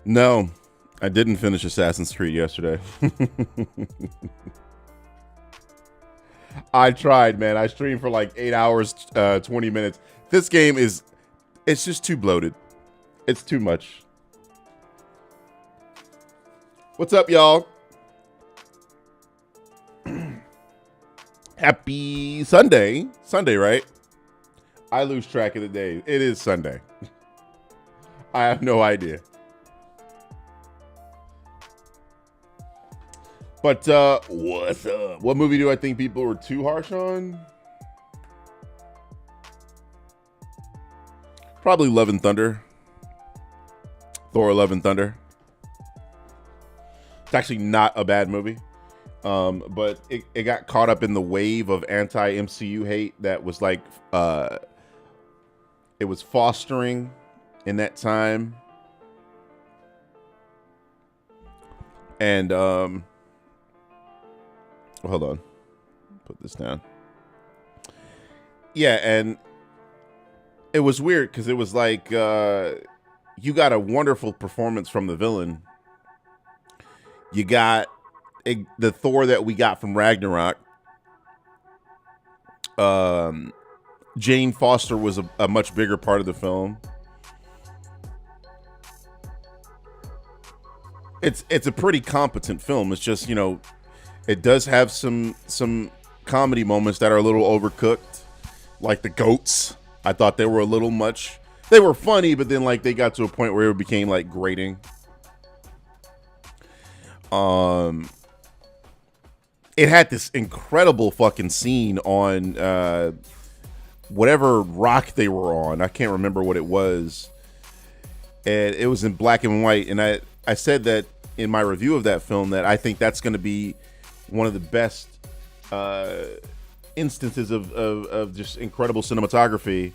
No, I didn't finish Assassin's Creed yesterday. I tried, man. I streamed for like 8 hours, 20 minutes. This game it's just too bloated. It's too much. What's up, y'all? Happy Sunday. Sunday, right? I lose track of the day. It is Sunday. I have no idea. But what's up? What movie do I think people were too harsh on? Probably Love and Thunder. Thor: Love and Thunder. It's actually not a bad movie. But it got caught up in the wave of anti-MCU hate that was like it was fostering in that time. And hold on. Put this down. Yeah, and it was weird because it was like you got a wonderful performance from the villain. You got the Thor that we got from Ragnarok. Jane Foster was a much bigger part of the film. It's a pretty competent film. It's just, you know, it does have some comedy moments that are a little overcooked, like the goats. I thought they were a little much. They were funny, but then like they got to a point where it became like grating. It had this incredible fucking scene on whatever rock they were on. I can't remember what it was. And it was in black and white. And I said that in my review of that film that I think that's going to be one of the best instances of just incredible cinematography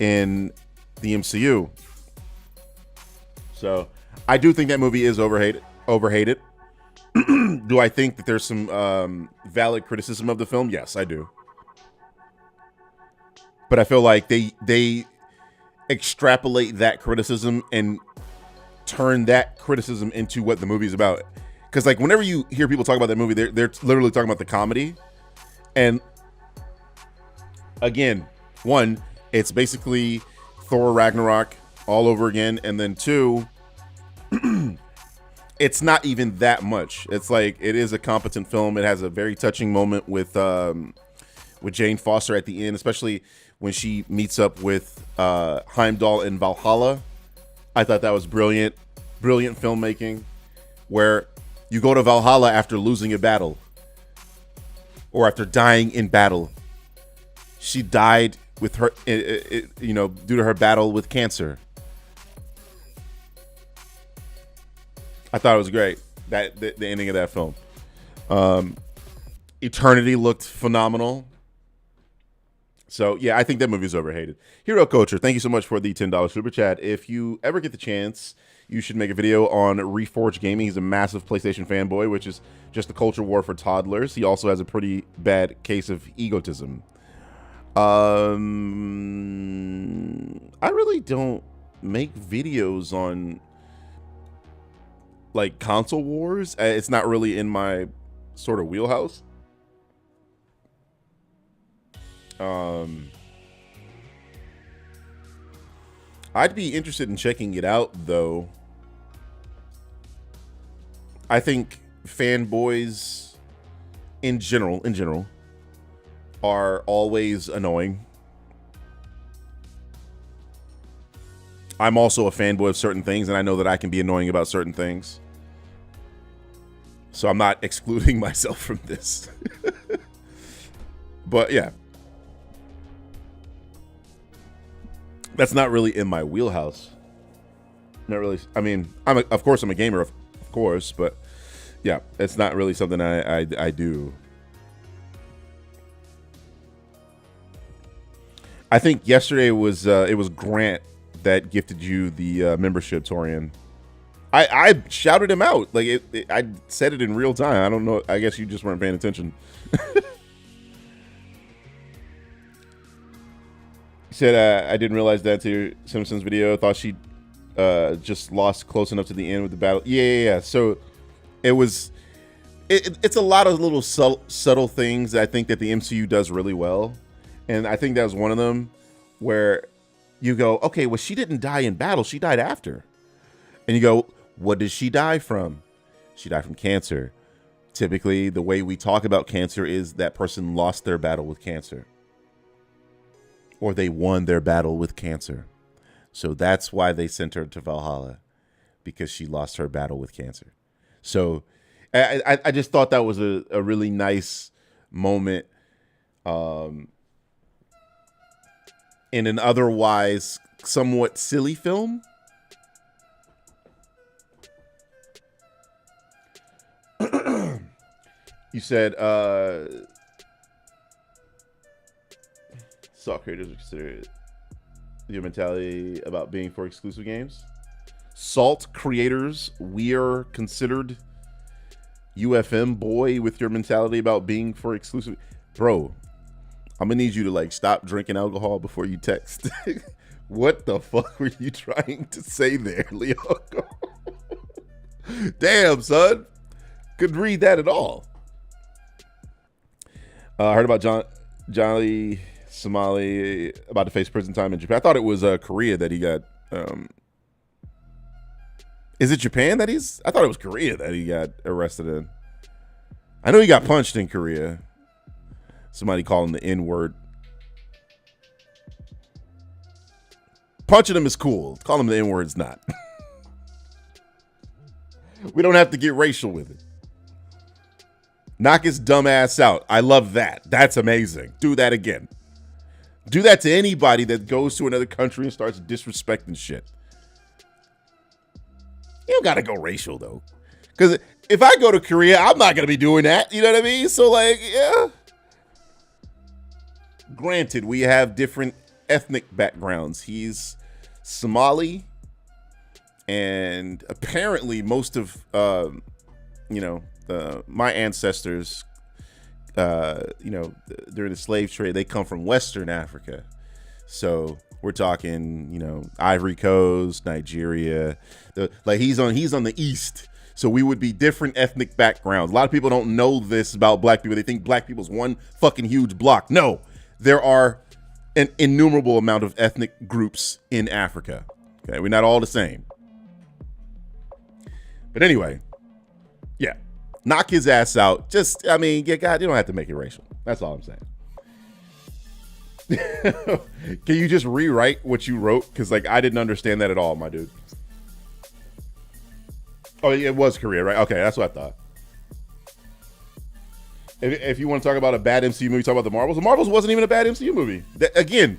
in the MCU. So I do think that movie is overhated. Do I think that there's some valid criticism of the film? Yes, I do. But I feel like they extrapolate that criticism and turn that criticism into what the movie's about. Because like whenever you hear people talk about that movie, they're literally talking about the comedy. And again, one, it's basically Thor Ragnarok all over again, and then two, it's not even that much. It's like it is a competent film. It has a very touching moment with Jane Foster at the end, especially when she meets up with Heimdall in Valhalla. I thought that was brilliant filmmaking, where you go to Valhalla after losing a battle or after dying in battle. She died with her, you know, due to her battle with cancer. I thought it was great, that the ending of that film. Eternity looked phenomenal. So yeah, I think that movie's overhated. Hero Coacher, thank you so much for the $10 super chat. If you ever get the chance, you should make a video on Reforged Gaming. He's a massive PlayStation fanboy, which is just a culture war for toddlers. He also has a pretty bad case of egotism. I really don't make videos on like console wars. It's not really in my sort of wheelhouse. I'd be interested in checking it out though. I think fanboys in general are always annoying. I'm also a fanboy of certain things, and I know that I can be annoying about certain things. So I'm not excluding myself from this. But yeah. That's not really in my wheelhouse. Not really. I mean, of course I'm a gamer, of course, but yeah, it's not really something I do. I think yesterday was it was Grant that gifted you the membership, Torian. I shouted him out. Like I said it in real time. I don't know. I guess you just weren't paying attention. He said, I didn't realize that to your Simpsons video. Thought she just lost close enough to the end with the battle. Yeah. So it was. It's a lot of little subtle things that I think that the MCU does really well, and I think that was one of them, where you go, okay, well, she didn't die in battle; she died after, and you go, what did she die from? She died from cancer. Typically, the way we talk about cancer is that person lost their battle with cancer, or they won their battle with cancer. So that's why they sent her to Valhalla, because she lost her battle with cancer. So I just thought that was a really nice moment in an otherwise somewhat silly film. You said Salt creators are considered your mentality about being for exclusive games. Salt creators, we are considered UFM boy with your mentality about being for exclusive. Bro, I'm gonna need you to like stop drinking alcohol before you text. What the fuck were you trying to say there, Leo? Damn, son. Couldn't read that at all. I heard about Johnny Somali about to face prison time in Japan. I thought it was Korea that he got. Is it Japan that he's? I thought it was Korea that he got arrested in. I know he got punched in Korea. Somebody called him the N-word. Punching him is cool. Calling him the N-word's not. We don't have to get racial with it. Knock his dumb ass out. I love that. That's amazing. Do that again. Do that to anybody that goes to another country and starts disrespecting shit. You don't gotta go racial though, because if I go to Korea, I'm not gonna be doing that. You know what I mean? So like, yeah. Granted, we have different ethnic backgrounds. He's Somali, and apparently most of my ancestors, during the slave trade, they come from Western Africa. So we're talking, Ivory Coast, Nigeria. He's on the East. So we would be different ethnic backgrounds. A lot of people don't know this about black people. They think black people's one fucking huge block. No, there are an innumerable amount of ethnic groups in Africa. Okay, we're not all the same. But anyway, yeah, knock his ass out. God, you don't have to make it racial. That's all I'm saying. Can you just rewrite what you wrote? Because I didn't understand that at all, my dude. Oh, it was Korea, right? Okay, that's what I thought. If you want to talk about a bad MCU movie, talk about the Marvels. The Marvels wasn't even a bad MCU movie. Again,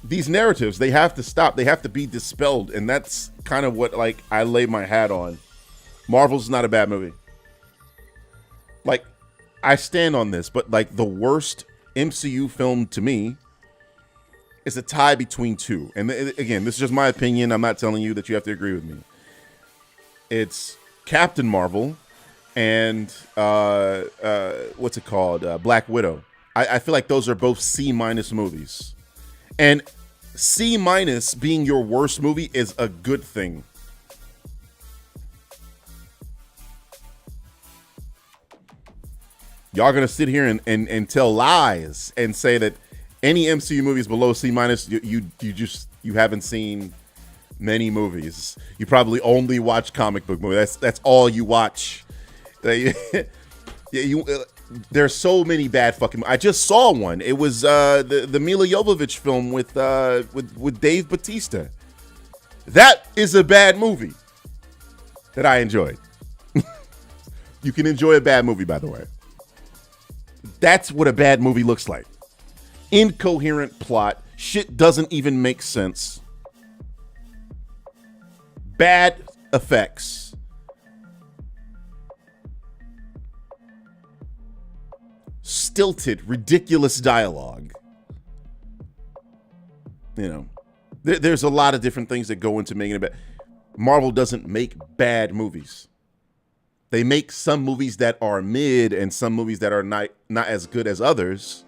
these narratives, they have to stop. They have to be dispelled. And that's kind of what I lay my hat on. Marvel's is not a bad movie. I stand on this, but the worst MCU film to me is a tie between two. And again, this is just my opinion. I'm not telling you that you have to agree with me. It's Captain Marvel and what's it called? Black Widow. I feel like those are both C- movies. And C- being your worst movie is a good thing. Y'all gonna sit here and tell lies and say that any MCU movie is below C-. You haven't seen many movies. You probably only watch comic book movies. That's all you watch. There's so many bad fucking. I just saw one. It was the Mila Jovovich film with Dave Bautista. That is a bad movie that I enjoyed. You can enjoy a bad movie, by the way. That's what a bad movie looks like. Incoherent plot. Shit doesn't even make sense. Bad effects. Stilted, ridiculous dialogue. There's a lot of different things that go into making it bad. Marvel doesn't make bad movies. They make some movies that are mid and some movies that are not as good as others.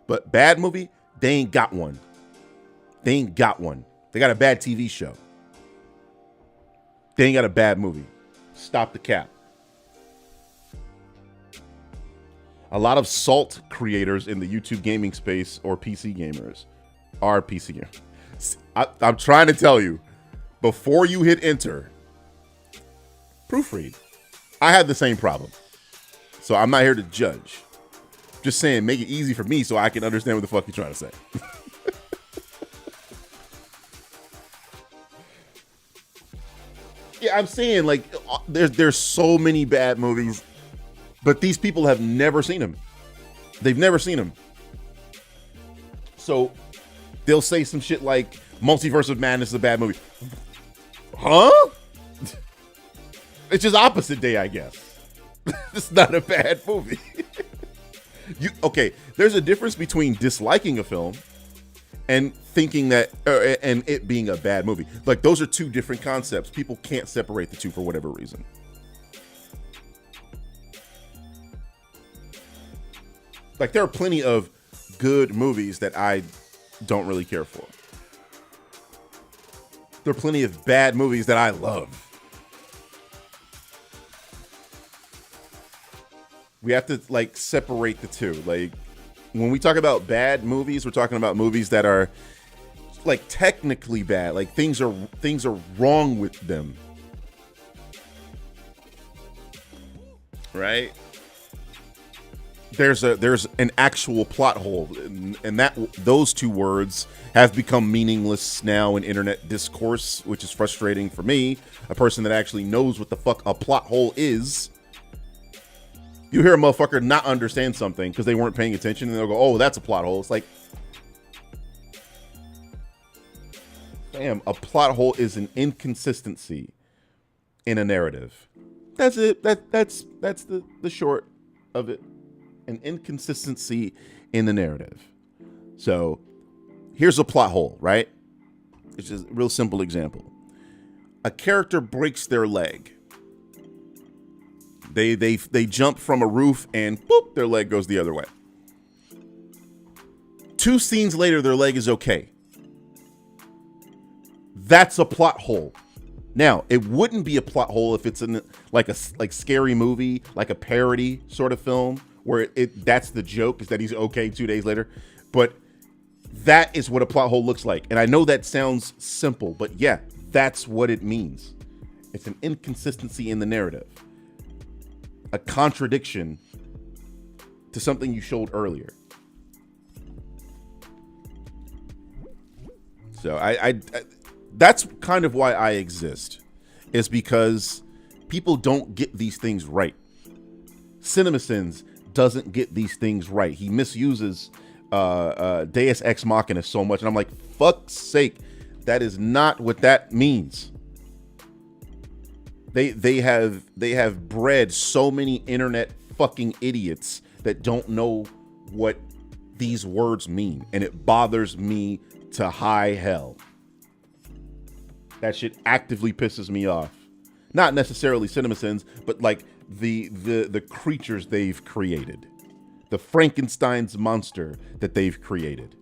But bad movie, they ain't got one. They got a bad TV show. they ain't got a bad movie. Stop the cap. A lot of salt creators in the YouTube gaming space or PC gamers are PC gamers. I'm trying to tell you, before you hit enter, proofread. I had the same problem. So I'm not here to judge. Just saying, make it easy for me so I can understand what the fuck you're trying to say. Yeah, I'm saying, like, there's so many bad movies, but these people have never seen them. They've never seen them. So they'll say some shit like Multiverse of Madness is a bad movie. Huh? It's just opposite day, I guess. It's not a bad movie. Okay, there's a difference between disliking a film and thinking that and it being a bad movie. Like, those are two different concepts. People can't separate the two for whatever reason. Like, there are plenty of good movies that I don't really care for. There are plenty of bad movies that I love. We have to, like, separate the two. Like, when we talk about bad movies, we're talking about movies that are, like, technically bad. Like, things are wrong with them. Right? There's an actual plot hole, and that those two words have become meaningless now in internet discourse, which is frustrating for me, a person that actually knows what the fuck a plot hole is. You hear a motherfucker not understand something because they weren't paying attention, and they'll go, "Oh, that's a plot hole." It's like, damn, a plot hole is an inconsistency in a narrative. That's it. That's the short of it. An inconsistency in the narrative. So here's a plot hole, right? It's just a real simple example. A character breaks their leg. They jump from a roof and boop, their leg goes the other way. 2 scenes later, their leg is okay. That's a plot hole. Now, it wouldn't be a plot hole if it's in like scary movie, like a parody sort of film, where that's the joke, is that he's okay 2 days later. But that is what a plot hole looks like. And I know that sounds simple, but yeah, that's what it means. It's an inconsistency in the narrative. A contradiction to something you showed earlier. So I that's kind of why I exist, is because people don't get these things right. CinemaSins doesn't get these things right. He misuses Deus Ex Machina so much, and I'm like, fuck's sake, that is not what that means. They have bred so many internet fucking idiots that don't know what these words mean, and it bothers me to high hell. That shit actively pisses me off. Not necessarily CinemaSins, but like the creatures they've created, the Frankenstein's monster that they've created.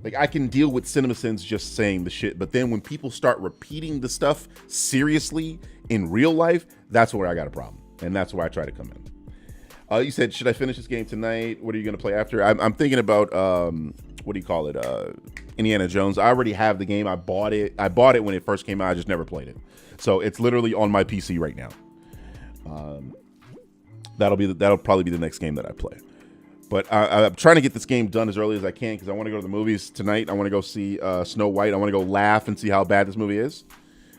Like, I can deal with CinemaSins just saying the shit, but then when people start repeating the stuff seriously in real life, that's where I got a problem, and that's where I try to come in. You said, should I finish this game tonight? What are you going to play after? I'm thinking about, what do you call it? Indiana Jones. I already have the game. I bought it when it first came out. I just never played it. So it's literally on my PC right now. That'll probably be the next game that I play. But I'm trying to get this game done as early as I can, because I want to go to the movies tonight. I want to go see Snow White. I want to go laugh and see how bad this movie is.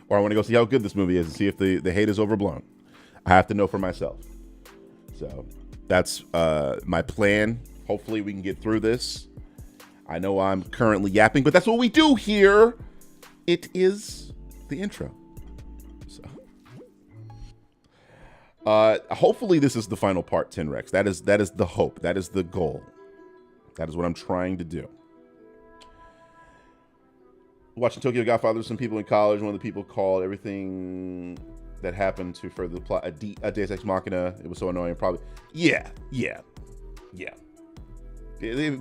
Or I want to go see how good this movie is and see if the hate is overblown. I have to know for myself. So that's my plan. Hopefully we can get through this. I know I'm currently yapping, but that's what we do here. It is the intro. So hopefully this is the final part, Tinrex. That is the hope. That is the goal. That is what I'm trying to do. Watching Tokyo Godfather, some people in college, one of the people called everything that happened to further the plot a Deus Ex Machina. It was so annoying. Probably. Yeah.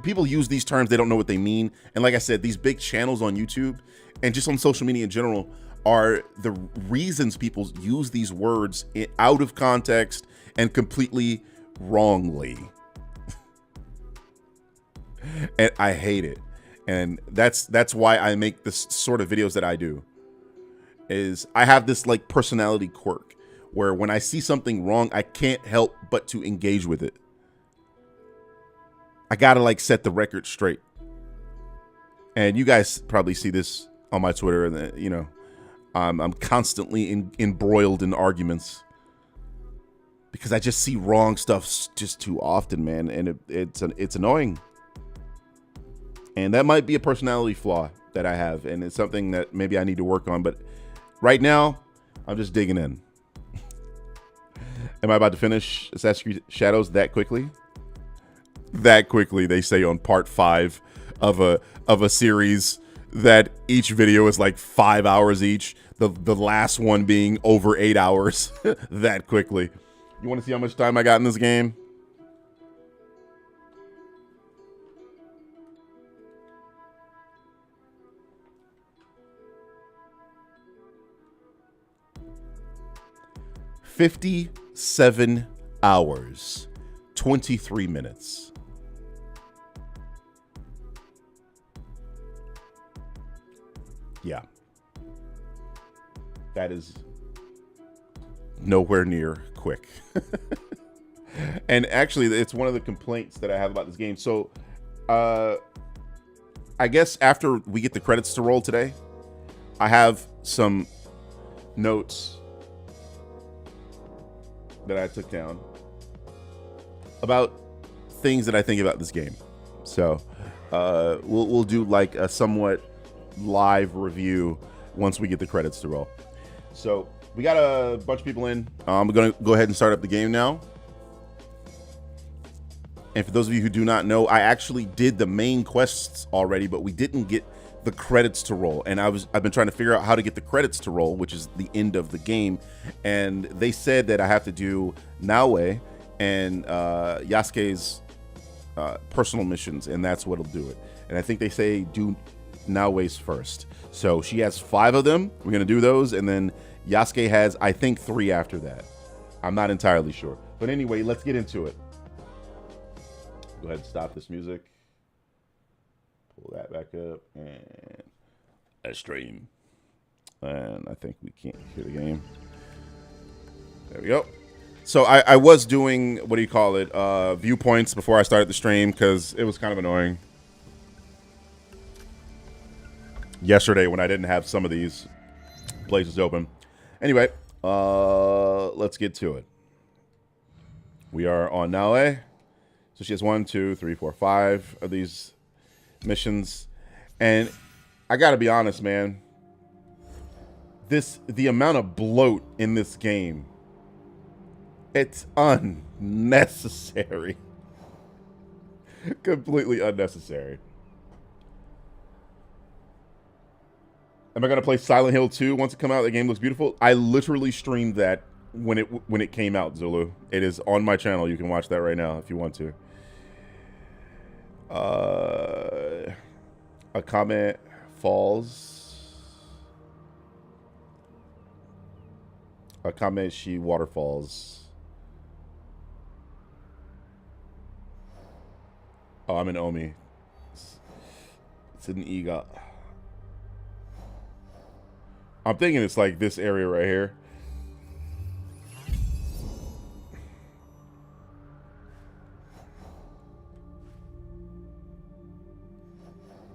People use these terms, they don't know what they mean. And like I said, these big channels on YouTube and just on social media in general are the reasons people use these words out of context and completely wrongly. And I hate it. And that's why I make this sort of videos that I do. Is I have this like personality quirk where when I see something wrong, I can't help but to engage with it. I gotta like set the record straight. And you guys probably see this on my Twitter, and you know, I'm constantly embroiled in arguments because I just see wrong stuff just too often, man, and it's annoying. And that might be a personality flaw that I have, and it's something that maybe I need to work on. But right now, I'm just digging in. Am I about to finish Assassin's Creed Shadows that quickly? That quickly, they say on part 5 of a series that each video is like 5 hours each. The last one being over 8 hours. That quickly. You want to see how much time I got in this game? $57 hours, 23 minutes. Yeah. That is nowhere near quick. And actually, it's one of the complaints that I have about this game. So, I guess after we get the credits to roll today, I have some notes that I took down about things that I think about this game. So, we'll do like a somewhat live review once we get the credits to roll. So we got a bunch of people in. We're gonna go ahead and start up the game now. And for those of you who do not know, I actually did the main quests already, but we didn't get the credits to roll. And I've been trying to figure out how to get the credits to roll, which is the end of the game. And they said that I have to do Naue and Yasuke's personal missions, and that's what'll do it. And I think they say do Naue's first. So she has 5 of them. We're gonna do those, and then Yasuke has, I think, 3 after that. I'm not entirely sure. But anyway, let's get into it. Go ahead and stop this music. Pull that back up, and a stream. And I think we can't hear the game. There we go. So I was doing, what do you call it, viewpoints before I started the stream because it was kind of annoying yesterday when I didn't have some of these places open. Anyway, let's get to it. We are on Naue. So she has 1, 2, 3, 4, 5 of these missions. And I gotta be honest, man. The amount of bloat in this game, it's unnecessary. Completely unnecessary. Am I gonna play Silent Hill 2 once it comes out? The game looks beautiful. I literally streamed that when it came out, Zulu. It is on my channel. You can watch that right now if you want to. Akame Falls. Akameshi Waterfalls. Oh, I'm in Omi. It's in Iga. I'm thinking it's like this area right here.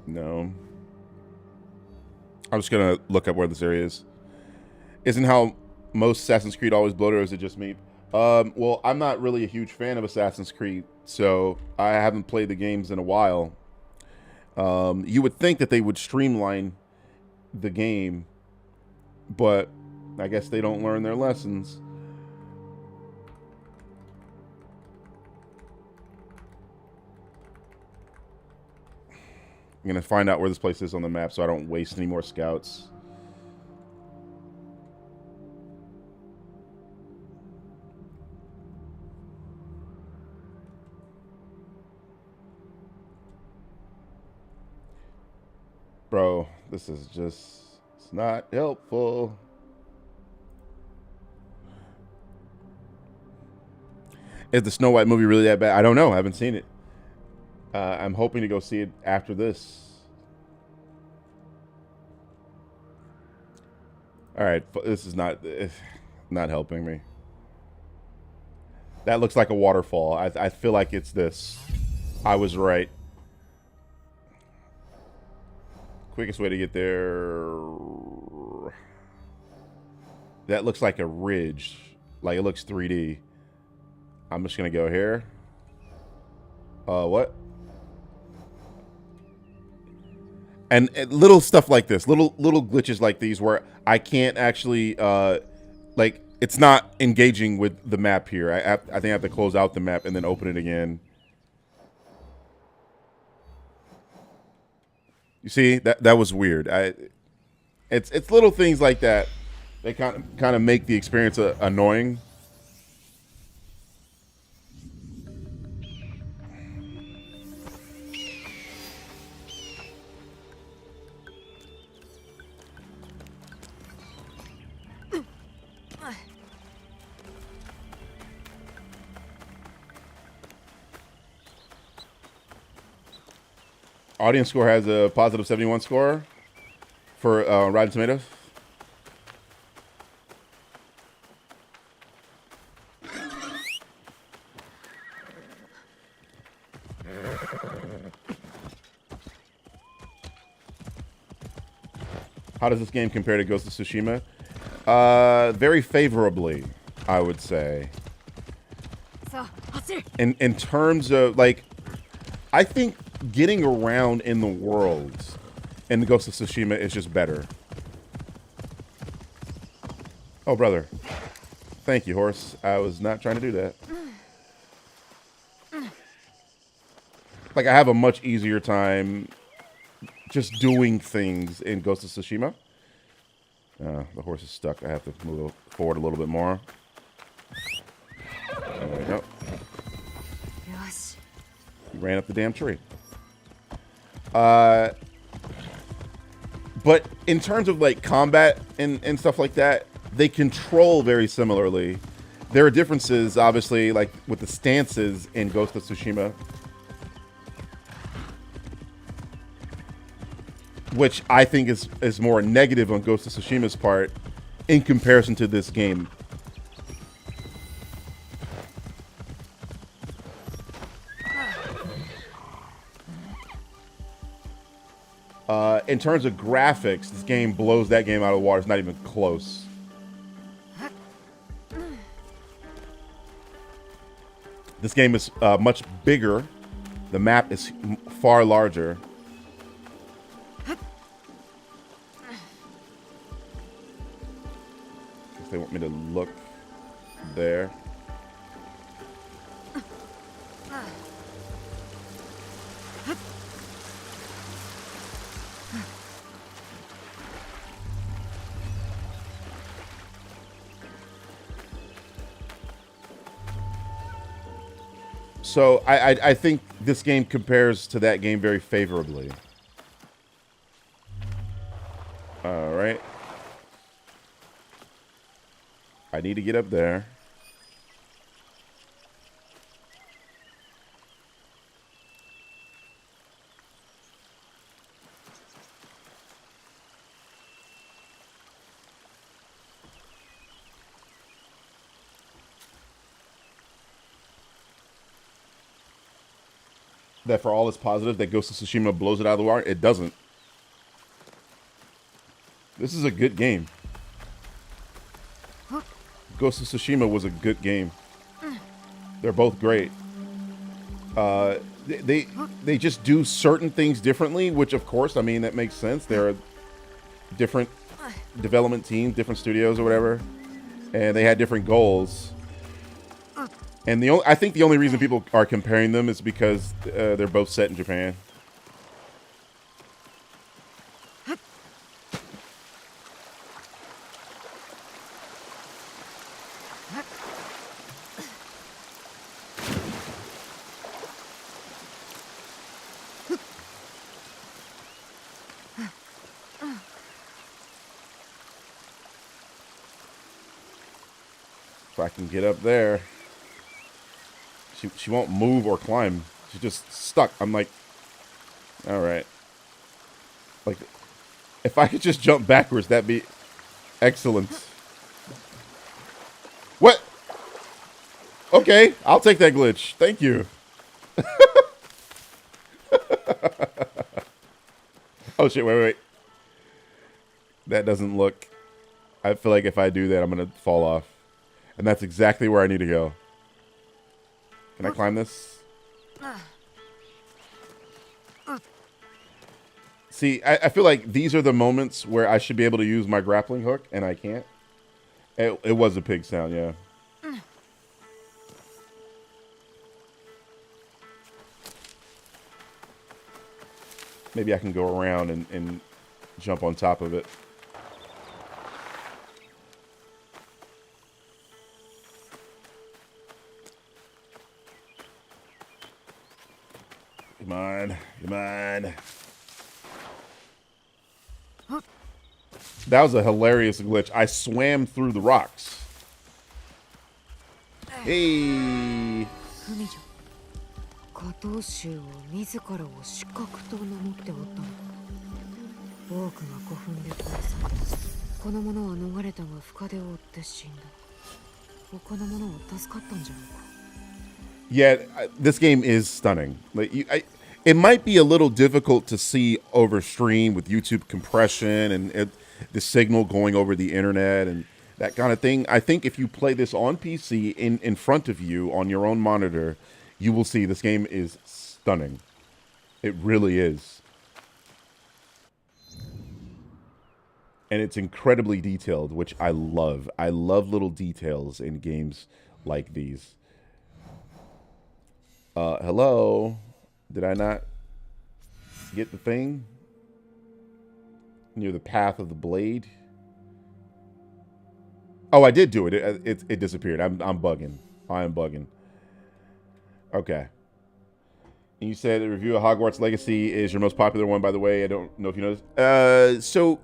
No. I'm just gonna look up where this area is. Isn't how most Assassin's Creed always bloated, or is it just me? Well, I'm not really a huge fan of Assassin's Creed, so I haven't played the games in a while. You would think that they would streamline the game, but I guess they don't learn their lessons. I'm gonna find out where this place is on the map so I don't waste any more scouts. Bro, this is just It's not helpful. Is the Snow White movie really that bad? I don't know. I haven't seen it. I'm hoping to go see it after this. All right, this is not helping me. That looks like a waterfall. I feel like it's this. I was right. Quickest way to get there. That looks like a ridge. Like it looks 3D. I'm just gonna go here. What? And little stuff like this, little glitches like these, where I can't actually, like, it's not engaging with the map here. I think I have to close out the map and then open it again. You see, that was weird. It's little things like that. They kind of make the experience annoying. Audience score has a positive 71 score for Rotten Tomatoes. How does this game compare to Ghost of Tsushima? Very favorably, I would say. In terms of, like, I think getting around in the world in the Ghost of Tsushima is just better. Oh, brother. Thank you, horse. I was not trying to do that. Like, I have a much easier time just doing things in Ghost of Tsushima. The horse is stuck. I have to move forward a little bit more. There we go. He ran up the damn tree. But in terms of like combat and stuff like that, they control very similarly. There are differences, obviously, like with the stances in Ghost of Tsushima, which I think is more negative on Ghost of Tsushima's part in comparison to this game. In terms of graphics, this game blows that game out of the water. It's not even close. This game is much bigger. The map is far larger. They want me to look there. So I think this game compares to that game very favorably. All right. I need to get up there. That for all its positive, that Ghost of Tsushima blows it out of the water. It doesn't. This is a good game. Ghost of Tsushima was a good game. They're both great. They just do certain things differently, which of course, I mean, that makes sense. There are different development teams, different studios or whatever, and they had different goals. And I think the only reason people are comparing them is because they're both set in Japan. If I can get up there. She won't move or climb. She's just stuck. I'm like, all right. Like, if I could just jump backwards, that'd be excellent. What? Okay, I'll take that glitch. Thank you. Oh shit, wait. That doesn't look... I feel like if I do that, I'm going to fall off. And that's exactly where I need to go. Can I climb this? See, I feel like these are the moments where I should be able to use my grappling hook, and I can't. It was a pig sound, yeah. Maybe I can go around and jump on top of it. Come on, come on. That was a hilarious glitch. I swam through the rocks. Hey. Yeah, this game is stunning. Like, it might be a little difficult to see over stream with YouTube compression and the signal going over the internet and that kind of thing. I think if you play this on PC in front of you on your own monitor, you will see this game is stunning. It really is. And it's incredibly detailed, which I love. I love little details in games like these. Hello? Did I not get the thing? Near the path of the blade? Oh, I did do it. It disappeared. I'm bugging. I am bugging. Okay. And you said the review of Hogwarts Legacy is your most popular one, by the way. I don't know if you noticed. So,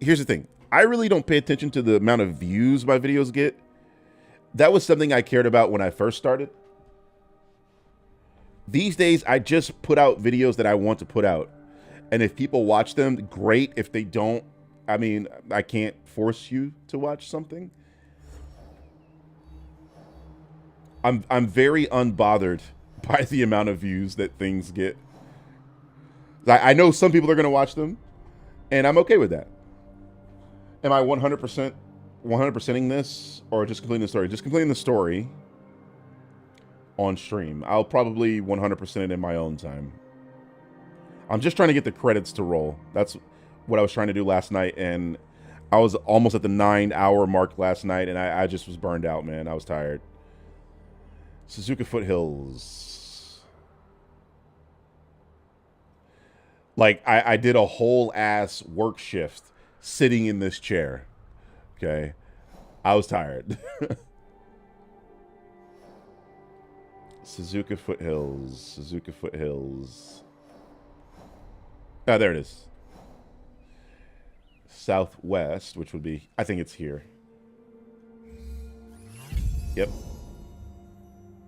here's the thing. I really don't pay attention to the amount of views my videos get. That was something I cared about when I first started. These days, I just put out videos that I want to put out. And if people watch them, great. If they don't, I mean, I can't force you to watch something. I'm very unbothered by the amount of views that things get. I know some people are going to watch them, and I'm okay with that. Am I 100%ing this, or just completing the story? Just completing the story on stream. I'll probably 100% it in my own time. I'm just trying to get the credits to roll. That's what I was trying to do last night, and I was almost at the 9-hour mark last night, and I just was burned out, man. I was tired. Suzuka Foothills. Like, I did a whole ass work shift sitting in this chair. Okay? I was tired. Suzuka Foothills. Suzuka Foothills. Ah, there it is. Southwest, which would be... I think it's here. Yep.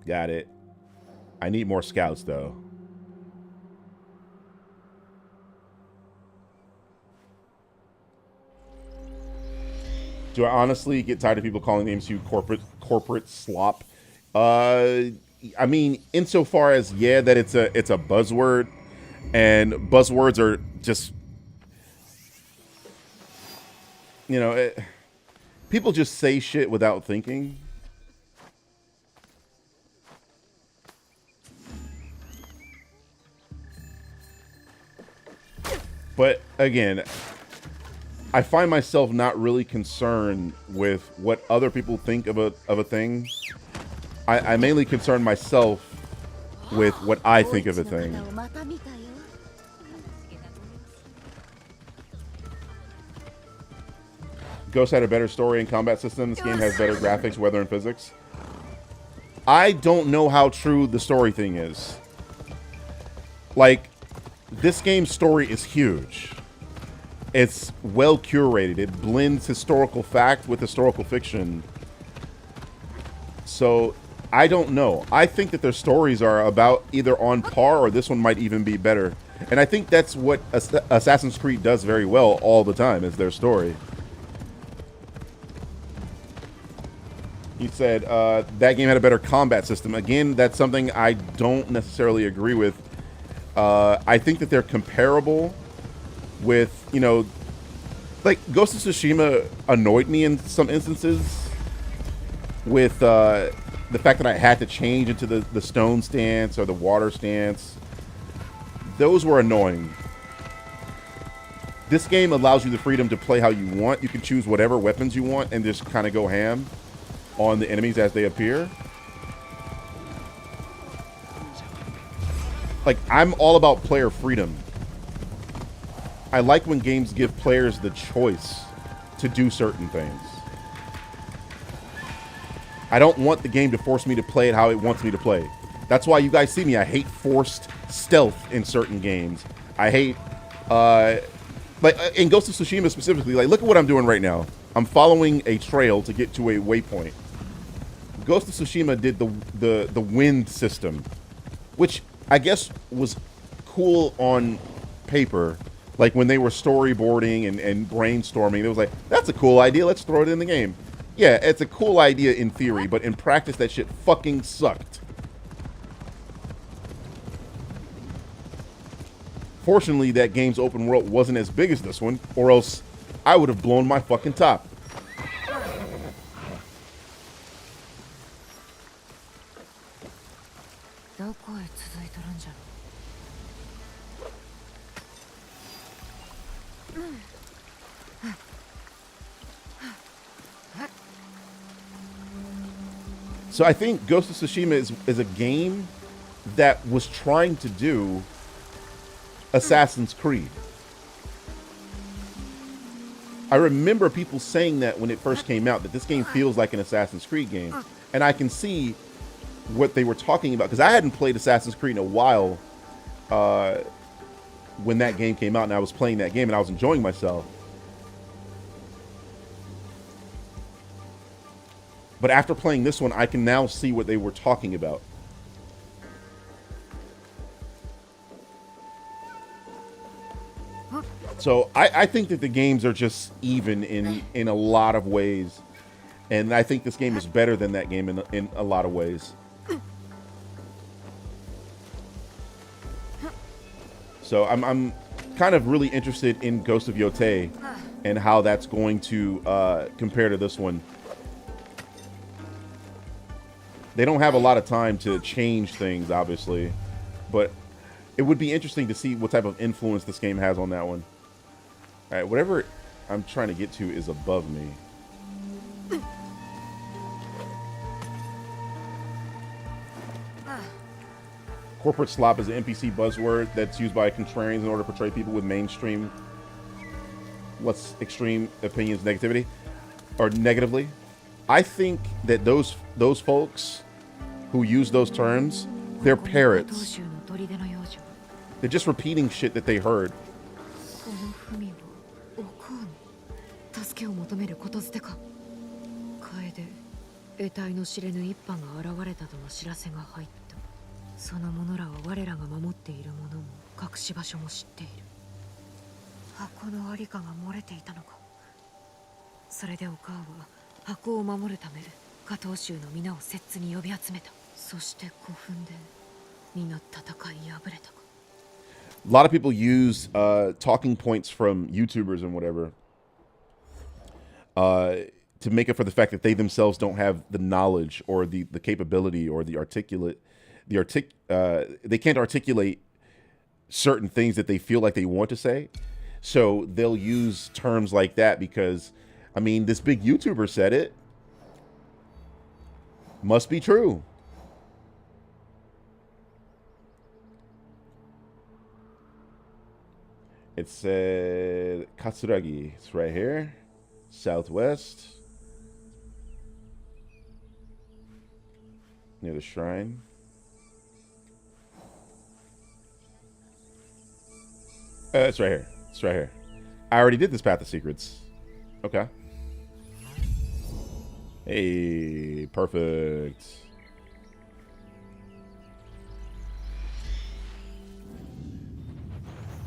Got it. I need more scouts, though. Do I honestly get tired of people calling the MCU corporate slop? I mean, insofar as, yeah, that it's a buzzword, and buzzwords are just, you know, people just say shit without thinking. But again, I find myself not really concerned with what other people think of a thing. I mainly concern myself with what I think of a thing. Ghost had a better story and combat system. This game has better graphics, weather, and physics. I don't know how true the story thing is. Like, this game's story is huge. It's well curated. It blends historical fact with historical fiction So I don't know. I think that their stories are about either on par or this one might even be better. And I think that's what Assassin's Creed does very well all the time, is their story. He said that game had a better combat system. Again, that's something I don't necessarily agree with. I think that they're comparable with, you know, like Ghost of Tsushima annoyed me in some instances with the fact that I had to change into the stone stance or the water stance. Those were annoying. This game allows you the freedom to play how you want. You can choose whatever weapons you want and just kind of go ham on the enemies as they appear. Like, I'm all about player freedom. I like when games give players the choice to do certain things. I don't want the game to force me to play it how it wants me to play. That's why you guys see me. I hate forced stealth in certain games. I hate, like in Ghost of Tsushima specifically, like look at what I'm doing right now. I'm following a trail to get to a waypoint. Ghost of Tsushima did the wind system, which I guess was cool on paper. Like when they were storyboarding and brainstorming, it was like, that's a cool idea, let's throw it in the game. Yeah, it's a cool idea in theory, but in practice that shit fucking sucked. Fortunately, that game's open world wasn't as big as this one, or else I would have blown my fucking top. So I think Ghost of Tsushima is a game that was trying to do Assassin's Creed. I remember people saying that when it first came out, that this game feels like an Assassin's Creed game. And I can see what they were talking about, because I hadn't played Assassin's Creed in a while when that game came out, and I was playing that game and I was enjoying myself. But after playing this one, I can now see what they were talking about. So I think that the games are just even in a lot of ways. And I think this game is better than that game in a lot of ways. So I'm kind of really interested in Ghost of Yotei and how that's going to compare to this one. They don't have a lot of time to change things, obviously, but it would be interesting to see what type of influence this game has on that one. All right, whatever I'm trying to get to is above me. Corporate slop is an NPC buzzword that's used by contrarians in order to portray people with mainstream, less extreme opinions, negativity, or negatively. I think that those folks who use those terms, they're parrots. They're just repeating shit that they heard. A lot of people use talking points from YouTubers and whatever to make up for the fact that they themselves don't have the knowledge or the capability or they can't articulate certain things that they feel like they want to say. So they'll use terms like that because, I mean, this big YouTuber said it. Must be true. It said Katsuragi. It's right here. Southwest. Near the shrine. It's right here. It's right here. I already did this Path of Secrets. Okay. Hey, perfect.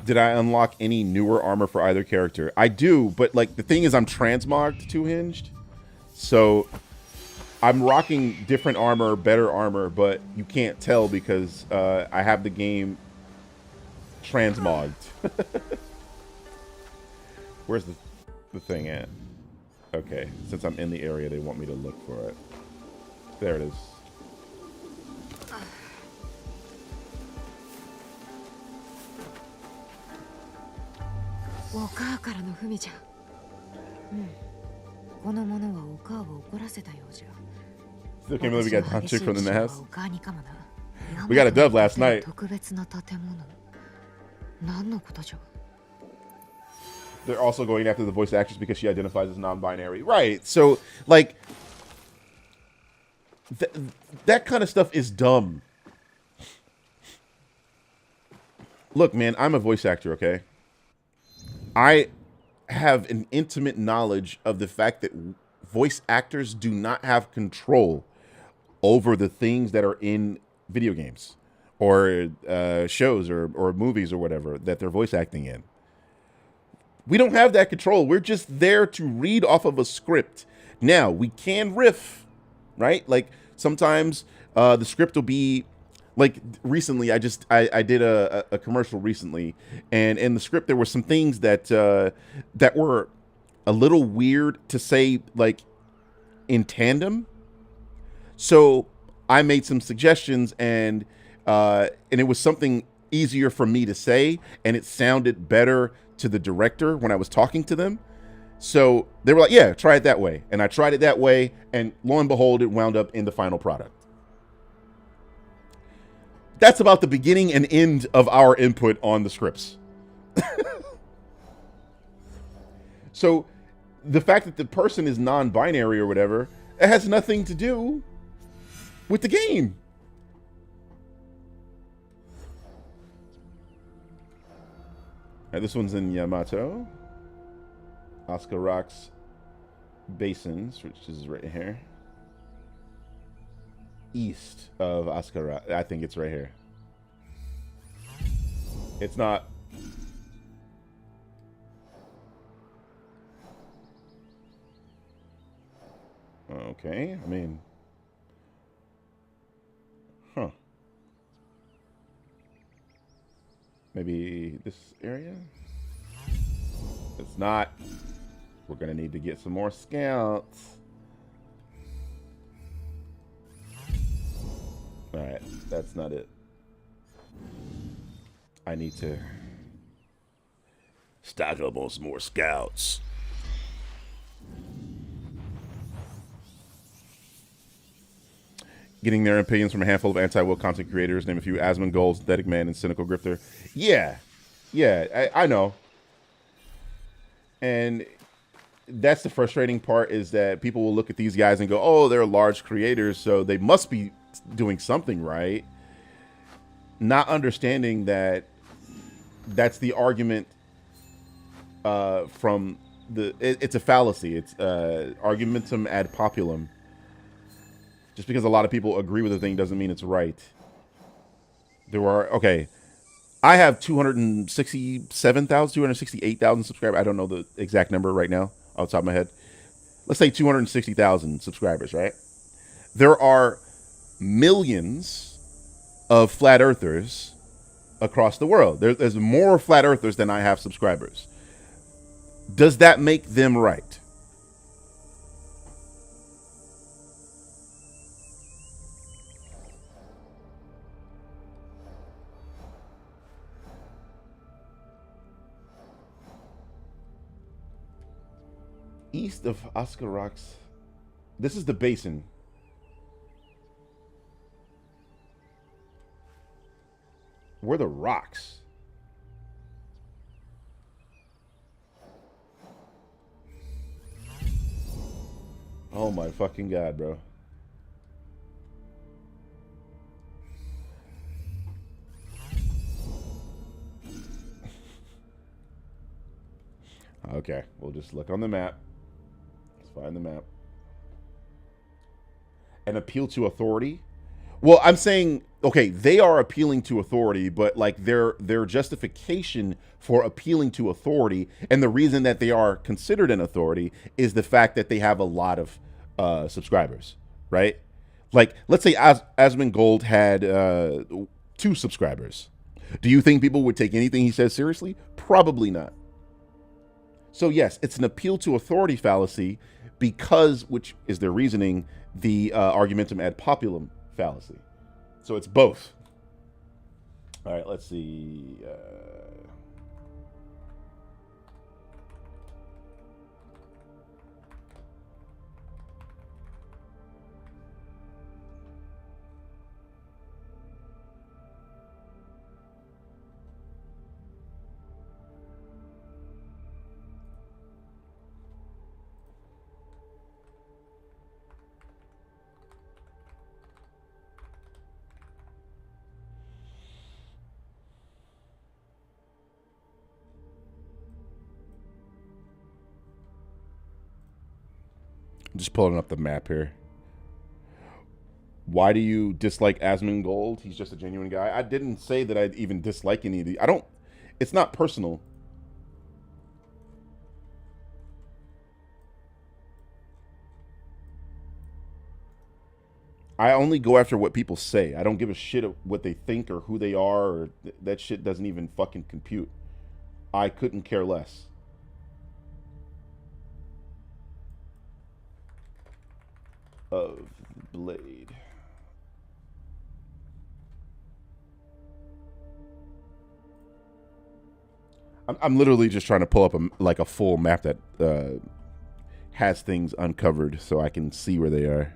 Did I unlock any newer armor for either character? I do, but like the thing is I'm transmogged to hinged. So I'm rocking different armor, better armor, but you can't tell because I have the game transmogged. Where's the thing at? Okay, since I'm in the area, they want me to look for it. There it is. Still can't believe we got Don Chick from the Nest. We got a dub last night. They're also going after the voice actress because she identifies as non-binary. Right. So, like, that kind of stuff is dumb. Look, man, I'm a voice actor, okay? I have an intimate knowledge of the fact that voice actors do not have control over the things that are in video games or shows or movies or whatever that they're voice acting in. We don't have that control. We're just there to read off of a script. Now, we can riff, right? Like sometimes the script will be like recently I did a commercial recently, and in the script there were some things that that were a little weird to say like in tandem. So I made some suggestions and it was something easier for me to say, and it sounded better to the director when I was talking to them. So they were like, yeah, try it that way. And I tried it that way, and lo and behold, it wound up in the final product. That's about the beginning and end of our input on the scripts. So the fact that the person is non-binary or whatever, it has nothing to do with the game. All right, this one's in Yamato. Oscar Rocks Basins, which is right here. East of Oscar Rock. I think it's right here. It's not. Okay, I mean. Huh. Maybe this area? It's not. We're gonna need to get some more scouts. Alright, that's not it. I need to stock up on some more scouts. Getting their opinions from a handful of anti-woke content creators. Name a few: Asmongold, Synthetic Man, and Cynical Grifter. Yeah. Yeah, I know. And that's the frustrating part, is that people will look at these guys and go, oh, they're large creators, so they must be doing something right. Not understanding that that's the argument from the... It's a fallacy. It's argumentum ad populum. Just because a lot of people agree with a thing doesn't mean it's right. There are... Okay. I have 267,000, 268,000 subscribers. I don't know the exact number right now off the top of my head. Let's say 260,000 subscribers, right? There are millions of flat earthers across the world. There's more flat earthers than I have subscribers. Does that make them right? East of Oscar Rocks. This is the basin. Where are the rocks? Oh my fucking god, bro. Okay, we'll just look on the map. Let's find the map. an appeal to authority. Well, I'm saying, okay, they are appealing to authority, but like their justification for appealing to authority and the reason that they are considered an authority is the fact that they have a lot of subscribers, right? Like, let's say Asmongold had 2 subscribers. Do you think people would take anything he says seriously? Probably not. So yes, it's an appeal to authority fallacy because, which is their reasoning, the argumentum ad populum fallacy. So it's both. All right, let's see. I'm just pulling up the map here. Why do you dislike Asmongold? He's just a genuine guy. I didn't say that I'd even dislike any of the. I don't. It's not personal. I only go after what people say. I don't give a shit of what they think or who they are. Or that shit doesn't even fucking compute. I couldn't care less. Of Blade. I'm literally just trying to pull up a full map that has things uncovered so I can see where they are.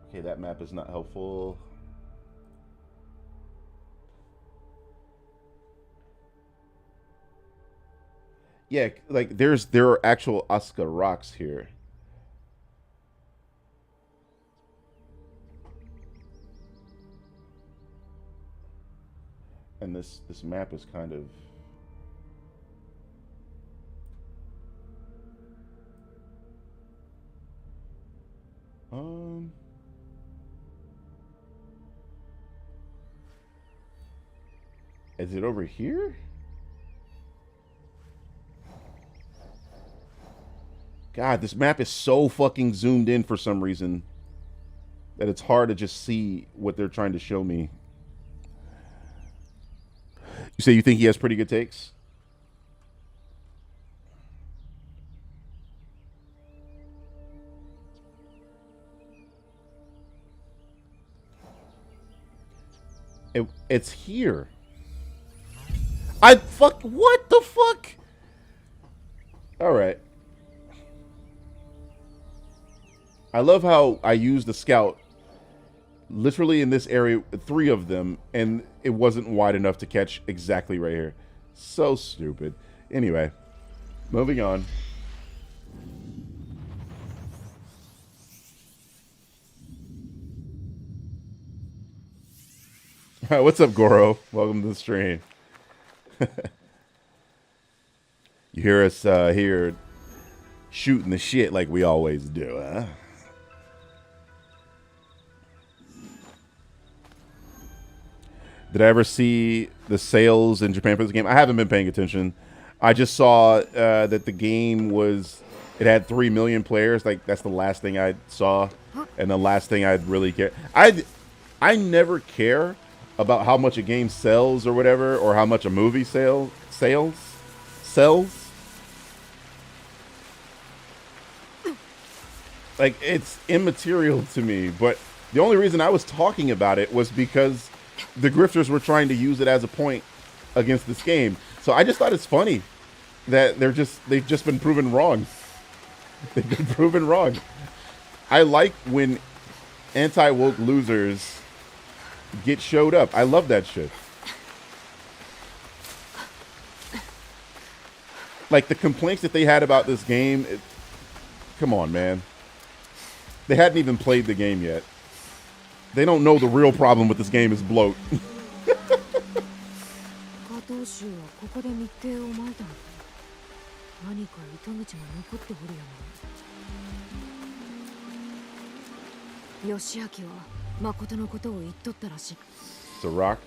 Okay, that map is not helpful. Yeah, like there are actual Oscar rocks here. And this map is kind of is it over here? God, this map is so fucking zoomed in for some reason that it's hard to just see what they're trying to show me. You say you think he has pretty good takes? It's here. What the fuck? All right. I love how I used the scout literally in this area, 3 of them, and it wasn't wide enough to catch exactly right here. So stupid. Anyway, moving on. What's up, Goro? Welcome to the stream. You hear us here shooting the shit like we always do, huh? Did I ever see the sales in Japan for this game? I haven't been paying attention. I just saw that the game it had 3 million players. Like, that's the last thing I saw, and the last thing I'd really care. I never care about how much a game sells or whatever, or how much a movie sells. Like, it's immaterial to me. But the only reason I was talking about it was because the grifters were trying to use it as a point against this game. So I just thought it's funny that they've just been proven wrong. They've been proven wrong. I like when anti-woke losers get showed up. I love that shit. Like the complaints that they had about this game, come on, man. They hadn't even played the game yet. They don't know the real problem with this game is bloat. It's a rock.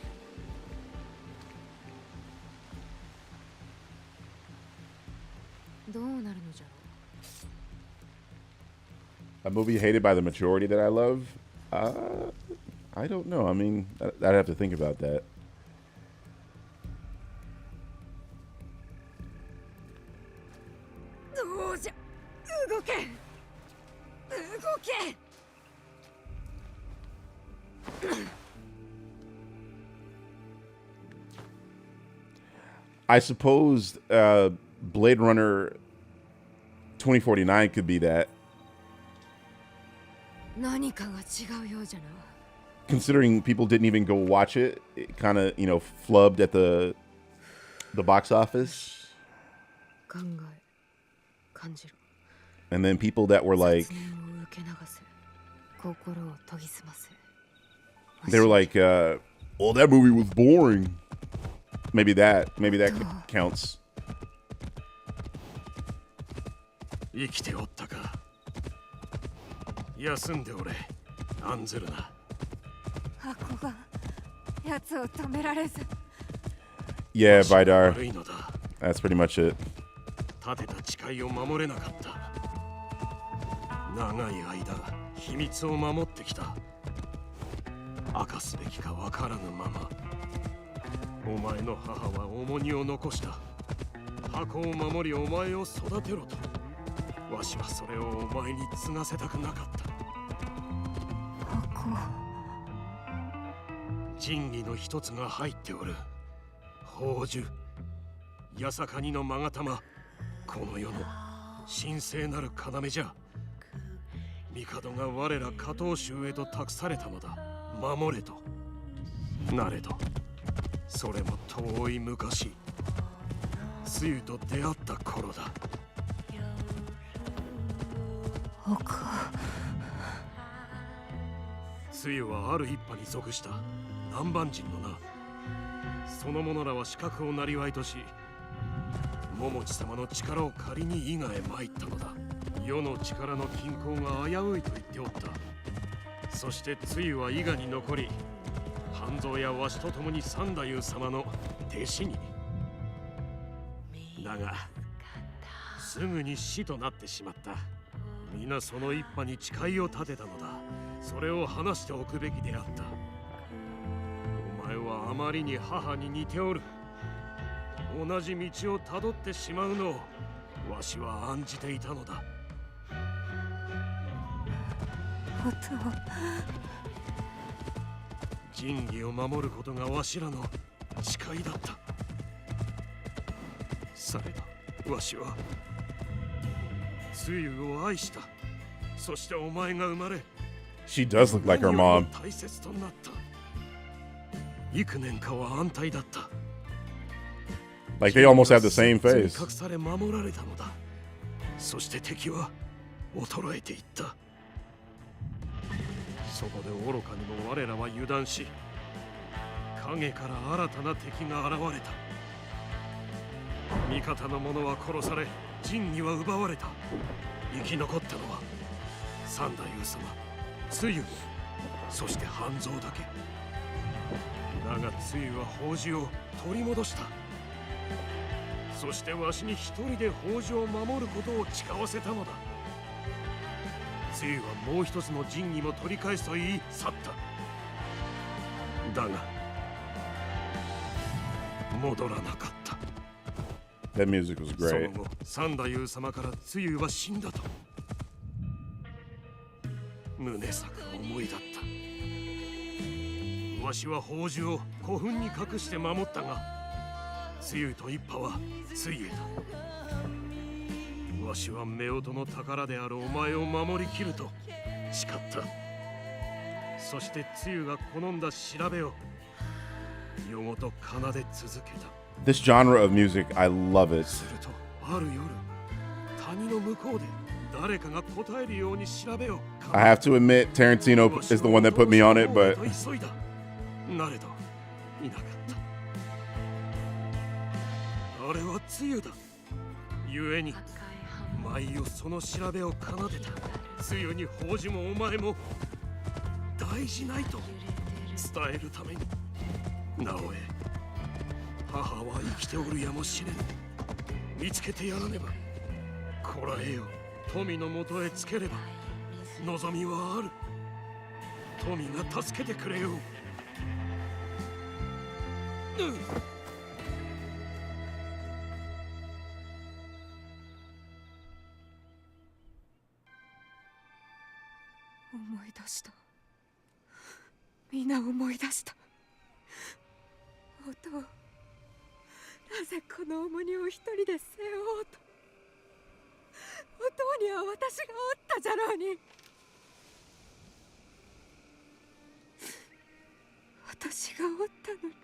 A movie hated by the majority that I love? I don't know. I mean, I'd have to think about that. I suppose Blade Runner 2049 could be that. Considering people didn't even go watch it, it kind of, you know, flubbed at the box office. And then people that were like, they were like, well, that movie was boring. Maybe that counts. 休んでおれ、案ずるな。箱が奴を止められず。Yeah, Vidar. That's pretty much it. 立てた誓いを守れなかった。長い間、秘密を守ってきた。明かすべきかわからぬまま。お前の母は重荷を残した。箱を守り、お前を育てろと。わしはそれをお前に継がせたくなかった。神器の一つが入っておる。宝珠、八坂にの勾玉、この世の神聖なる要じゃ。帝が我ら加藤衆へと託されたのだ。守れと。なれど、それも遠い昔、つゆと出会った頃だ。つゆはある一派に属した南蛮人のな。その者らは資格をなりわいとし、桃地様の力を借りに伊賀へ参ったのだ。世の力の均衡が危ういと言っておった。そしてつゆは伊賀に残り、半蔵やわしと共に三太夫様の弟子に。だが、すぐに死となってしまった。皆その一派に誓いを立てたのだ。それを話しておくべきであった。お前はあまりに母に似ておる。同じ道をたどってしまうのをわしは案じていたのだ。神器を守ることがわしらの誓いだった。されどわしはつゆを愛した。そしてお前が生まれ、 She does look like her mom. 大切となった。幾年かは安泰だった。 Like they almost have the same face. 隠され守られたのだ。そして敵は衰えていった。そこで愚かにも我らは油断し、影から新たな敵が現れた。味方の者は殺され、陣には奪われた。生き残ったのは三太夫様、つゆ、そして半蔵だけ。だがつゆは宝珠を取り戻した。そしてわしに一人で宝珠を守ることを誓わせたのだ。つゆはもう一つの神器も取り返すと言い去った。だが戻らなかった。 That music was そ great. の後、三太夫様からつゆは死んだと胸裂く思いだった。わしは宝珠を古墳に隠して守ったが、つゆと一派はついえだ。わしは夫婦の宝であるお前を守りきると誓った。そしてつゆが好んだ調べを夜ごと奏で続けた。 This genre of music, I love it. するとある夜谷の向こうで誰かが答えるように調べを I have to admit, Tarantino is the one that put me on it, but 急いだなれどいなかったあれはつゆだゆえに舞をその調べを奏でたつゆに報じもお前も大事ないと伝えるためになおえ母は生きておるやもしれん見つけてやらねばこらえよ富のもとへつければ望みはある富が助けてくれよ思い出した皆思い出したおとうなぜこの重荷を一人で背負おうとおとうには私がおったじゃろうに私がおったのに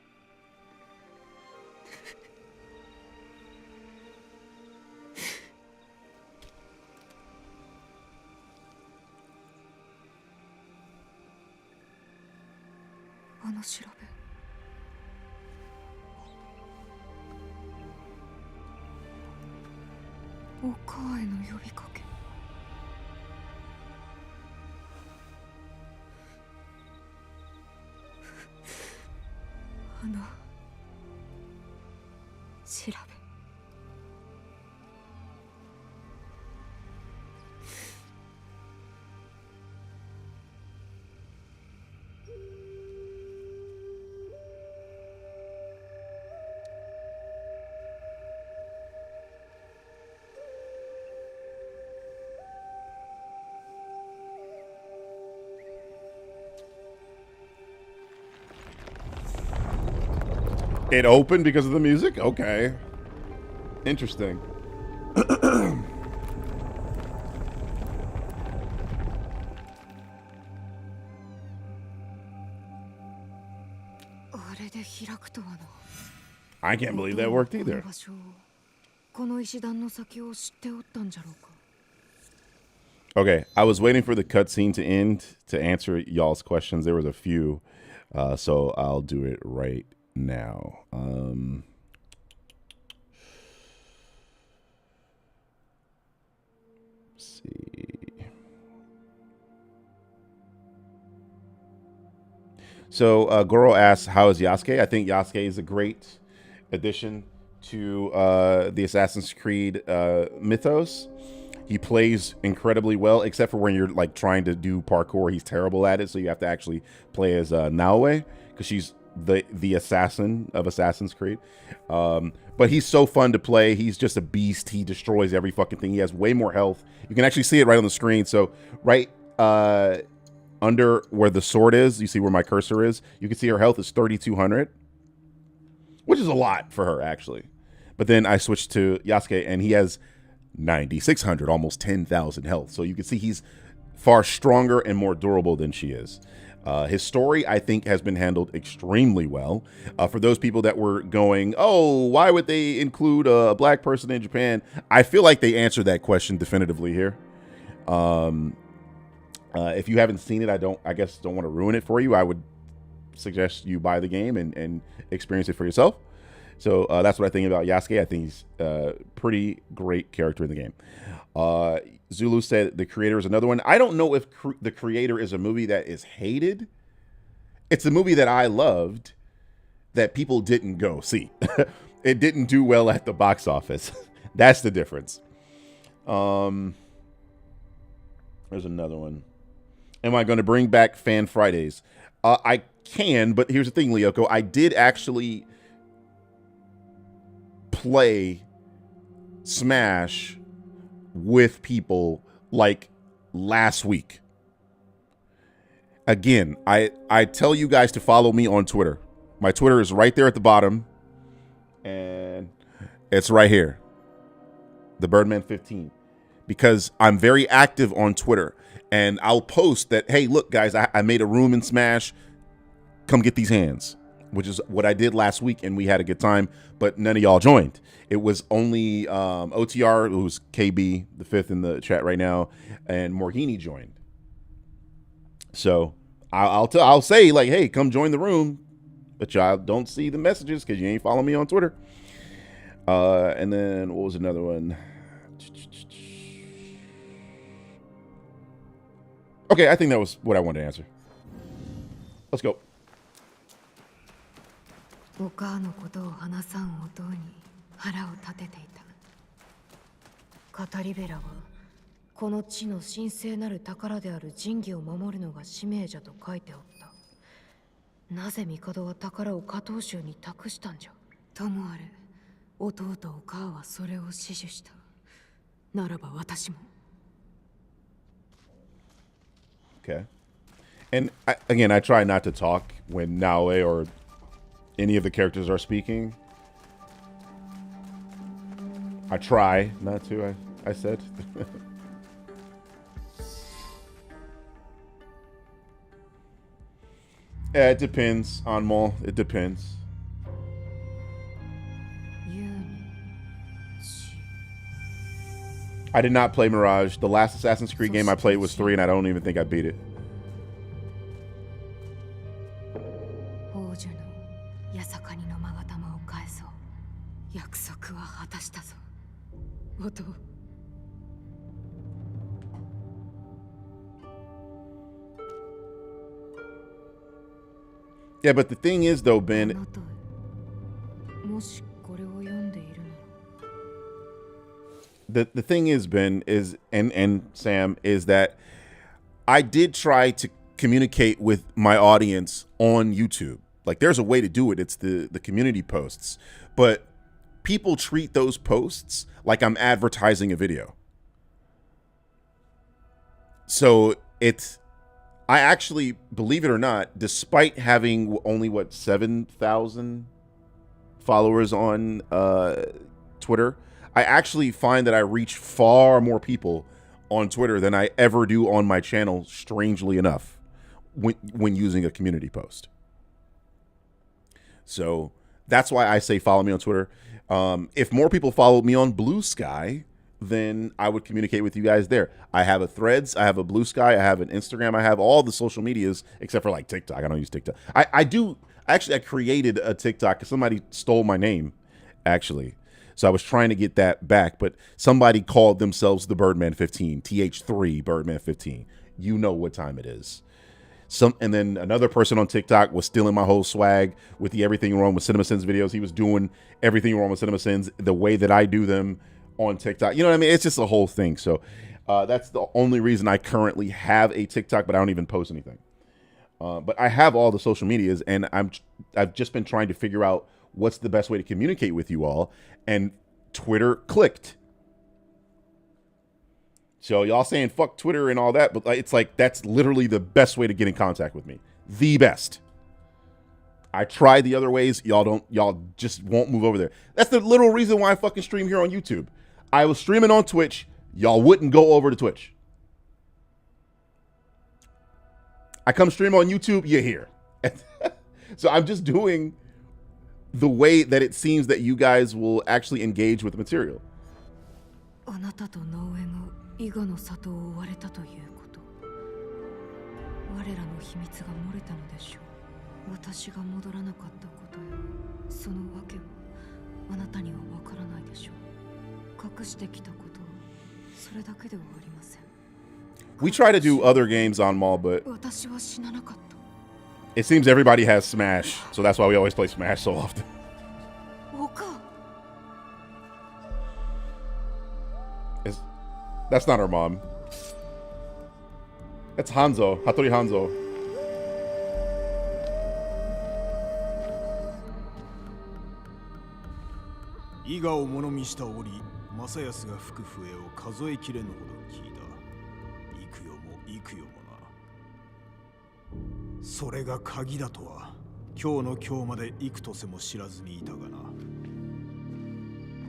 あの調べお母への呼びかけあの調べit opened because of the music? Okay. Interesting. I can't believe that worked either. この石段の先を知っておったんじゃろうか Okay, I was waiting for the cutscene to end to answer y'all's questions. There was a few, so I'll do it right now. Let's see. So Goro asks, how is Yasuke? I think Yasuke is a great addition to the Assassin's Creed mythos. He plays incredibly well, except for when you're like trying to do parkour. He's terrible at it, so you have to actually play as Naoe, because she's the assassin of Assassin's Creed. But he's so fun to play. He's just a beast. He destroys every fucking thing. He has way more health. You can actually see it right on the screen. So right under where the sword is, you see where my cursor is, you can see her health is 3,200, which is a lot for her, actually. But then I switched to Yasuke, and he has 9,600, almost 10,000 health. So you can see he's far stronger and more durable than she is. His story, I think, has been handled extremely well. For those people that were going, oh, why would they include a black person in Japan? I feel like they answered that question definitively here. If you haven't seen it, I guess don't want to ruin it for you. I would suggest you buy the game and experience it for yourself. So that's what I think about Yasuke. I think he's a pretty great character in the game. Zulu said The Creator is another one. I don't know if The Creator is a movie that is hated. It's a movie that I loved that people didn't go see. It didn't do well at the box office. That's the difference. There's another one. Am I going to bring back Fan Fridays? I can, but here's the thing, Lyoko. I did actually play Smash with people like last week. Again, I tell you guys to follow me on Twitter. My Twitter is right there at the bottom, and it's right here, the Birdman 15, because I'm very active on Twitter, and I'll post that, hey, look, guys, I made a room in Smash. Come get these hands. which is what I did last week, and we had a good time, but none of y'all joined. It was only OTR, who's KB, the fifth in the chat right now, and Morghini joined. So I'll say, like, hey, come join the room, but y'all don't see the messages because you ain't following me on Twitter. And then what was another one? Okay, I think that was what I wanted to answer. Let's go. お母のことを話さん音に腹を立てていた。語り部らはこの地の神聖なる宝である神器を守るのが使命じゃと書いておった。なぜ帝は宝を加藤州に託したんじゃ。ともあれ、弟お母はそれを死守した。ならば私も。Okay. And again, I try not to talk when Naoe or any of the characters are speaking. I try not to, I said. Yeah, it depends on Maul. It depends. I did not play Mirage. The last Assassin's Creed game I played was 3, and I don't even think I beat it. Yeah, but the thing is, though, Ben, the thing is, Ben, is and Sam, is that I did try to communicate with my audience on YouTube. Like, there's a way to do it. It's the community posts. But people treat those posts like I'm advertising a video. So I actually, believe it or not, despite having only, 7,000 followers on Twitter, I actually find that I reach far more people on Twitter than I ever do on my channel, strangely enough, when using a community post. So that's why I say follow me on Twitter. If more people followed me on Blue Sky, then I would communicate with you guys there. I have a Threads, I have a Blue Sky, I have an Instagram, I have all the social medias except for like TikTok. I don't use TikTok. I created a TikTok because somebody stole my name, actually. So I was trying to get that back, but somebody called themselves the Birdman 15, Th3Birdman 15. You know what time it is. And then another person on TikTok was stealing my whole swag with the Everything Wrong with CinemaSins videos. He was doing Everything Wrong with CinemaSins the way that I do them on TikTok. You know what I mean? It's just a whole thing. So that's the only reason I currently have a TikTok, but I don't even post anything. But I have all the social medias, and I've just been trying to figure out what's the best way to communicate with you all, and Twitter clicked. So y'all saying fuck Twitter and all that, but it's like that's literally the best way to get in contact with me. The best. I tried the other ways. Y'all just won't move over there. That's the literal reason why I fucking stream here on YouTube. I was streaming on Twitch. Y'all wouldn't go over to Twitch. I come stream on YouTube, you're here. So I'm just doing the way that it seems that you guys will actually engage with the material. あなたと農園が伊賀の里を追われたということ。我らの秘密が漏れたのでしょう。私が戻らなかったことや、その訳はあなたにはわからないでしょう。隠してきたことはそれだけではありません。We try to do other games on Maul, but 私は死ななかった。 it seems everybody has Smash, so that's why we always play Smash so often. おか。That's not her mom. That's Hanzo, Hattori Hanzo. 伊賀を物見した折、正康が吹く笛を数えきれぬほど聞いた。幾夜も幾夜もな。それが鍵だとは、今日の今日まで幾とせも知らずにいたがな。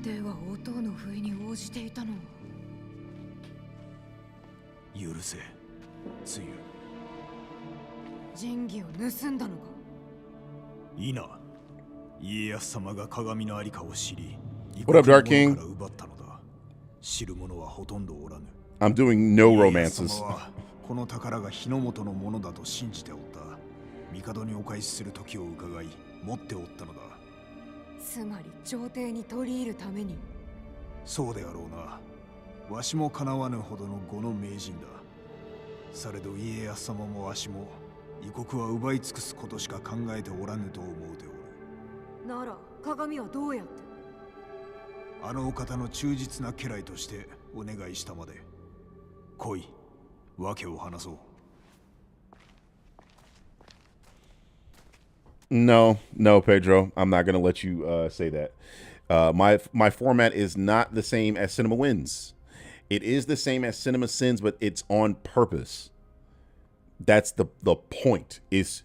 では音の笛に応じていたのは。許せ、つゆ。神器を盗んだのか。いいな。家康様が鏡のありかを知り、 What up, Dark King? 奪ったのだ。知る者はほとんどおらぬ。 I'm doing no 家康 romances. 様はこの宝が日の本のものだと信じておった。帝にお返しする時を伺い、持っておったのだ。つまり朝廷に取り入るために。そうであろうな。わしもかなわぬほどの呉の名人だ。されど家康様もわしも異国は奪い尽くすことしか考えておらぬと思うておる。なら鏡はどうやって？あのお方の忠実な家来としてお願いしたまで。来い、訳を話そう。 No, Pedro. I'm not gonna let you say that. My format is not the same as Cinema Wins. It is the same as Cinema Sins, but it's on purpose. That's the point, is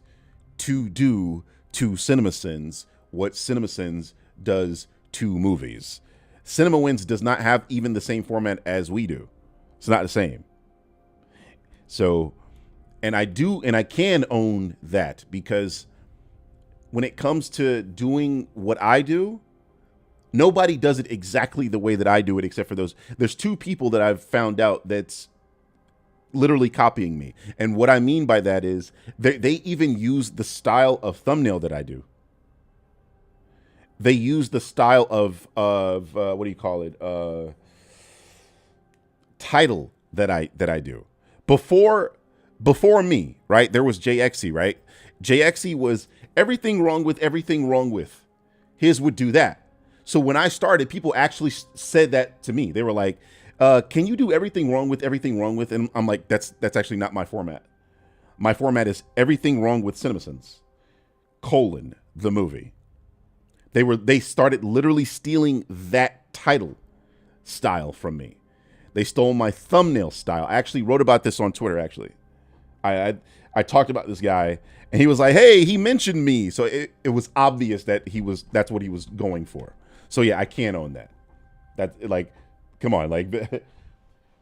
to do to Cinema Sins what Cinema Sins does to movies. Cinema Wins does not have even the same format as we do. It's not the same. So, and I can own that, because when it comes to doing what I do, nobody does it exactly the way that I do it, except for those. There's two people that I've found out that's literally copying me. And what I mean by that is they even use the style of thumbnail that I do. They use the style of what do you call it? Title that I do. Before me, right? There was JXE, right? JXE was everything wrong with. His would do that. So when I started, people actually said that to me. They were like, can you do everything wrong with? And I'm like, that's actually not my format. My format is everything wrong with CinemaSins, the movie. They started literally stealing that title style from me. They stole my thumbnail style. I actually wrote about this on Twitter, actually. I talked about this guy, and he was like, hey, he mentioned me. So it was obvious that that's what he was going for. So yeah, I can't own that. That, like, come on, like,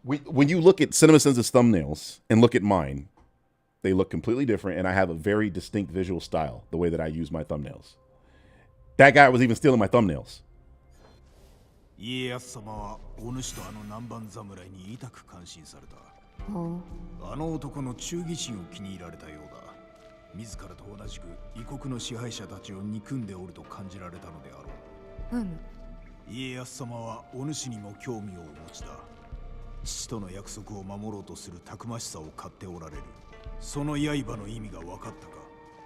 when you look at CinemaSins' thumbnails and look at mine, they look completely different, and I have a very distinct visual style, the way that I use my thumbnails. That guy was even stealing my thumbnails. 家康様はお主とあの南蛮侍に痛く感心された。あの男の忠義心を気に入られたようだ。自らと同じく異国の支配者たちを憎んでおると感じられたのであろう。家康様はお主にも興味をお持ちだ。父との約束を守ろうとするたくましさを買っておられる。その刃の意味が分かったか。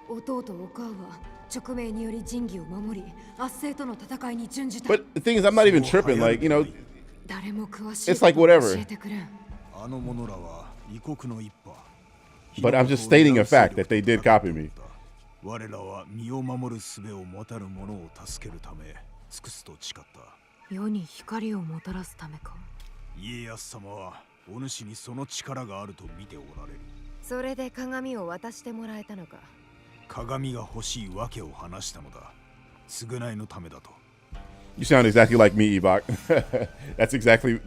弟お母は勅命により仁義を守り、圧政との戦いに準じた。 But the thing is, I'm not even tripping. Like, you know, 誰も詳しい it's like whatever. 教えてくれん。あの者らは異国の一派。 But I'm just stating a fact that they did copy me. 我らは身を守る術を持たる者を助けるため尽くすと誓った。世に光をもたらすためか。家康様はお主にその力があると見ておられる。それで鏡を渡してもらえたのか。鏡が欲しいわけを話したのだ。償いのためだと。You sound exactly like me, Ebok. That's exactly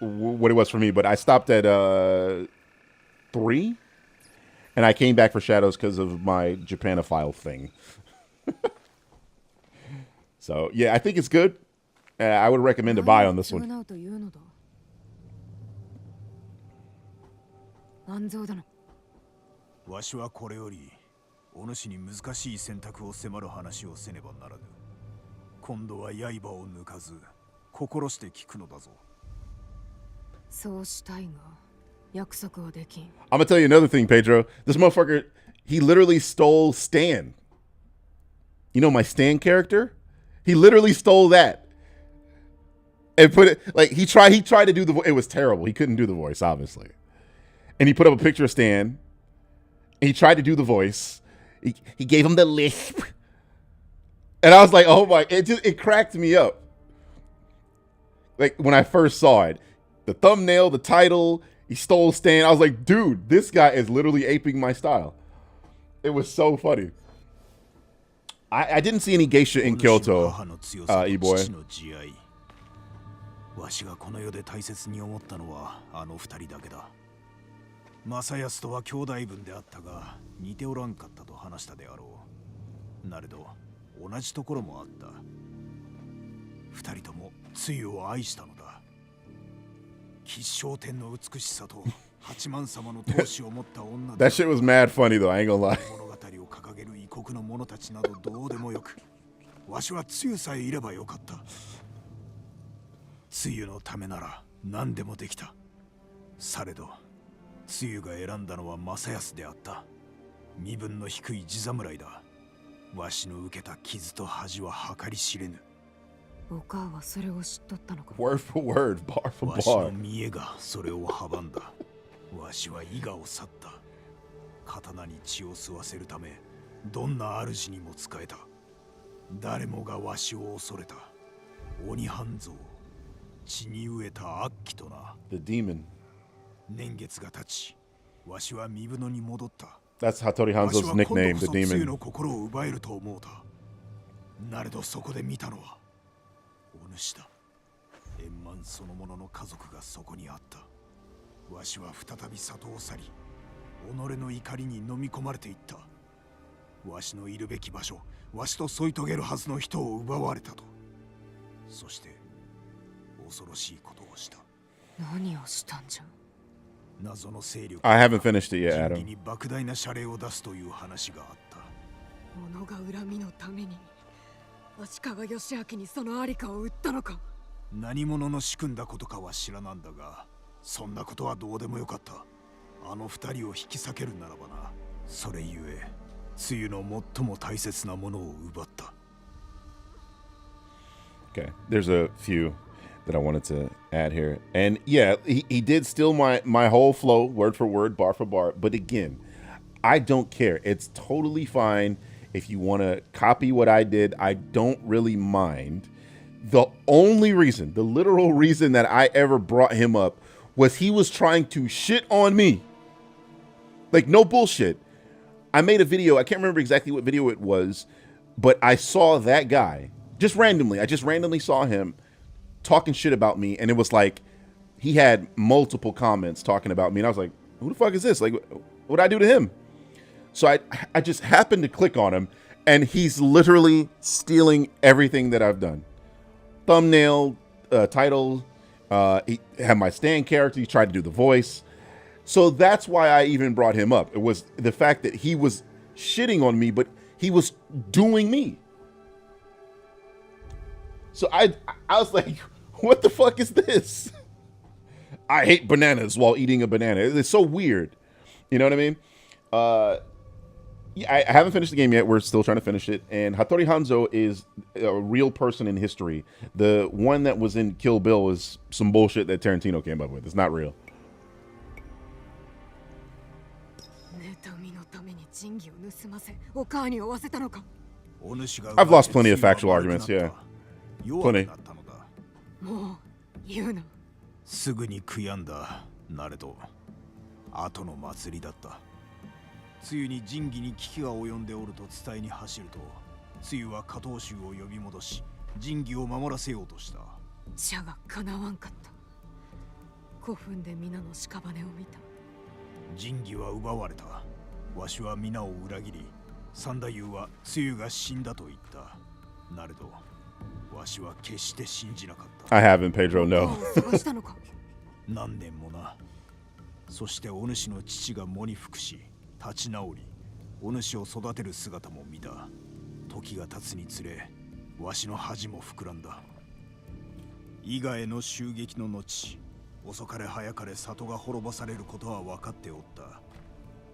what it was for me. But I stopped at 3, and I came back for Shadows because of my Japanophile thing. So yeah, I think it's good. I would recommend a buy on this one. わしはこれよりお主に難しい選択を迫る話をせねばならぬ。今度は刃を抜かず心して聞くのだぞ。そうしたいが約束はできん。 I'm gonna tell you another thing, Pedro. This motherfucker, he literally stole Stan. You know my Stan character? He literally stole that and put it like he tried to do the voice. It was terrible. He couldn't do the voice, obviously. And he put up a picture of Stan. And he tried to do the voice. He gave him the lisp. And I was like, oh my, it cracked me up. Like when I first saw it, the thumbnail, the title, he stole Stan. I was like, dude, this guy is literally aping my style. It was so funny. I didn't see any geisha in Kyoto, E-boy. わしがこの世で大切に思ったのはあの二人だけだ。正康とは兄弟分であったが似ておらんかったと話したであろう。なれど同じところもあった。二人ともつゆを愛したのだ。吉祥天の美しさと八幡様の闘志を持った女だ。That shit was mad funny though, I ain't gonna lie. 物語を掲げる異国の者たちなどどうでもよく、わしはつゆさえいればよかった。つゆのためなら何でもできた。されどつゆが選んだのは正康であった。身分の低い地侍だ。わしの受けた傷と恥は計り知れぬ。お母はそれを知っとったのか。 Word for word, bar for わしの bar. 見栄がそれを阻んだ。わしは伊賀を去った。刀に血を吸わせるためどんな主にも仕えた。誰もがわしを恐れた。鬼半蔵、血に飢えた悪鬼とな。 The demon. 年月が経ち、わしは身分に戻った。 That's Hattori Hanzo's nickname, the つゆ demon. の心を奪えると思うた。なれどそこで見たのはお主だ。円満そのものの家族がそこにあった。わしは再び里を去り、己の怒りに飲み込まれていった。わしのいるべき場所、わしと添い遂げるはずの人を奪われたと。そして恐ろしいことをした。何をしたんじゃ。謎の勢力 I haven't finished it yet, 神 Adam. に莫大な謝礼を出すという話があった。己が恨みのために足利義明にそのありかを売ったのか。何者の仕組んだことかは知らなんだが、そんなことはどうでもよかった。あの二人を引き裂けるならばな。それゆえつゆの最も大切なものを奪った。 Okay, there's a few that I wanted to add here. And yeah, he did steal my whole flow, word for word, bar for bar. But again, I don't care. It's totally fine if you want to copy what I did. I don't really mind. The only reason, the literal reason that I ever brought him up was he was trying to shit on me. Like, no bullshit. I made a video. I can't remember exactly what video it was, but I saw that guy just randomly. I just randomly saw him talking shit about me, and it was like he had multiple comments talking about me, and I was like, who the fuck is this? Like, what'd I do to him? So I just happened to click on him, and he's literally stealing everything that I've done. Thumbnail, title, he had my stand character, he tried to do the voice. So that's why I even brought him up. It was the fact that he was shitting on me, but he was doing me. So I was like, what the fuck is this? I hate bananas while eating a banana. It's so weird. You know what I mean? Yeah, I haven't finished the game yet. We're still trying to finish it. And Hattori Hanzo is a real person in history. The one that was in Kill Bill is some bullshit that Tarantino came up with. It's not real. I've lost plenty of factual arguments, yeah. Plenty. すぐに悔やんだ。なれど後の祭りだった。つゆに仁義に危機が及んでおると伝えに走ると、つゆは加藤衆を呼び戻し、仁義を守らせようとした。じゃが叶わんかった。古墳で皆の屍を見た。仁義は奪われた。わしは皆を裏切り、三太夫はつゆが死んだと言った。なれどわしは決して信じなかった。I haven't, Pedro, no. 何年もな。そしてお主の父が喪に服し、立ち直り、お主を育てる姿も見た。時が経つにつれ、わしの恥も膨らんだ。伊賀への襲撃の後、遅かれ早かれ里が滅ぼされることは分かっておった。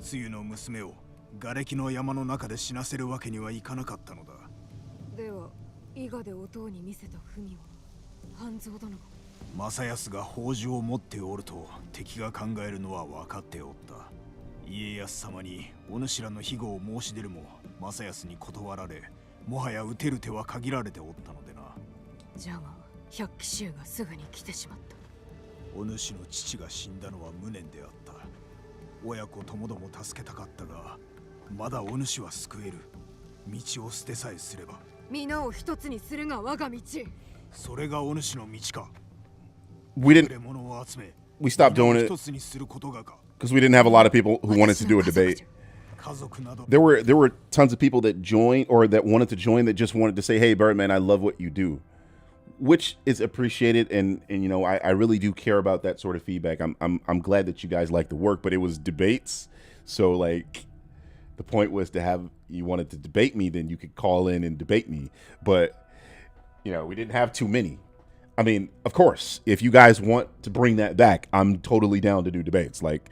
つゆの娘を瓦礫の山の中で死なせるわけにはいかなかったのだ。では、伊賀で弟に見せた文は半蔵殿が。正康が宝珠を持っておると敵が考えるのは分かっておった。家康様にお主らの庇護を申し出るも正康に断られ、もはや撃てる手は限られておったのでな。じゃが百騎衆がすぐに来てしまった。お主の父が死んだのは無念であった。親子ともども助けたかったが、まだお主は救える。道を捨てさえすれば。皆を一つにするが我が道。それがお主の道か。We stopped doing it because we didn't have a lot of people who wanted to do a debate. there were tons of people that joined or that wanted to join that just wanted to say, hey, Birdman, I love what you do, which is appreciated. And you know, I really do care about that sort of feedback. I'm glad that you guys like the work, but it was debates. So like the point was to have, you wanted to debate me, then you could call in and debate me. But, you know, we didn't have too many. I mean, of course, if you guys want to bring that back, I'm totally down to do debates. Like,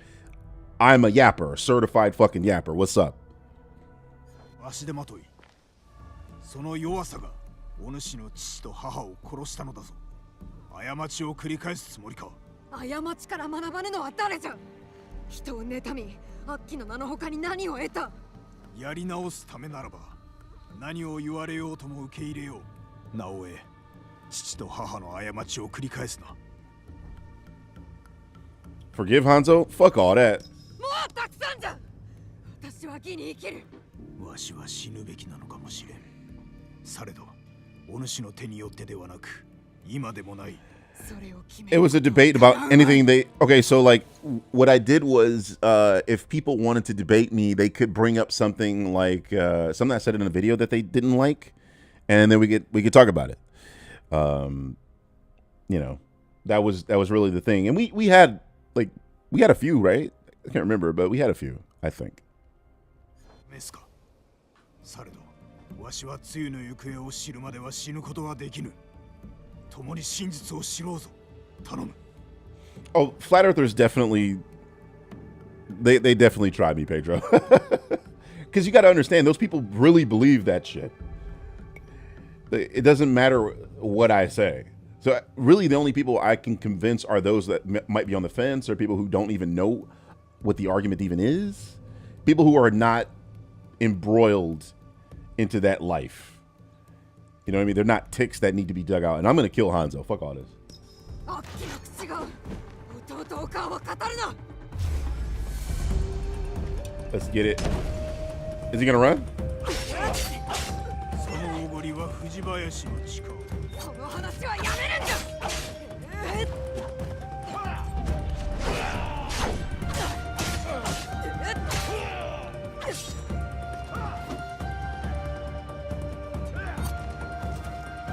I'm a yapper, a certified fucking yapper. What's up? Forgive Hanzo? Fuck all that. It was a debate about anything they... Okay, so like what I did was if people wanted to debate me, they could bring up something like something I said in a video that they didn't like, and then we could talk about it. You know, that was really the thing. And we had a few, right? I can't remember, but we had a few, I think. Oh, flat earthers definitely, they definitely tried me, Pedro. Because you got to understand, those people really believe that shit. It doesn't matter what I say. So really the only people I can convince are those that might be on the fence, or people who don't even know what the argument even is. People who are not embroiled into that life. You know what I mean? They're not ticks that need to be dug out. And I'm going to kill Hanzo. Fuck all this. Let's get it. Is he going to run?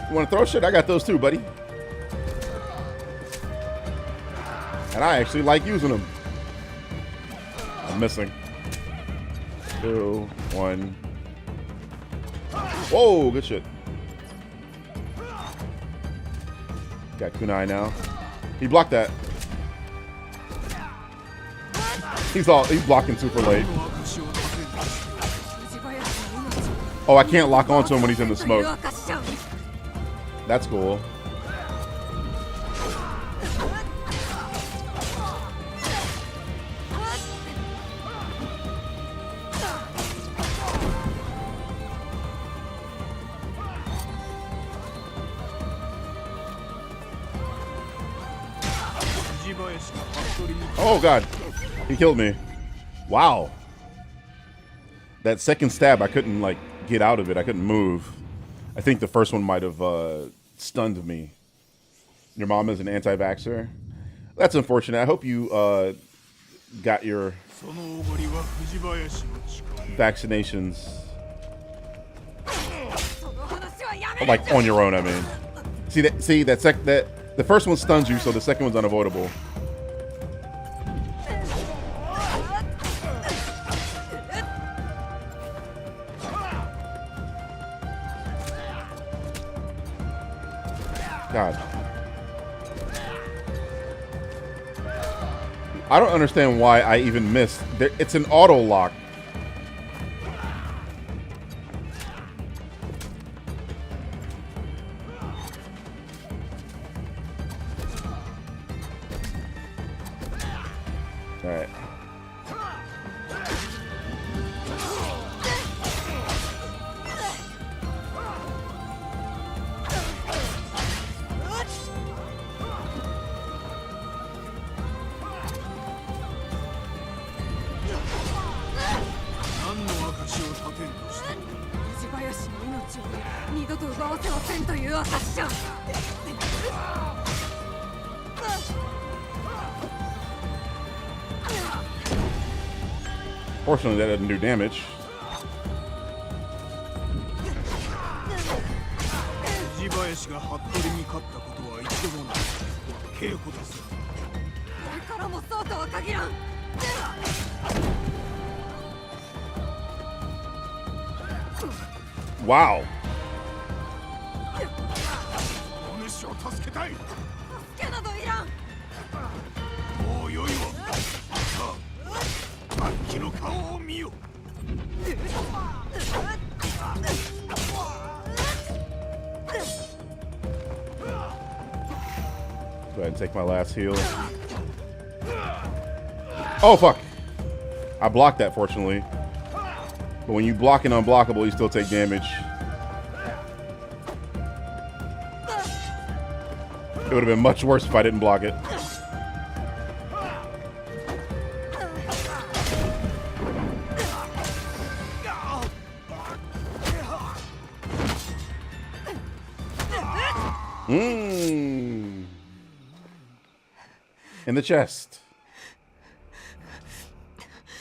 You want to throw shit? I got those too, buddy. And I actually like using them. I'm missing. 2, 1. Whoa, good shit. Got kunai now. He blocked that. He's blocking super late. Oh, I can't lock onto him when he's in the smoke. That's cool. Oh god, he killed me. Wow. That second stab, I couldn't like get out of it. I couldn't move. I think the first one might have stunned me. Your mom is an anti-vaxxer. That's unfortunate. I hope you got your vaccinations like on your own. I mean, see that the first one stuns you, so the second one's unavoidable. God. I don't understand why I even missed. It's an auto lock. All right. Fortunately, that doesn't do damage. 藤林が服部に勝ったことは一度もない。稽古です。だからもそうとは限らん。Wow. お主を助けたい。助けなどいらん。もう良いわ。さあ、楽器の顔を見よ。Go ahead and take my last heal. Oh, fuck. I blocked that, fortunately. But when you block an unblockable, you still take damage. It would have been much worse if I didn't block it. Mmm. In the chest.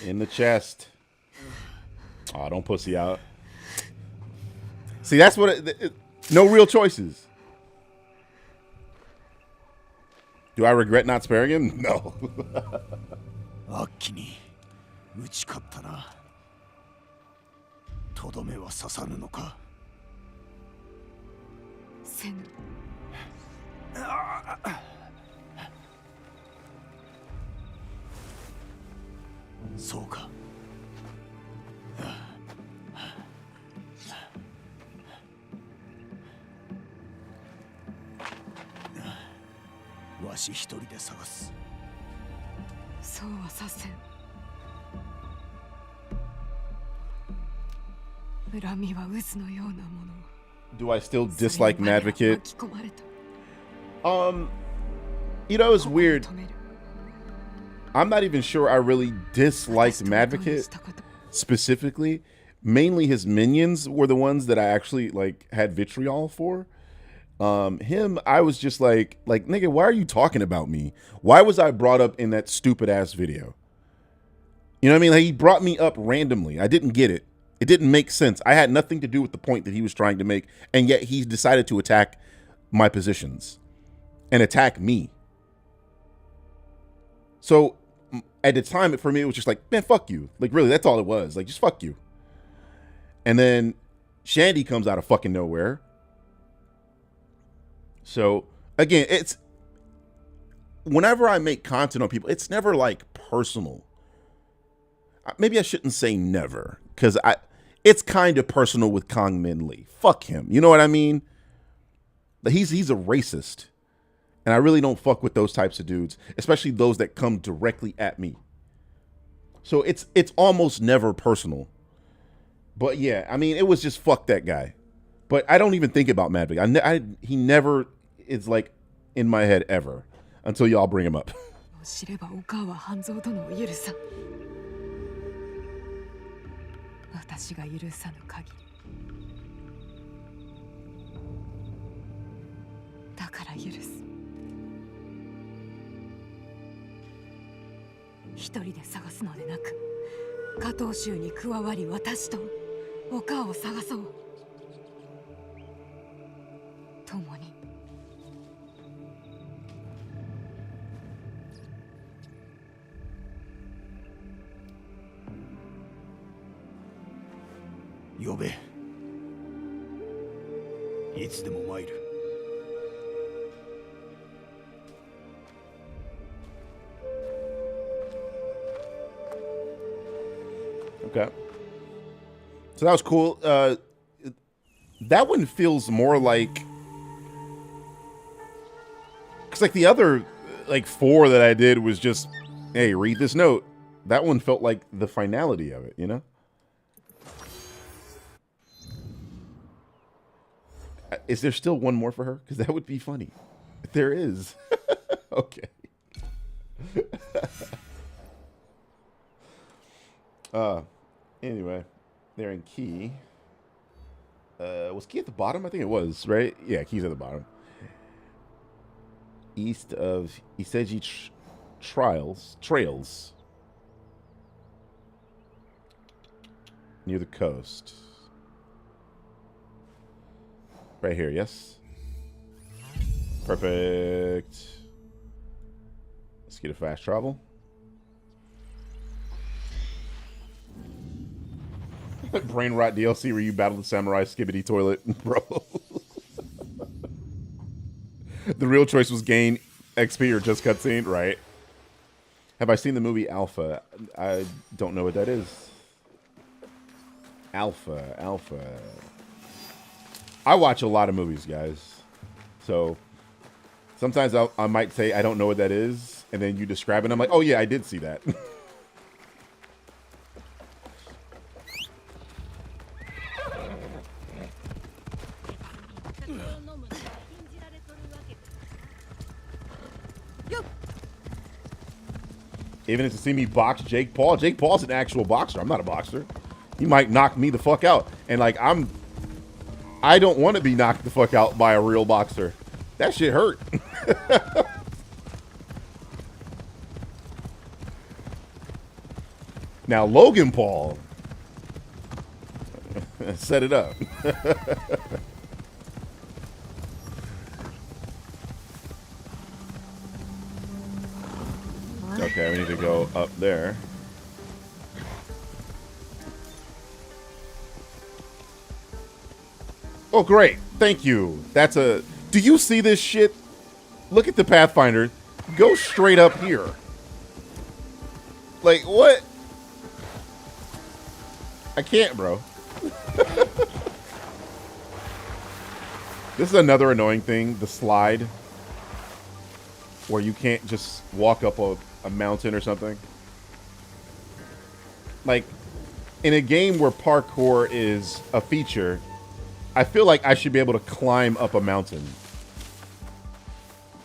In the chest. Oh, don't pussy out. See, that's what no real choices. Do I regret not sparing him? No. あっきに打ち勝ったな。とどめは刺さぬのか。せぬ。そうか。わし一人で探す。そうはさせん。恨みは渦のようなもの。 Do I still dislike Madvocate? You know, it's weird. I'm not even sure I really disliked Madvocate specifically. Mainly his minions were the ones that I actually like had vitriol for. Him, I was just like, nigga, why are you talking about me? Why was I brought up in that stupid ass video? You know what I mean? Like, he brought me up randomly. I didn't get it. It didn't make sense. I had nothing to do with the point that he was trying to make, and yet he decided to attack my positions and attack me. So at the time, for me, it was just like, man, fuck you. Like, really, that's all it was. Like, just fuck you. And then Shandy comes out of fucking nowhere. So again, it's whenever I make content on people, it's never like personal. Maybe I shouldn't say never, because it's kind of personal with Kong Min Lee. Fuck him. You know what I mean? He's a racist. And I really don't fuck with those types of dudes, especially those that come directly at me. So it's almost never personal. But yeah, I mean, it was just fuck that guy. But I don't even think about Madvig. He never is like in my head ever until y'all bring him up. 知ればお母は半蔵殿を許さん。私が許さぬ限り。だから許す。一人で探すのでなく、加藤衆に加わり私とお母を探そう。共に。呼べ。いつでも参る。Okay. So that was cool. That one feels more like, because like the other like 4 that I did was just, hey, read this note. That one felt like the finality of it, you know? Is there still one more for her? Because that would be funny. If there is. Okay. Anyway, they're in Key. Was Key at the bottom? I think it was, right? Yeah, Key's at the bottom. East of Iseji Trails. Near the coast. Right here, yes? Perfect. Let's get a fast travel. Brain rot DLC where you battle the samurai skibbity toilet, bro. The real choice was gain XP or just cutscene, right? Have I seen the movie Alpha? I don't know what that is. Alpha. I watch a lot of movies, guys. So sometimes I might say I don't know what that is, and then you describe it, and I'm like, oh yeah, I did see that. Even if to see me box Jake Paul. Jake Paul's an actual boxer. I'm not a boxer. He might knock me the fuck out. And like I don't want to be knocked the fuck out by a real boxer. That shit hurt. Now Logan Paul set it up. Okay, we need to go up there. Oh, great. Thank you. That's a... Do you see this shit? Look at the Pathfinder. Go straight up here. Like, what? I can't, bro. This is another annoying thing. The slide. Where you can't just walk up a mountain or something. Like, in a game where parkour is a feature, I feel like I should be able to climb up a mountain.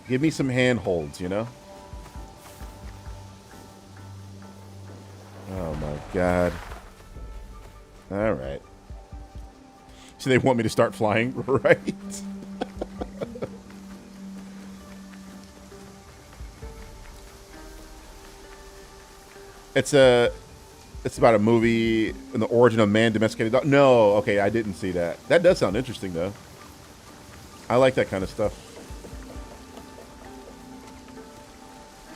Give me some handholds, you know? Oh my god. Alright. So they want me to start flying, right? It's about a movie in the origin of man domesticated dog. No, okay, I didn't see that. That does sound interesting though. I like that kind of stuff.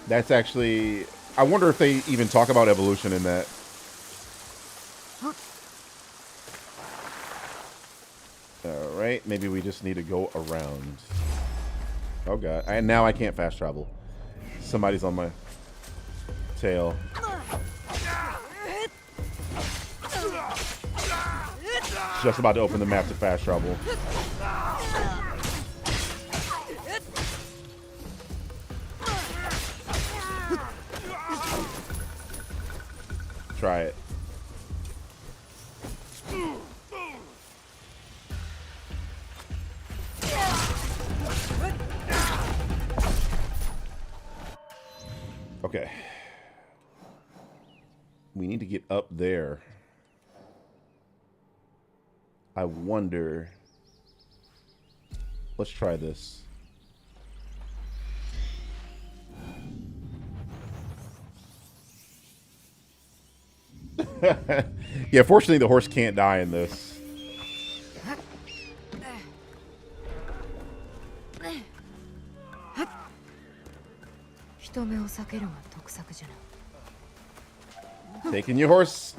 That's actually, I wonder if they even talk about evolution in that. All right, maybe we just need to go around. Oh god, and now I can't fast travel. Somebody's on my tail. Just about to open the map to fast travel. Try it. Okay. We need to get up there. I wonder. Let's try this. Yeah, fortunately the horse can't die in this. Taking your horse.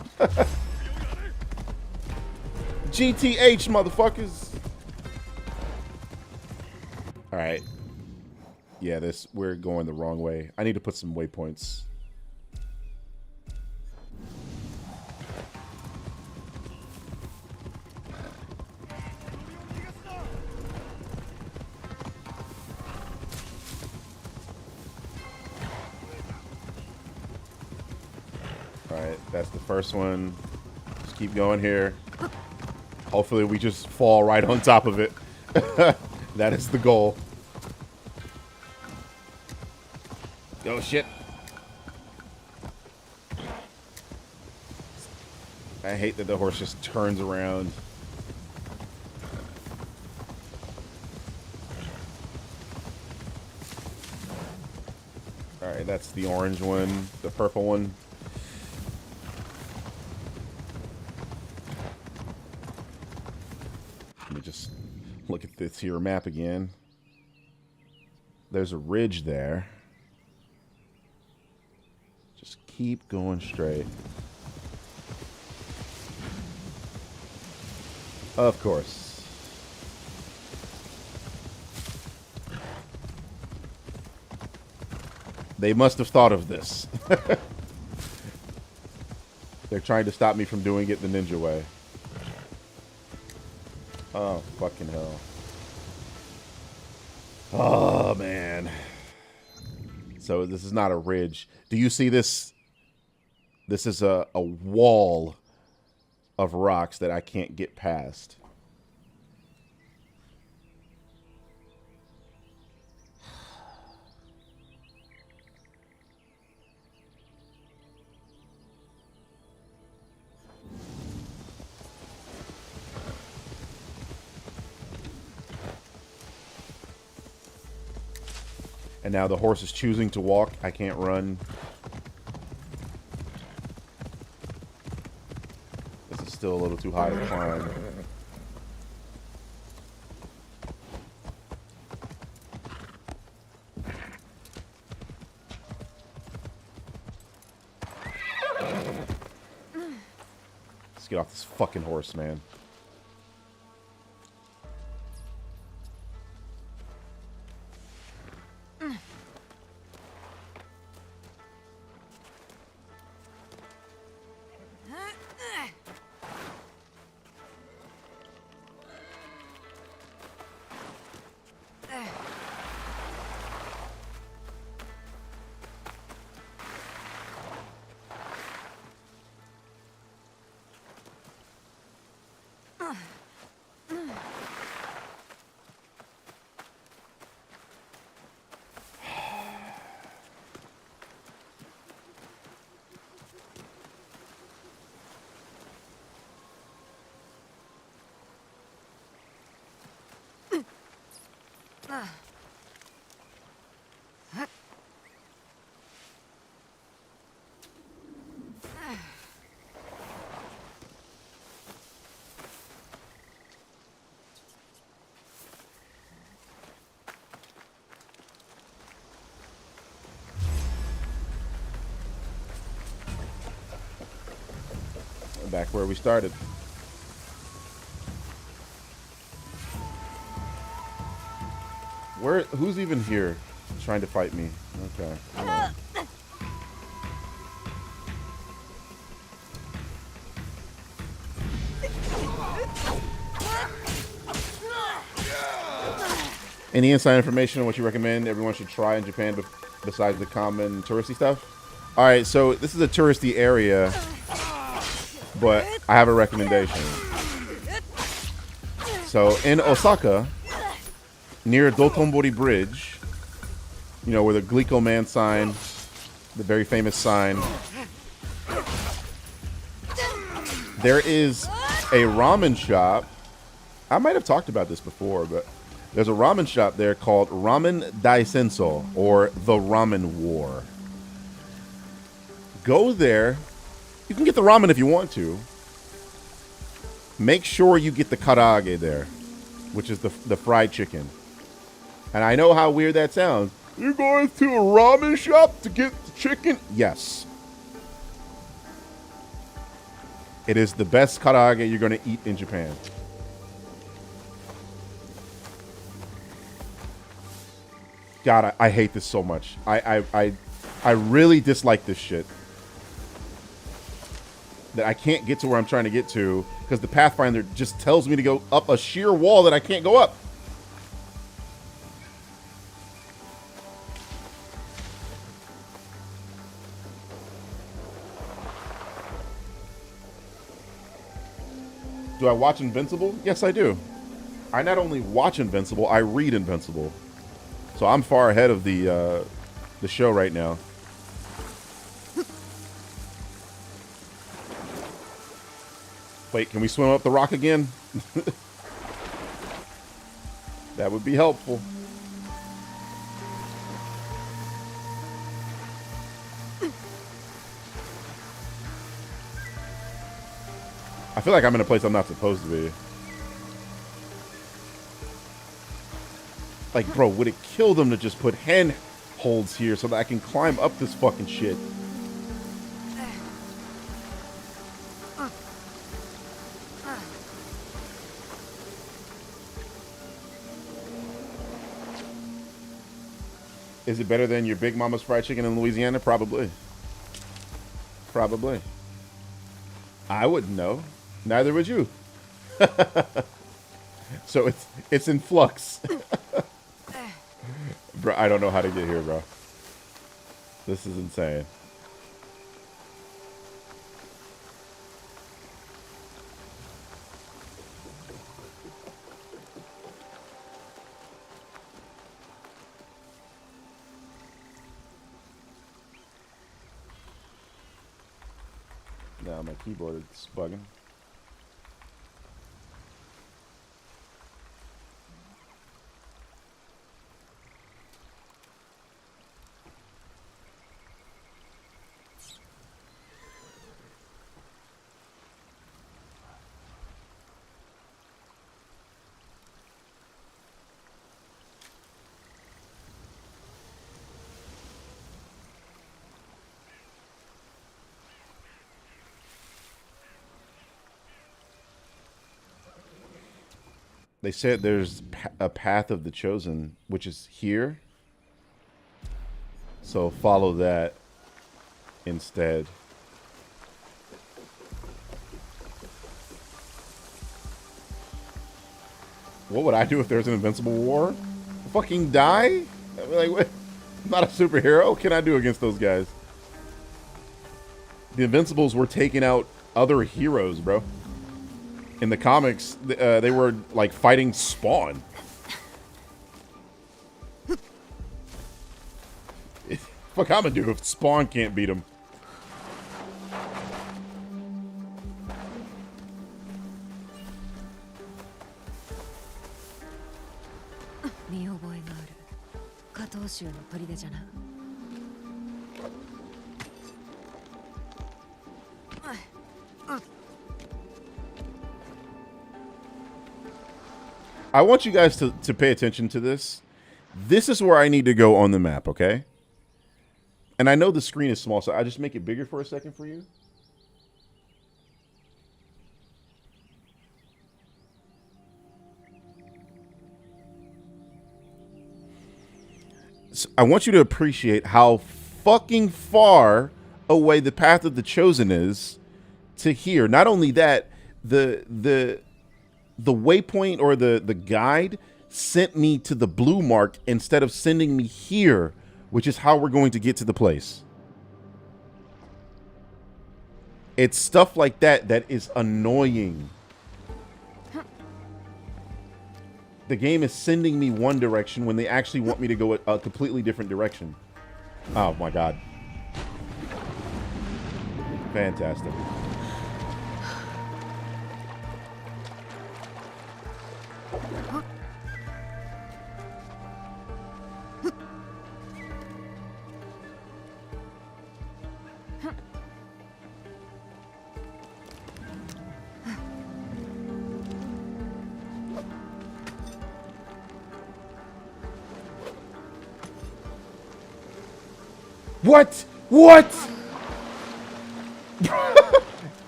GTH, motherfuckers. All right. Yeah, we're going the wrong way. I need to put some waypoints. All right, that's the first one. Just keep going here. Hopefully we just fall right on top of it. That is the goal. Oh shit. I hate that the horse just turns around. Alright, that's the orange one. The purple one. look at this here map again. There's a ridge there. Just keep going straight. Of course. They must have thought of this. They're trying to stop me from doing it the ninja way. Oh, fucking hell. Oh, man. So this is not a ridge. Do you see this? This is a wall of rocks that I can't get past. And now the horse is choosing to walk. I can't run. This is still a little too high to climb. Let's get off this fucking horse, man. Back where we started. Who's even here trying to fight me? Okay. Any inside information on what you recommend everyone should try in Japan besides the common touristy stuff? All right, so this is a touristy area, but I have a recommendation. So in Osaka, near Dotonbori Bridge, you know, where the Glico Man sign, the very famous sign, there is a ramen shop. I might have talked about this before, but there's a ramen shop there called Ramen Daisenso, or the Ramen War. Go there. You can get the ramen if you want to. Make sure you get the karaage there, which is the fried chicken. And I know how weird that sounds. You're going to a ramen shop to get the chicken? Yes. It is the best karaage you're going to eat in Japan. God, I hate this so much. I really dislike this shit. That I can't get to where I'm trying to get to because the Pathfinder just tells me to go up a sheer wall that I can't go up. Do I watch Invincible? Yes, I do. I not only watch Invincible, I read Invincible. So I'm far ahead of the show right now. Wait, can we swim up the rock again? That would be helpful. I feel like I'm in a place I'm not supposed to be. Like, bro, would it kill them to just put handholds here so that I can climb up this fucking shit? Is it better than your Big Mama's fried chicken in Louisiana? Probably. Probably. I wouldn't know. Neither would you. So it's in flux. Bro, I don't know how to get here, bro. This is insane. Now my keyboard is bugging. They said there's a path of the chosen, which is here. So follow that instead. What would I do if there's an invincible war? Fucking die? I mean, like, what? I'm not a superhero. What can I do against those guys? The Invincibles were taking out other heroes, bro. In the comics, they were like fighting Spawn. Fuck, I'm gonna do if Spawn can't beat him. I want you guys to pay attention to this. This is where I need to go on the map, okay? And I know the screen is small, so I just make it bigger for a second for you. So I want you to appreciate how fucking far away the path of the chosen is to here. Not only that, the waypoint or the guide sent me to the blue mark instead of sending me here, which is how we're going to get to the place. It's stuff like that that is annoying. The game is sending me one direction when they actually want me to go a completely different direction. Oh my God. Fantastic. What? What?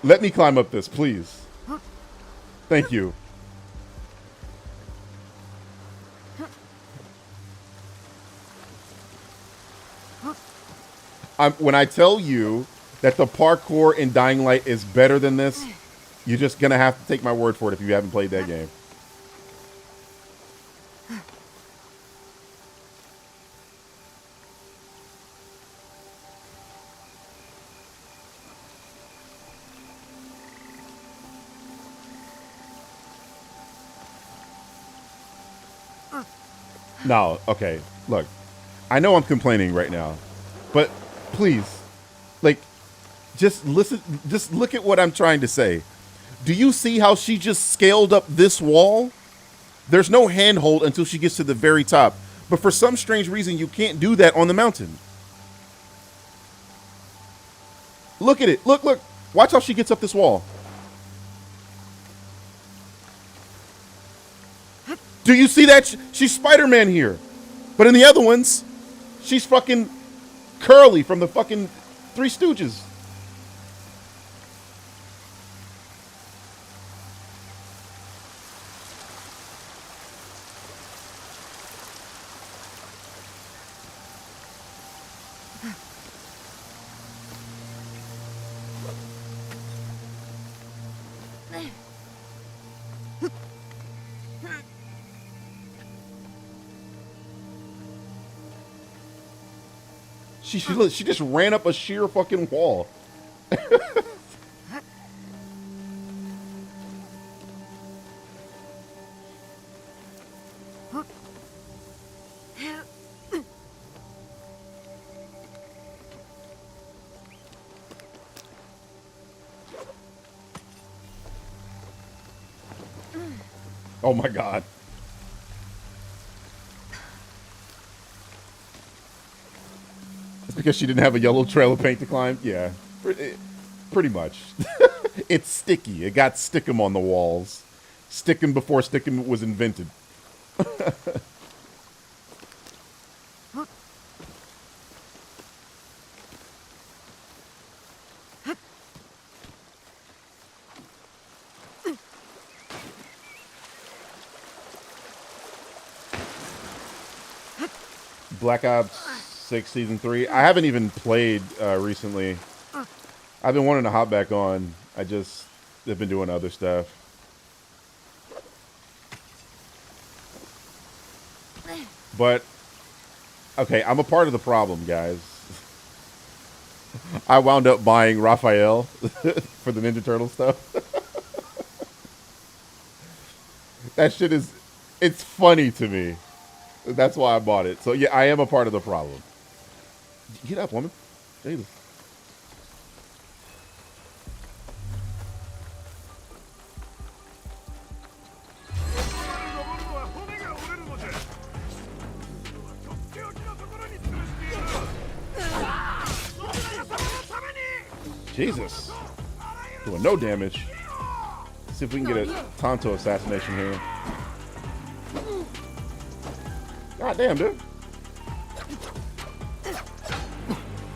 Let me climb up this, please. Thank you. When I tell you that the parkour in Dying Light is better than this, you're just gonna have to take my word for it if you haven't played that game. No, okay, look, I know I'm complaining right now, but please, like, just listen, just look at what I'm trying to say. Do you see how she just scaled up this wall? There's no handhold until she gets to the very top, but for some strange reason, you can't do that on the mountain. Look at it, look, look, watch how she gets up this wall. Do you see that? She's Spider-Man here. But in the other ones, she's fucking Curly from the fucking Three Stooges. She just ran up a sheer fucking wall. Oh my god. It's because she didn't have a yellow trail of paint to climb? Yeah, pretty much. It's sticky. It got stickum on the walls. Stickum before stickum was invented. Black Ops 6 Season 3. I haven't even played recently. I've been wanting to hop back on. I've been doing other stuff. But, okay, I'm a part of the problem, guys. I wound up buying Raphael for the Ninja Turtle stuff. That shit it's funny to me. That's why I bought it. So, yeah, I am a part of the problem. Get up, woman. Jesus. Jesus. Doing no damage. Let's see if we can get a Tonto assassination here. God damn, dude.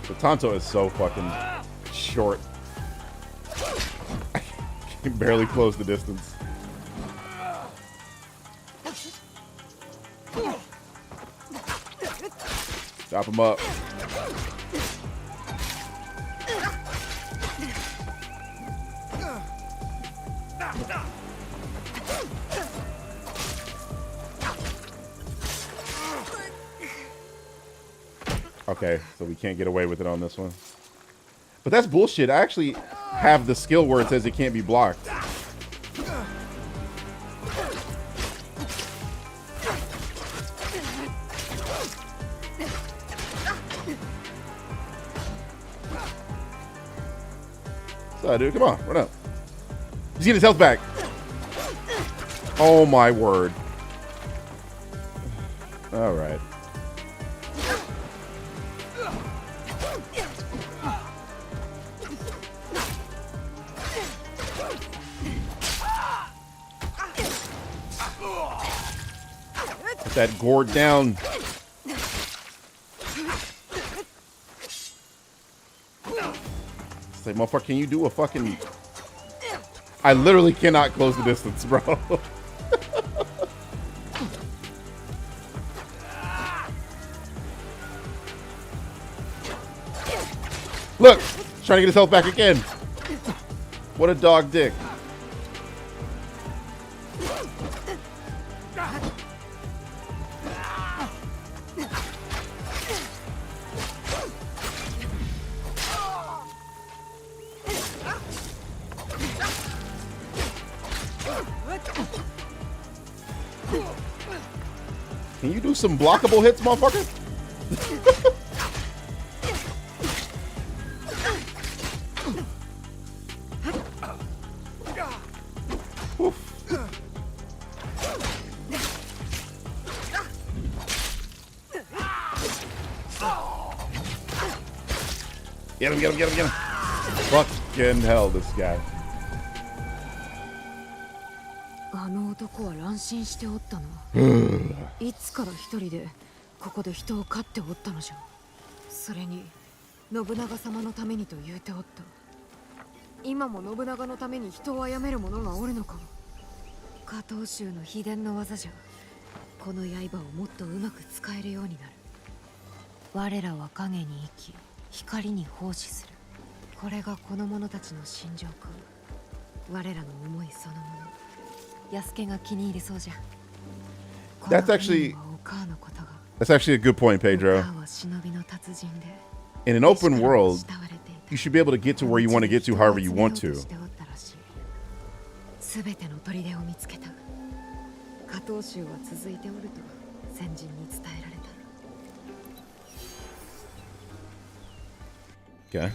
The Tonto is so fucking short. I can barely close the distance. Chop him up. Okay, so we can't get away with it on this one. But that's bullshit. I actually have the skill where it says it can't be blocked. So, dude, come on, run up. He's getting his health back. Oh my word. All right. Put that gourd down. Say, motherfucker, can you do a fucking... I literally cannot close the distance, bro. Look, trying to get his health back again. What a dog dick. Can you do some blockable hits, motherfucker? Get him, get him, get him, get him. Fucking hell, this guy. 子は乱心しておったの。いつから一人でここで人を飼っておったのじゃ。それに信長様のためにと言うておった。今も信長のために人を殺める者がおるのか。加藤衆の秘伝の技じゃ。この刃をもっとうまく使えるようになる。我らは影に生き、光に奉仕する。これがこの者たちの心情か。我らの思いそのもの。安家が気に入りそうじゃ。That's actually a good point, Pedro. In an open world, you should be able to get to where you want to get to however you want to. 全ての砦を見つけた。加藤衆は続いておると先人に伝えられた。 Okay.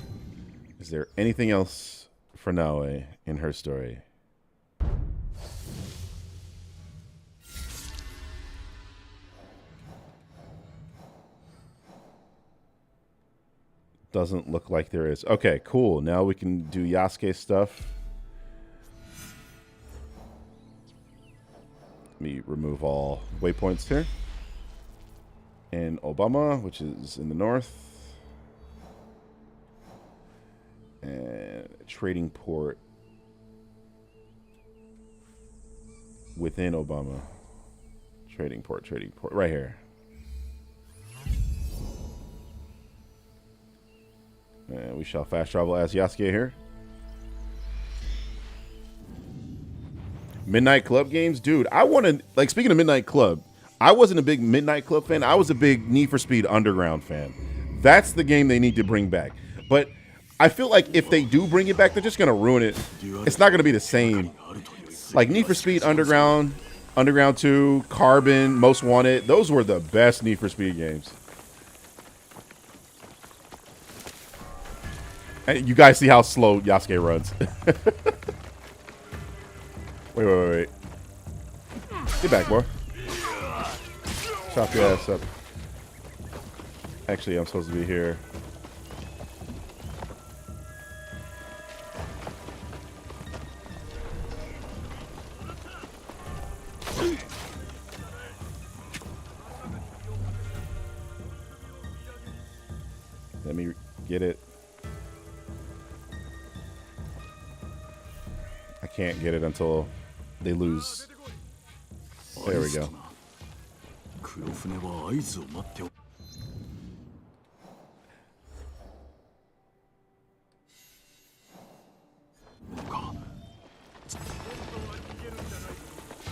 Is there anything else for Naoe in her story? Doesn't look like there is. Okay, cool. Now we can do Yasuke stuff. Let me remove all waypoints here. And Obama, which is in the north. And trading port within Obama. Trading port, right here. And we shall fast travel as Yasuke here. Midnight Club games? Dude, I want to, like, speaking of Midnight Club, I wasn't a big Midnight Club fan. I was a big Need for Speed Underground fan. That's the game they need to bring back. But I feel like if they do bring it back, they're just going to ruin it. It's not going to be the same. Like Need for Speed Underground, Underground 2, Carbon, Most Wanted, those were the best Need for Speed games. And you guys see how slow Yasuke runs. Wait. Get back, boy. Chop your ass up. Actually, I'm supposed to be here. Let me get it. I can't get it until they lose. There we go.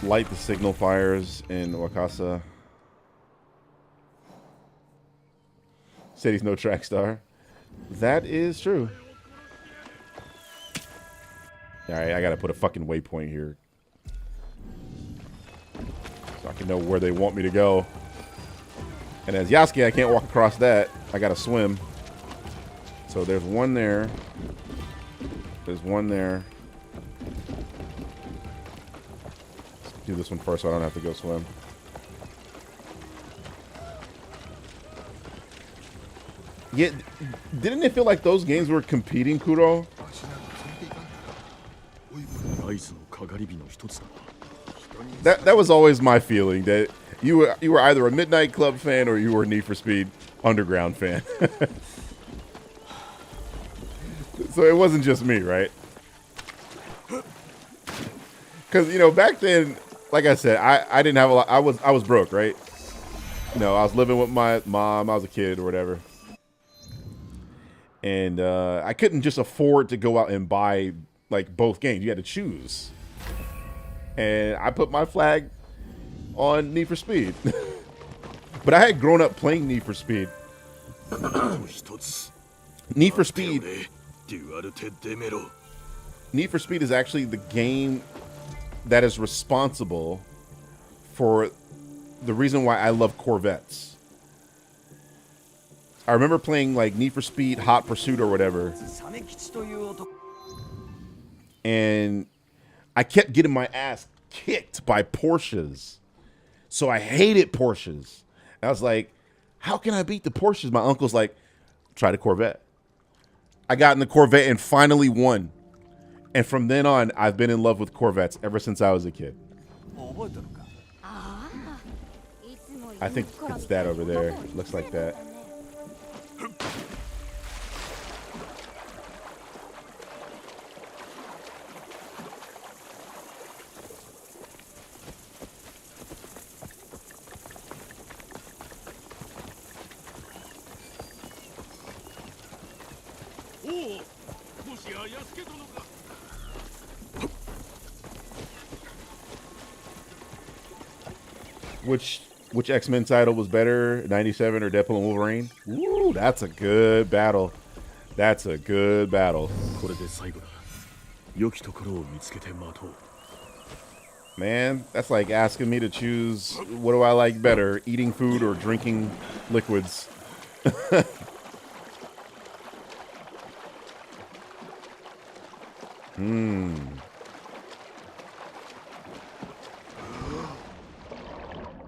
Light the signal fires in Wakasa. Said he's no track star. That is true. Alright, I gotta put a fucking waypoint here. So I can know where they want me to go. And as Yasuke, I can't walk across that. I gotta swim. So there's one there. There's one there. Let's do this one first so I don't have to go swim. Yeah, didn't it feel like those games were competing, Kuro? That was always my feeling, that you were either a Midnight Club fan or you were a Need for Speed Underground fan. So it wasn't just me, right? Because, you know, back then, like I said, I didn't have a lot. I was broke, right? You know, I was living with my mom. I was a kid or whatever. And I couldn't just afford to go out and buy, like, both games. You had to choose. And I put my flag on Need for Speed. But I had grown up playing Need for Speed. Need for Speed. Need for Speed is actually the game that is responsible for the reason why I love Corvettes. I remember playing like Need for Speed Hot Pursuit or whatever. And I kept getting my ass kicked by Porsches. So I hated Porsches. I was like, how can I beat the Porsches? My uncle's like, try the Corvette. I got in the Corvette and finally won. And from then on, I've been in love with Corvettes ever since I was a kid. I think it's that over there. Looks like that. Which X-Men title was better, 97 or Deadpool and Wolverine? Ooh, that's a good battle. That's a good battle. Man, that's like asking me to choose what do I like better, eating food or drinking liquids.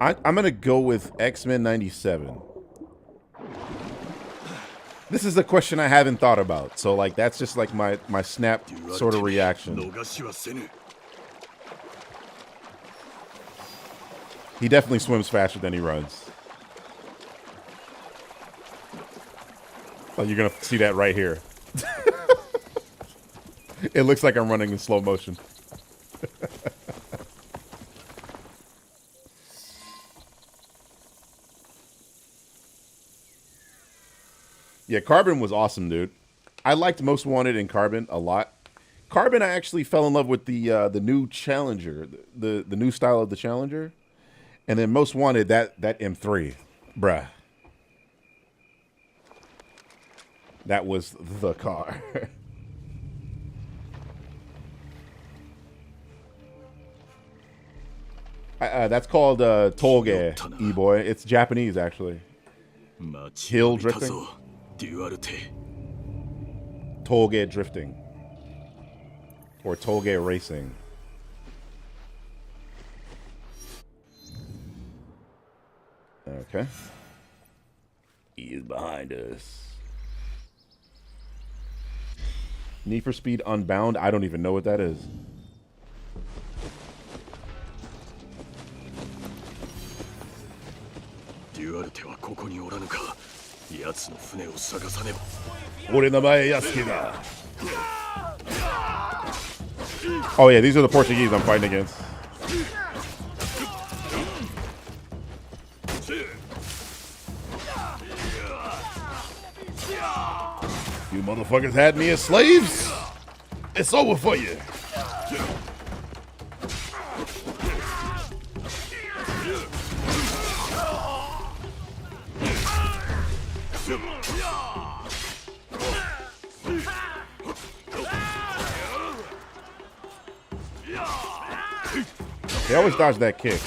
I'm gonna go with X-Men 97. This is a question I haven't thought about, so like that's just like my snap sort of reaction. He definitely swims faster than he runs. Oh, you're gonna see that right here. It looks like I'm running in slow motion. Yeah, Carbon was awesome, dude. I liked Most Wanted and Carbon a lot. Carbon, I actually fell in love with the new Challenger, the new style of the Challenger, and then Most Wanted that M3, bruh. That was the car. That's called Toge, E-boy. It's Japanese, actually. Hill drifting. Toge drifting. Or Toge racing. Okay. He's behind us. Need for Speed Unbound? I don't even know what that is. Oh yeah, these are the Portuguese I'm fighting against. You motherfuckers had me as slaves? It's over for you. They always dodge that kick.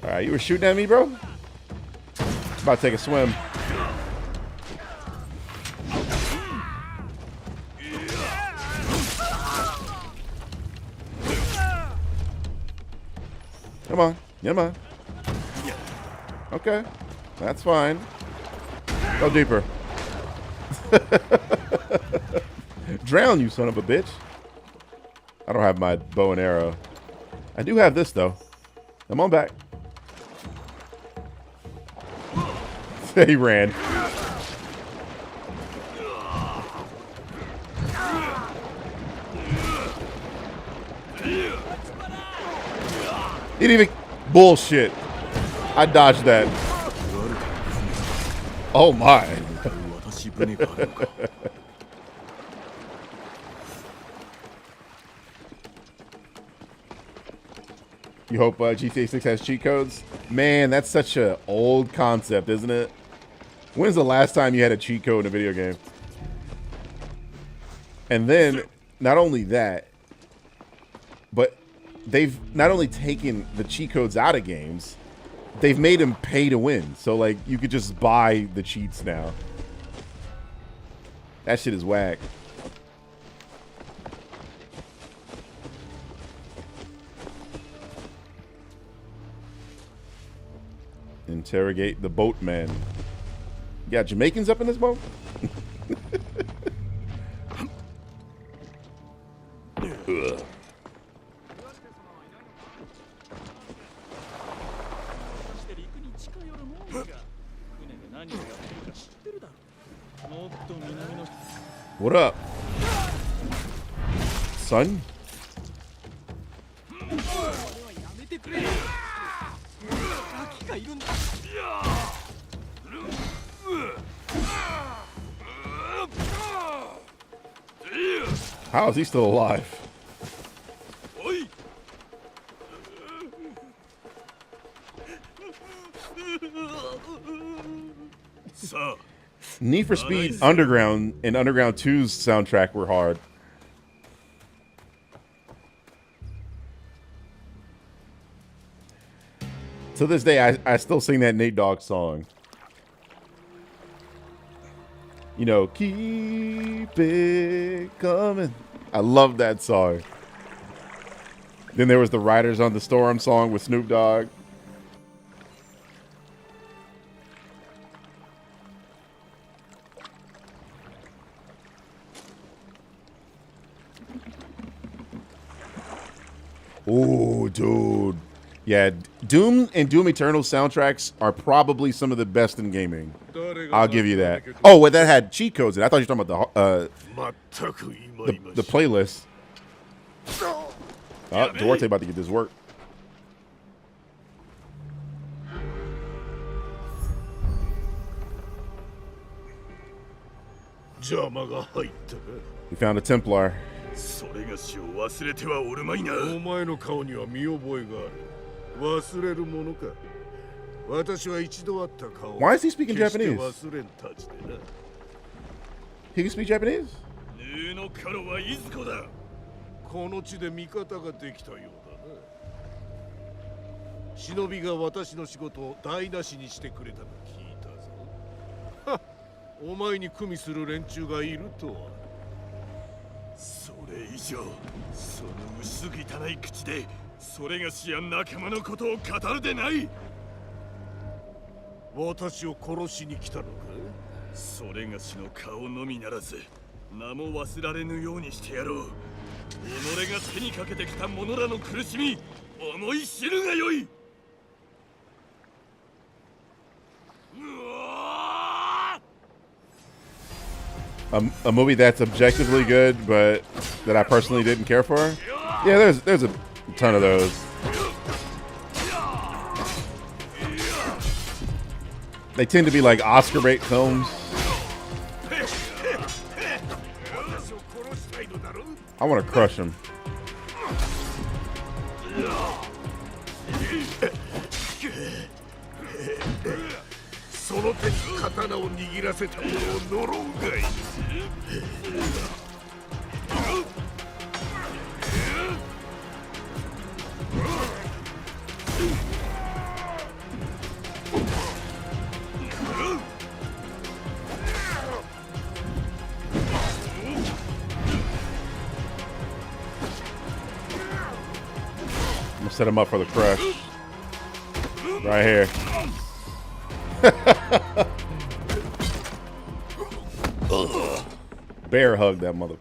Alright, you were shooting at me, bro? About to take a swim. Come on. Come on. Okay. That's fine. Go deeper. Drown, you son of a bitch. I don't have my bow and arrow. I do have this, though. Come on back. He ran. He didn't even... Bullshit. I dodged that. Oh, my. You hope GTA 6 has cheat codes? Man, that's such an old concept, isn't it? When's the last time you had a cheat code in a video game? And then, not only that, but they've not only taken the cheat codes out of games, they've made them pay to win. So, like, you could just buy the cheats now. That shit is whack. Interrogate the boatman. You got Jamaicans up in this boat? What up, son? How is he still alive? Need for Speed Underground and Underground 2's soundtrack were hard. To this day, I still sing that Nate Dogg song. You know, keep it coming. I love that song. Then there was the Riders on the Storm song with Snoop Dogg. Oh, dude. Yeah, Doom and Doom Eternal soundtracks are probably some of the best in gaming. I'll give you that. Oh, well, that had cheat codes in it. I thought you were talking about the playlist. Oh, Duarte about to get this work. We found a Templar. Why is he speaking Japanese? He can speak Japanese? この地で味方ができたようだな。忍びが私の仕事を台無しにしてくれたと聞いたぞ。はっ、お前に組みする連中がいるとは。それ以上、その薄汚い口でそれがしや仲間のことを語るでない。私を殺しに来たのか。それがしの顔のみならず、名も忘れられぬようにしてやろう。己が手にかけてきた者らの苦しみ、思い知るがよい。A movie that's objectively good, but that I personally didn't care for. Yeah, there's a ton of those. They tend to be like Oscar bait films. I want to crush him. I'm gonna set him up for the crush. Right here. Bear hug that mother.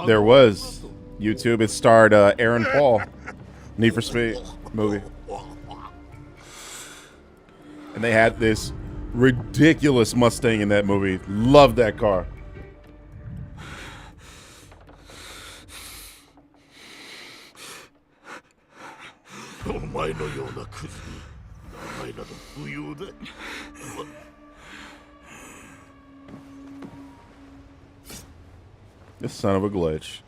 There was YouTube. It starred Aaron Paul, Need for Speed movie, and they had this ridiculous Mustang in that movie. Loved that car. This son of a glitch.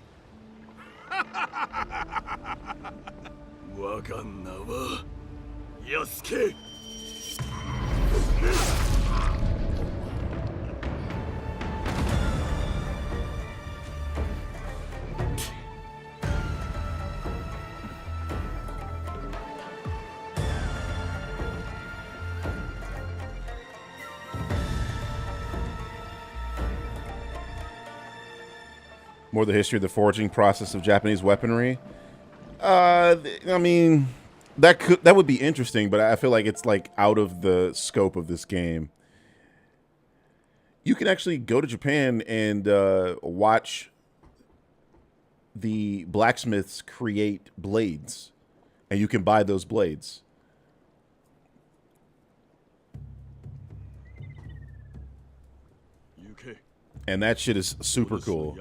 More the history of the forging process of Japanese weaponry. I mean, that would be interesting, but I feel like it's like out of the scope of this game. You can actually go to Japan and watch the blacksmiths create blades, and you can buy those blades. And that shit is super cool.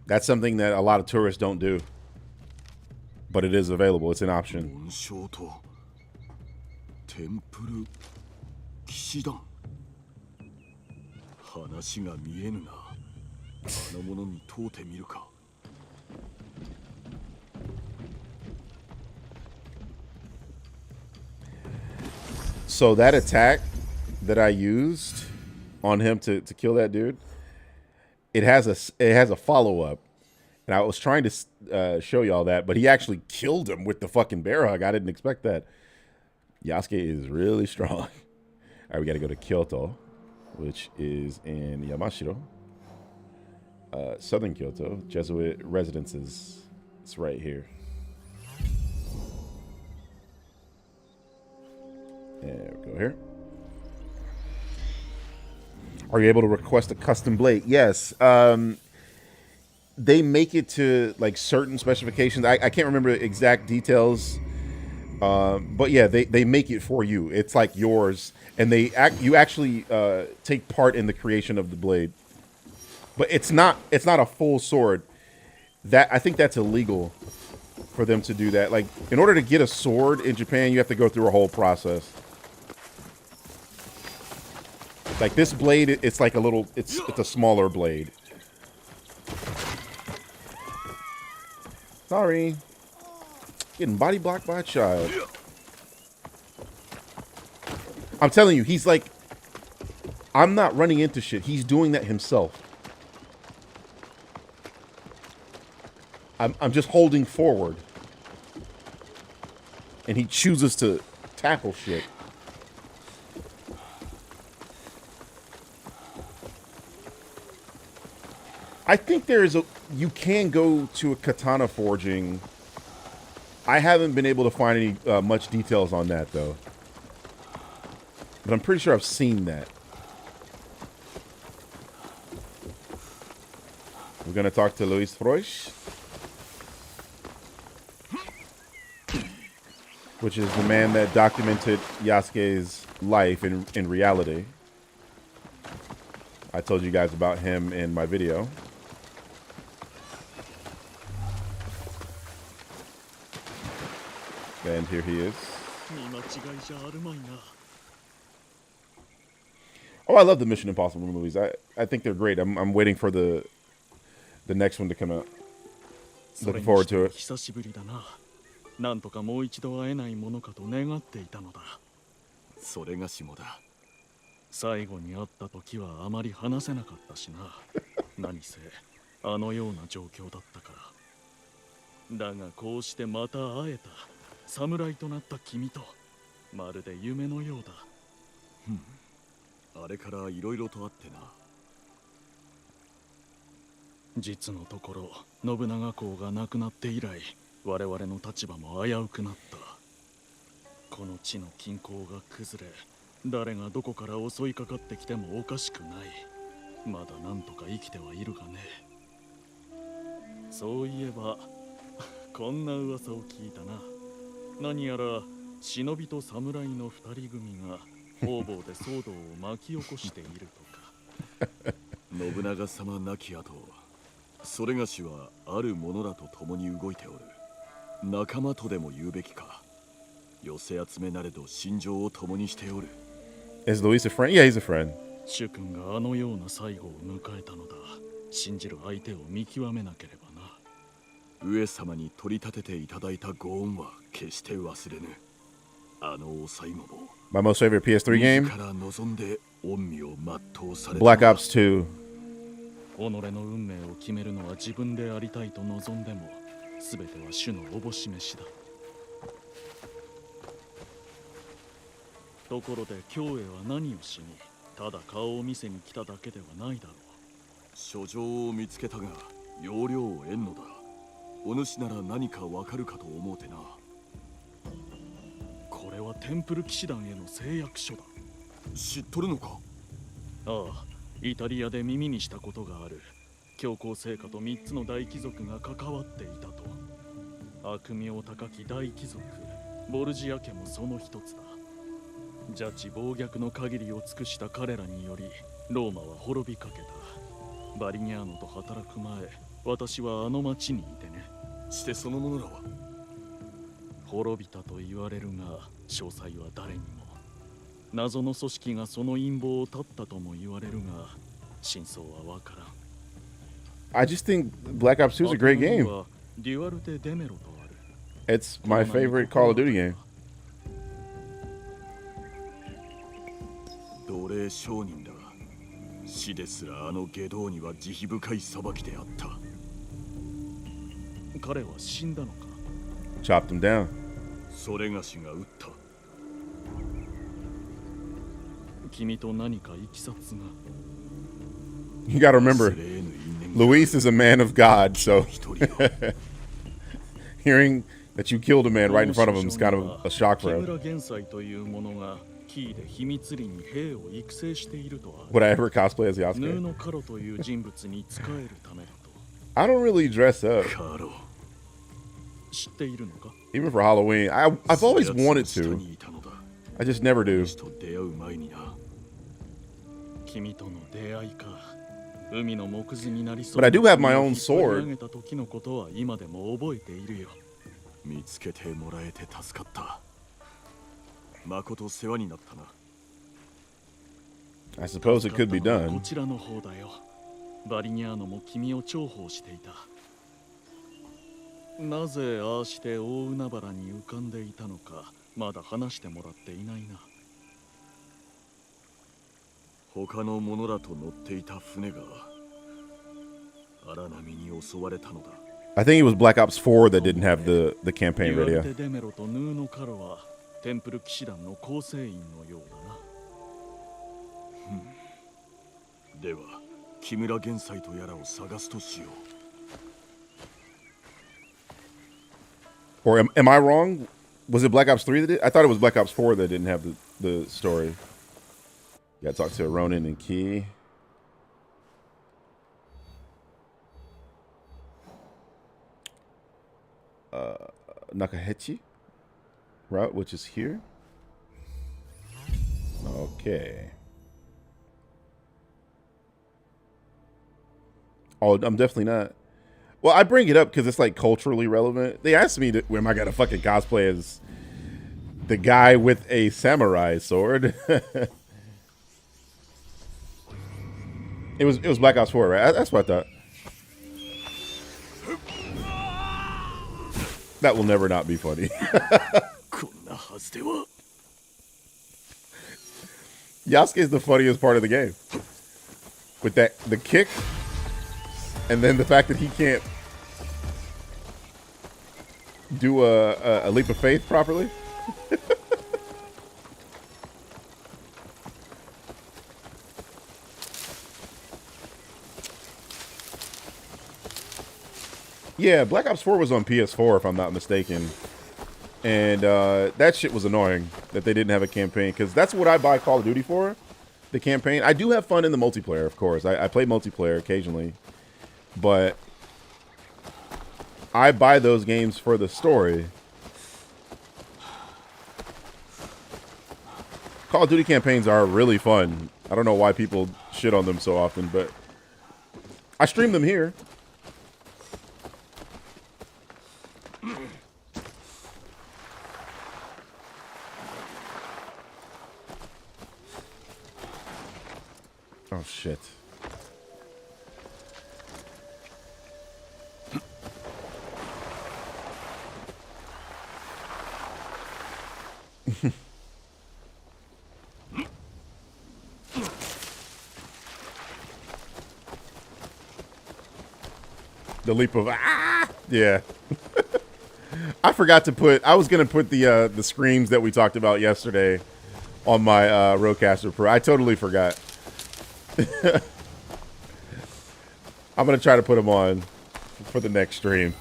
That's something that a lot of tourists don't do. But it is available. It's an option. So that attack that I used on him to kill that dude, it has a follow-up. And I was trying to show y'all that, but he actually killed him with the fucking bear hug. I didn't expect that. Yasuke is really strong. All right, we got to go to Kyoto, which is in Yamashiro. Southern Kyoto, Jesuit residences. It's right here. There we go here. Are you able to request a custom blade? Yes. They make it to like certain specifications. I can't remember exact details. But yeah, they make it for you. It's like yours. And you actually take part in the creation of the blade. But it's not a full sword. I think that's illegal for them to do that. Like, in order to get a sword in Japan, you have to go through a whole process. Like this blade, it's like it's a smaller blade. Sorry. Getting body blocked by a child. I'm telling you, he's like, I'm not running into shit. He's doing that himself. I'm just holding forward. And he chooses to tackle shit. I think you can go to a katana forging. I haven't been able to find any much details on that though. But I'm pretty sure I've seen that. We're gonna talk to Luis Froisch, which is the man that documented Yasuke's life in reality. I told you guys about him in my video. And here he is. Oh, I love the Mission Impossible movies. I think they're great. I'm waiting for the next one to come out. Looking forward to it. なんとかもう一度会えないものかと願っていたのだ。それがしもだ。最後に会った時はあまり話せなかったしな。何せあのような状況だったから。だがこうしてまた会えた。侍となった君とまるで夢のようだ。あれからいろいろとあってな。実のところ信長公が亡くなって以来、我々の立場も危うくなった。この地の均衡が崩れ、誰がどこから襲いかかってきてもおかしくない。まだなんとか生きてはいるがね。そういえばこんな噂を聞いたな。何やら忍びと侍の二人組が方々で騒動を巻き起こしているとか。信長様亡き後、それがしはある者らと共に動いておる。仲間とでも言うべきか。寄せ集めなれど心情を共にしておる。Is Luis a friend? Yeah, he's a friend. 主君があのような最後を迎えたのだ。信じる相手を見極めなければな。上様に取り立てていただいたご恩は決して忘れぬ。あのお最後も。My most favorite PS3 game? Black Ops 2. 己の運命を決めるのは自分でありたいと望んでも、すべては主のおぼし召しだ。ところで京へは何をしに、ただ顔を見せに来ただけではないだろう。書状を見つけたが要領を得んのだ。お主なら何かわかるかと思うてな。これはテンプル騎士団への誓約書だ。知っとるのか。ああ、イタリアで耳にしたことがある。教皇聖家と3つの大貴族が関わっていたと。悪名高き大貴族ボルジア家もその一つだ。邪智暴虐の限りを尽くした彼らによりローマは滅びかけた。バリニャーノと働く前、私はあの町にいてね。してその者らは滅びたと言われるが、詳細は誰にも。謎の組織がその陰謀を断ったとも言われるが、真相はわからん。I just think Black Ops 2 is a great game. デュアルテ・デメロとある。 It's my favorite Call of Duty game. 奴隷商人だ。死ですらあの外道には慈悲深い裁きであった。彼は死んだのか。 Chopped him down. それがしが撃った。君と何かいきさつが。 You gotta remember, Luis is a man of God, so hearing that you killed a man right in front of him is kind of a shock for him. Would I ever cosplay as Yasuke? I don't really dress up. Even for Halloween. I've always wanted to. I just never do. But I do have my own sword. 見つけてもらえて助かった。誠世話になったな。I suppose it could be done. こちらの方だよ。バリニャーノも君を重宝していた。なぜああして大海原に浮かんでいたのか、まだ話してもらっていないな。他の者らと乗っていた船が荒波に襲われたのだ。I think it was Black Ops 4 that didn't have the campaign radio. デメロとヌーノカロはテンプル騎士団の構成員のようだな。では、木村玄斎とやらを探すとしよう。Or am I wrong? Was it Black Ops 3 that did? I thought it was Black Ops 4 that didn't have the story. Gotta talk to Ronin and Key. Nakahechi route, which is here. Okay. Oh, I'm definitely not. Well, I bring it up because it's like culturally relevant. They asked me, am I gonna fucking cosplay as the guy with a samurai sword? It was Black Ops 4, right? That's what I thought. That will never not be funny. Yasuke is the funniest part of the game. With the kick, and then the fact that he can't do a leap of faith properly. Yeah, Black Ops 4 was on PS4, if I'm not mistaken. And that shit was annoying that they didn't have a campaign, because that's what I buy Call of Duty for, the campaign. I do have fun in the multiplayer, of course. I play multiplayer occasionally. But I buy those games for the story. Call of Duty campaigns are really fun. I don't know why people shit on them so often, but I stream them here. Oh, shit. The leap of yeah. I forgot to put. I was gonna put the screams that we talked about yesterday on my Rodecaster Pro. I totally forgot. I'm gonna try to put them on for the next stream.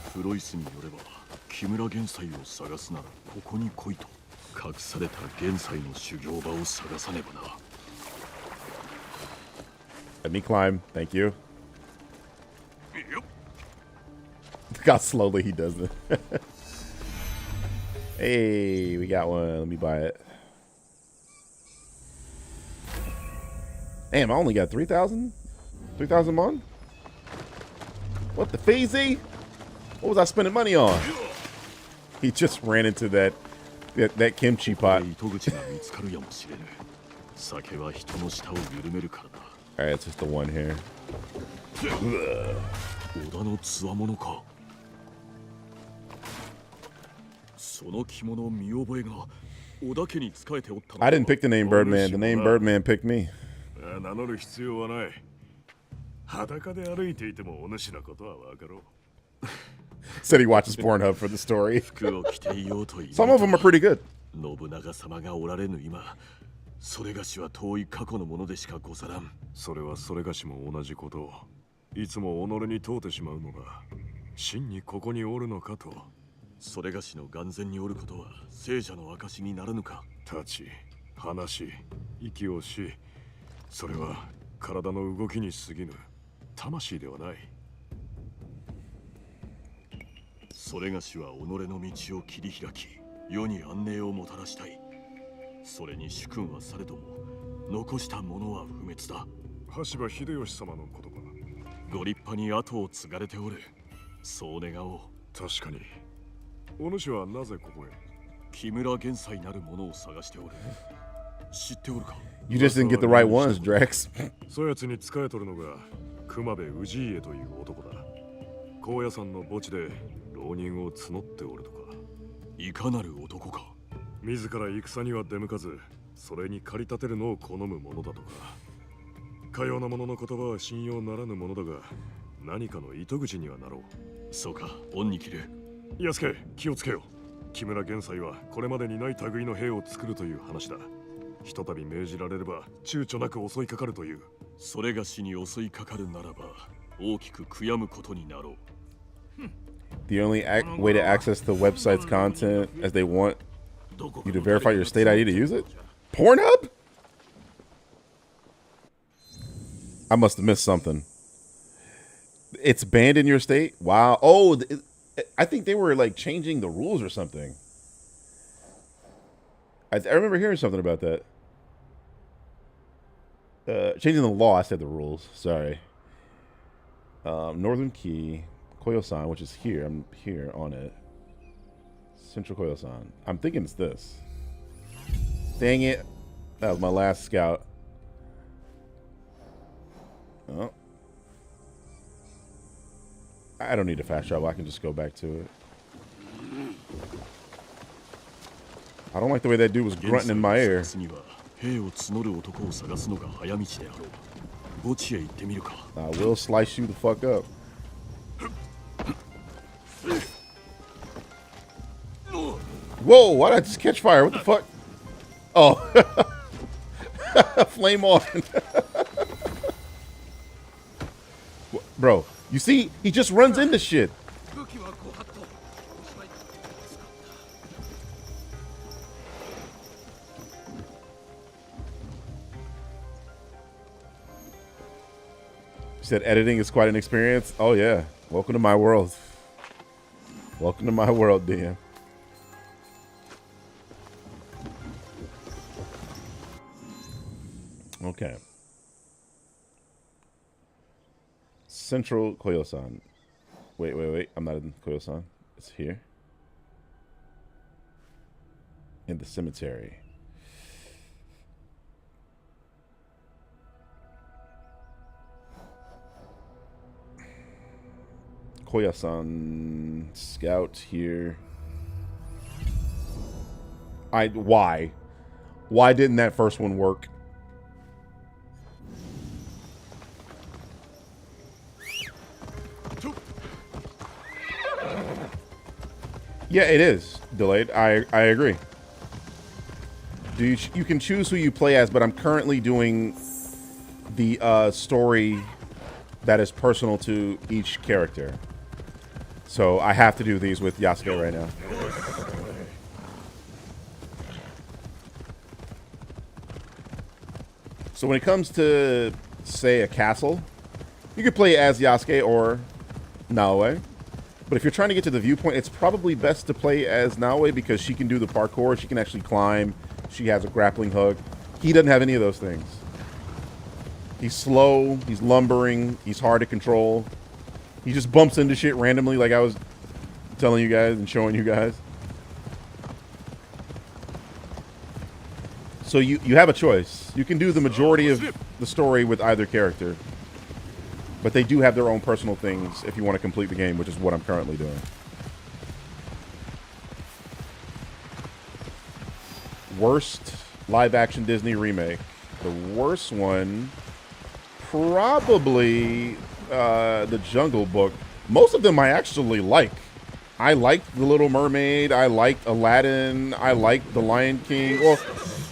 Let me climb. Thank you. Look how slowly he does it. Hey, we got one. Let me buy it. Damn, I only got 3,000? 3,000 mon? What the feezy? What was I spending money on? He just ran into that kimchi pot. Alright, it's just the one here. I didn't pick the name Birdman. The name Birdman picked me. Said he watches Pornhub for the story. Some of them are pretty good. それがしは遠い過去のものでしかござらん。それはそれがしも同じことをいつも己に問うてしまうのが真にここにおるのかと。それがしの眼前におることは聖者の証にならぬか。立ち、話し、息をし、それは体の動きに過ぎぬ魂ではない。それがしは己の道を切り開き、世に安寧をもたらしたい。 それに主君はされども残したものは不滅だ。羽柴秀吉様のことか。ご立派に後を継がれておる。そう願おう。確かに。お主はなぜここへ？木村玄斎なるものを探しておる。知っておるか？ You just didn't get the right ones, Drex. そやつに仕えとるのが熊部氏家という男だ。高野山の墓地で浪人を募っておるとか。いかなる男か。 自ら戦には出向かず、それに駆り立てるのを好むものだとか。かような者の言葉は信用ならぬものだが、何かの糸口にはなろう。そうか、恩に切る。安家、気をつけよ。木村玄斎はこれまでにない類の兵を作るという話だ。ひとたび命じられれば躊躇なく襲いかかるという。それがしに襲いかかるならば、大きく悔やむことになろう。The only way to access the website's content as they want you to verify your state ID to use it? Pornhub? I must have missed something. It's banned in your state? Wow. Oh, I think they were like changing the rules or something. I remember hearing something about that. Changing the law. I said the rules. Sorry. Northern Key, Koyo-san, which is here. I'm here on it. Central Koyo-san. I'm thinking it's this. Dang it. That was my last scout. Oh. I don't need a fast travel. I can just go back to it. I don't like the way that dude was grunting in my ear. I will slice you the fuck up. Whoa, why did I just catch fire? What the fuck? Oh. Flame on. Bro, you see? He just runs into shit. You said editing is quite an experience? Oh, yeah. Welcome to my world. Welcome to my world, DM. Okay. Central Koyo-san. Wait. I'm not in Koyo-san. It's here. In the cemetery. Koya-san, scout here. Why? Why didn't that first one work? Yeah, it is delayed. I agree. You can choose who you play as, but I'm currently doing the story that is personal to each character. So I have to do these with Yasuke right now. So when it comes to, say, a castle, you could play as Yasuke or Naoe. But if you're trying to get to the viewpoint, it's probably best to play as Naoe because she can do the parkour. She can actually climb. She has a grappling hook. He doesn't have any of those things. He's slow. He's lumbering. He's hard to control. He just bumps into shit randomly like I was telling you guys and showing you guys. So you have a choice. You can do the majority of the story with either character. But they do have their own personal things if you want to complete the game, which is what I'm currently doing. Worst live-action Disney remake. The worst one, probably The Jungle Book. Most of them I actually like. I liked The Little Mermaid. I liked Aladdin. I liked The Lion King. Well,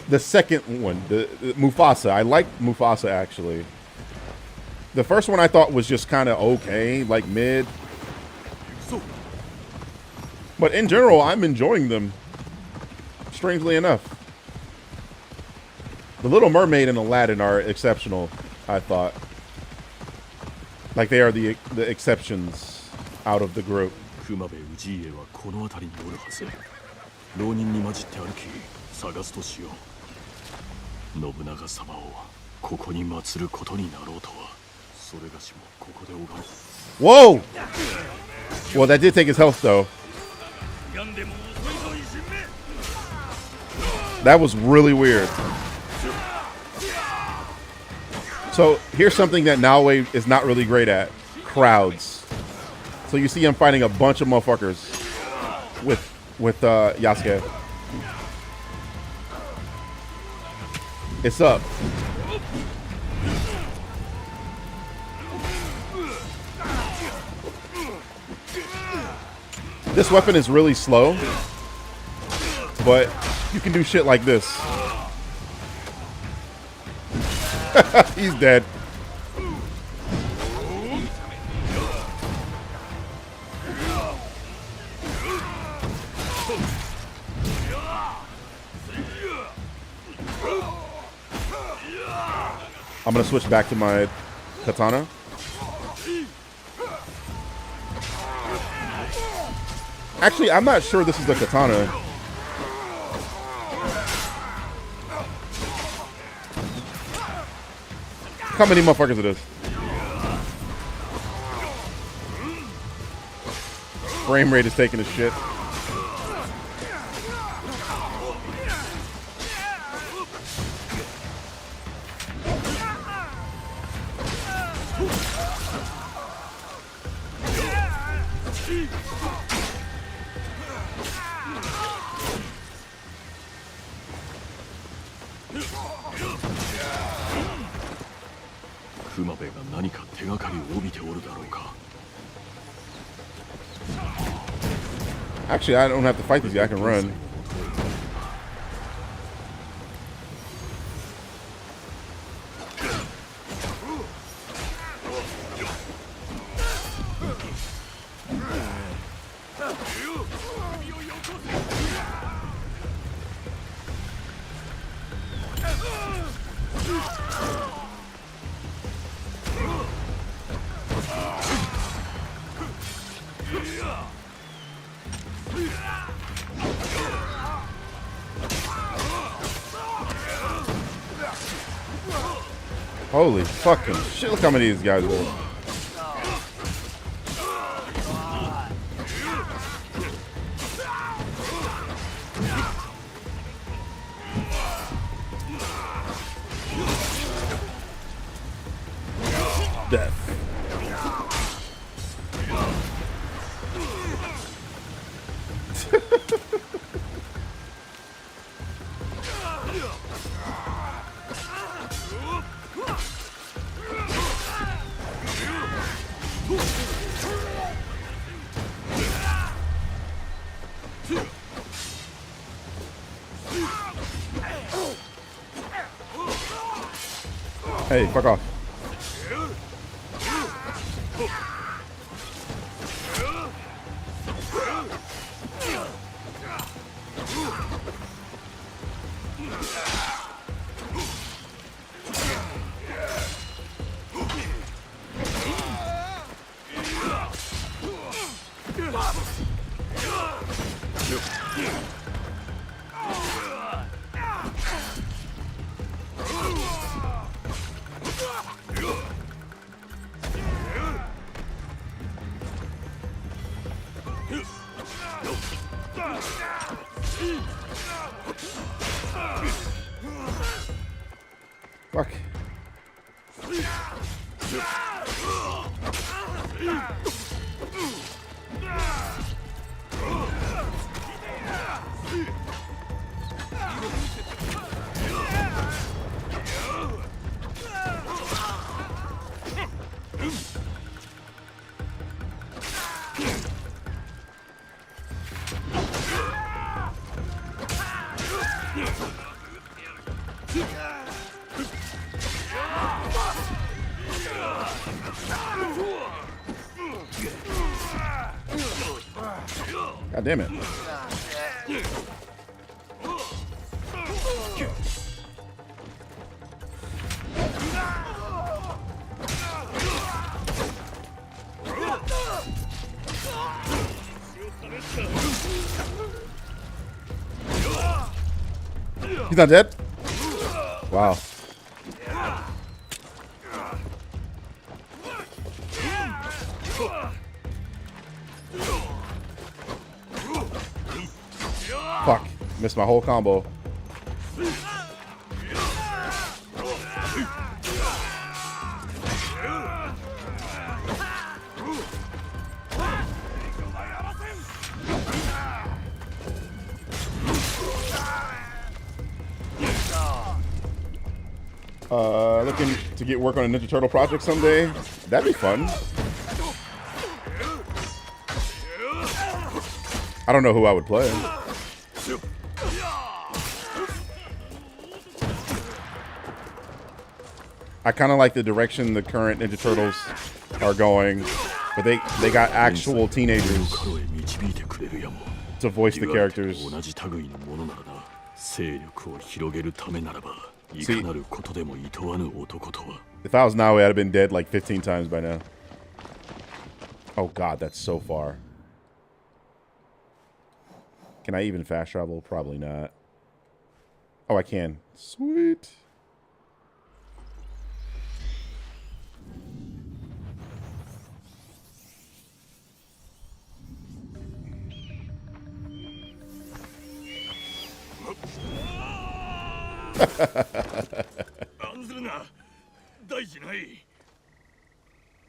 the second one, the Mufasa. I liked Mufasa, actually. The first one I thought was just kind of okay, like mid. But in general, I'm enjoying them, strangely enough. The Little Mermaid and Aladdin are exceptional, I thought. Like they are the exceptions out of the group. Whoa! Well, that did take his health, though. That was really weird. So, here's something that Naoe is not really great at. Crowds. So you see him fighting a bunch of motherfuckers with Yasuke. It's up. This weapon is really slow, but you can do shit like this. He's dead. I'm gonna switch back to my katana. Actually, I'm not sure this is the katana. How many motherfuckers it is? Frame rate is taking a shit. Actually, I don't have to fight these guys. I can run. Holy fucking shit, look how many of these guys are. Death. Hey, fuck off. Fuck. God damn it. He's not dead? Wow. Fuck. Missed my whole combo. Looking to get work on a Ninja Turtle project someday. That'd be fun. I don't know who I would play. I kind of like the direction the current Ninja Turtles are going, but they got actual teenagers to voice the characters. See, if I was Naui, I'd have been dead like 15 times by now. Oh god, that's so far. Can I even fast travel? Probably not. Oh, I can. Sweet.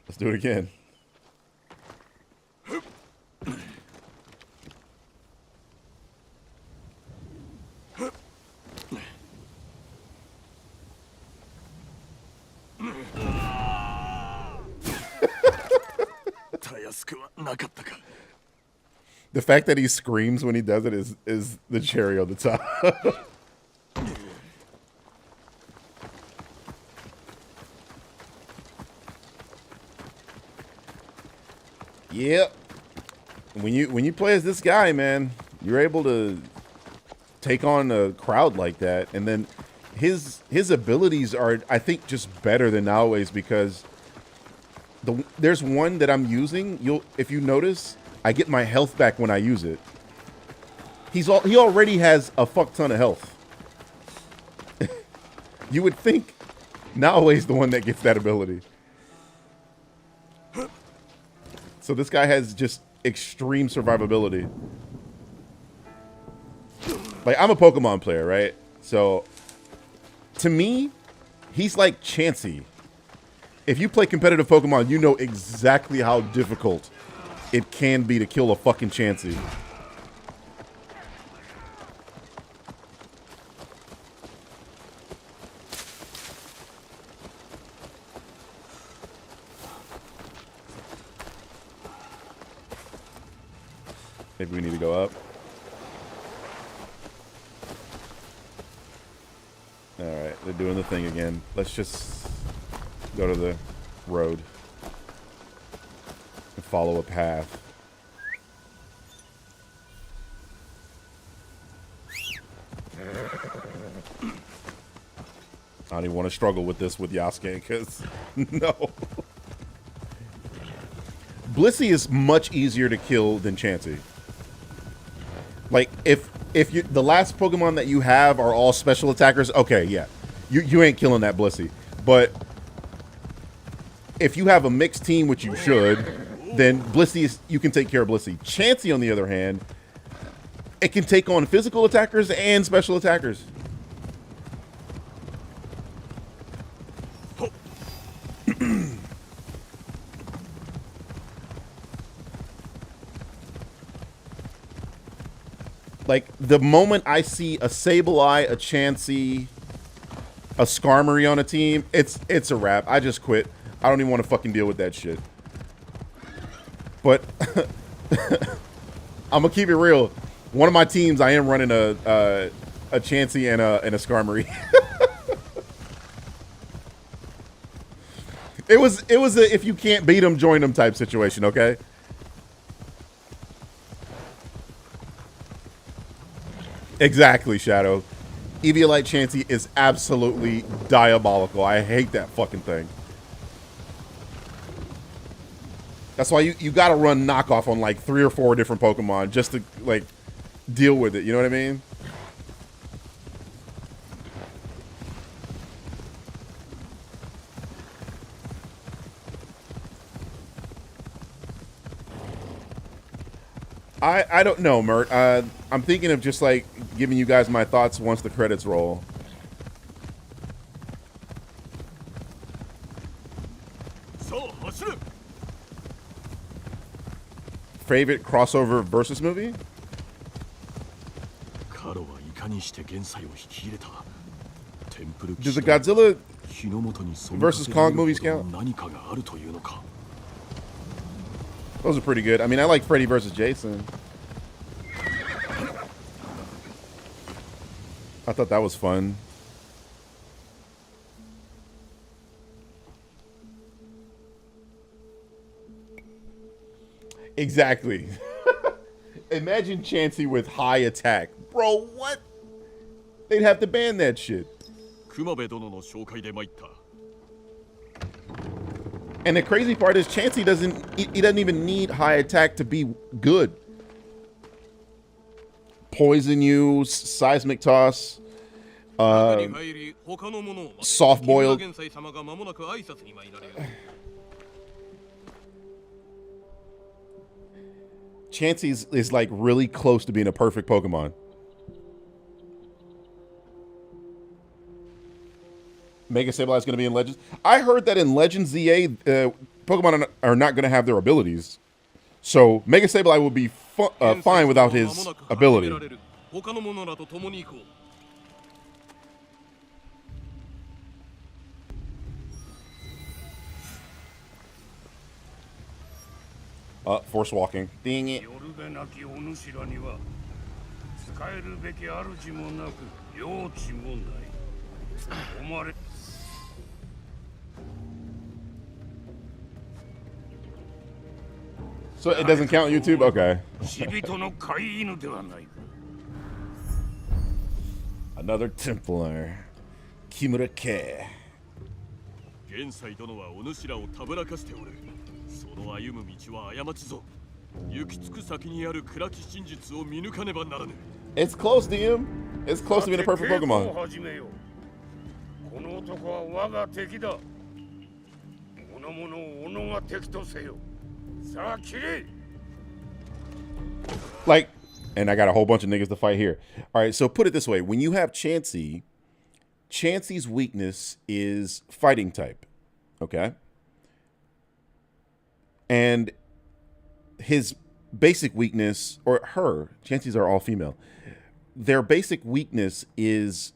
Let's do it again. The fact that he screams when he does it is the cherry on the top. Yep. When you play as this guy, man, you're able to take on a crowd like that, and then his abilities are, I think, just better than Naoe's because there's one that I'm using. If you notice, I get my health back when I use it. He already has a fuck ton of health. You would think Naoe's the one that gets that ability. So this guy has just extreme survivability. Like, I'm a Pokemon player, right? So, to me, he's like Chansey. If you play competitive Pokemon, you know exactly how difficult it can be to kill a fucking Chansey. Maybe we need to go up. Alright, they're doing the thing again. Let's just Go to the road. And follow a path. I don't even want to struggle with this with Yasuke, because no. Blissey is much easier to kill than Chansey. Like, if you the last Pokemon that you have are all special attackers, okay, yeah. You ain't killing that Blissey. But if you have a mixed team, which you should, then Blissey is, you can take care of Blissey. Chansey, on the other hand, it can take on physical attackers and special attackers. Like, the moment I see a Sableye, a Chansey, a Skarmory on a team, it's a wrap. I just quit. I don't even want to fucking deal with that shit. But I'm gonna keep it real. One of my teams, I am running a Chansey and a Skarmory. It was a if you can't beat them, join them type situation. Okay. Exactly, Shadow. Eviolite Chansey is absolutely diabolical. I hate that fucking thing. That's why you gotta run knockoff on like 3 or 4 different Pokemon just to like deal with it. You know what I mean? I don't know, Mert. I'm thinking of just like giving you guys my thoughts once the credits roll. Favorite crossover versus movie? Do the Godzilla versus Kong movies count? Those are pretty good. I mean, I like Freddy versus Jason. I thought that was fun. Exactly. Imagine Chansey with high attack. Bro, what? They'd have to ban that shit. And the crazy part is Chansey he doesn't even need high attack to be good. Poison you, seismic toss, soft boiled. Chansey is like really close to being a perfect Pokemon. Mega Sableye is going to be in Legends. I heard that in Legends ZA, Pokemon are not going to have their abilities. So Mega Sableye will be fine without his ability. Force walking. Dang it. So it doesn't count YouTube? Okay. Another Templar. Kimura K. 現在殿はお主らをたぶらかしておる。その歩む道は過ちぞ。行き着く先にある暗き真実を見抜かねばならぬ。It's close, DM. It's close to being a perfect Pokemon. この男は我が敵だ。この者を己が敵とせよ。さあ切れ。Like, and I got a whole bunch of niggas to fight here. All right, so put it this way: when you have Chansey, Chansey's weakness is fighting type, okay? And his basic weakness, or her, Chanseys are all female, their basic weakness is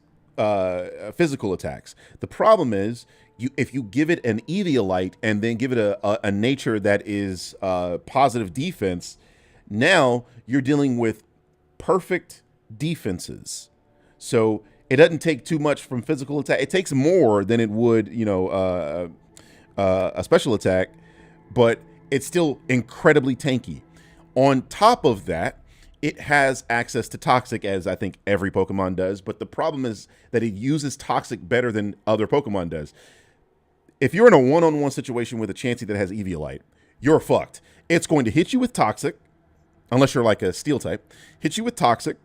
physical attacks. The problem is, if you give it an Eviolite and then give it a nature that is positive defense, now you're dealing with perfect defenses. So it doesn't take too much from physical attack. It takes more than it would, you know, a special attack, but it's still incredibly tanky. On top of that, it has access to Toxic, as I think every Pokemon does, but the problem is that it uses Toxic better than other Pokemon does. If you're in a one-on-one situation with a Chansey that has Eviolite, you're fucked. It's going to hit you with Toxic, unless you're like a Steel type, hit you with Toxic,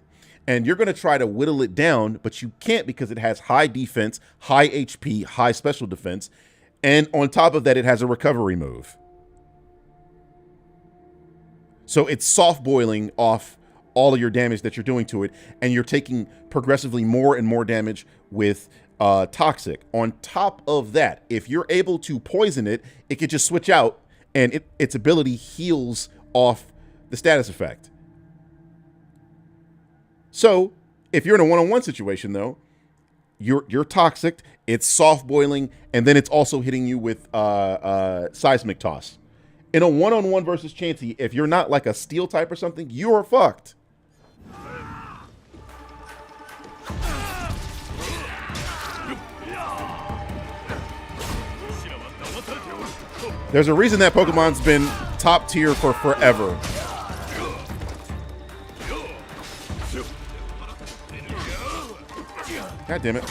and you're going to try to whittle it down, but you can't because it has high defense, high HP, high special defense, and on top of that, it has a recovery move. So it's soft boiling off all of your damage that you're doing to it, and you're taking progressively more and more damage with Toxic. On top of that, if you're able to poison it, it could just switch out, and its ability heals off the status effect. So if you're in a one-on-one situation, though, you're Toxic, it's soft boiling, and then it's also hitting you with Seismic Toss. In a one-on-one versus Chansey, if you're not like a Steel type or something, you are fucked. There's a reason that Pokemon's been top tier for forever. God damn it.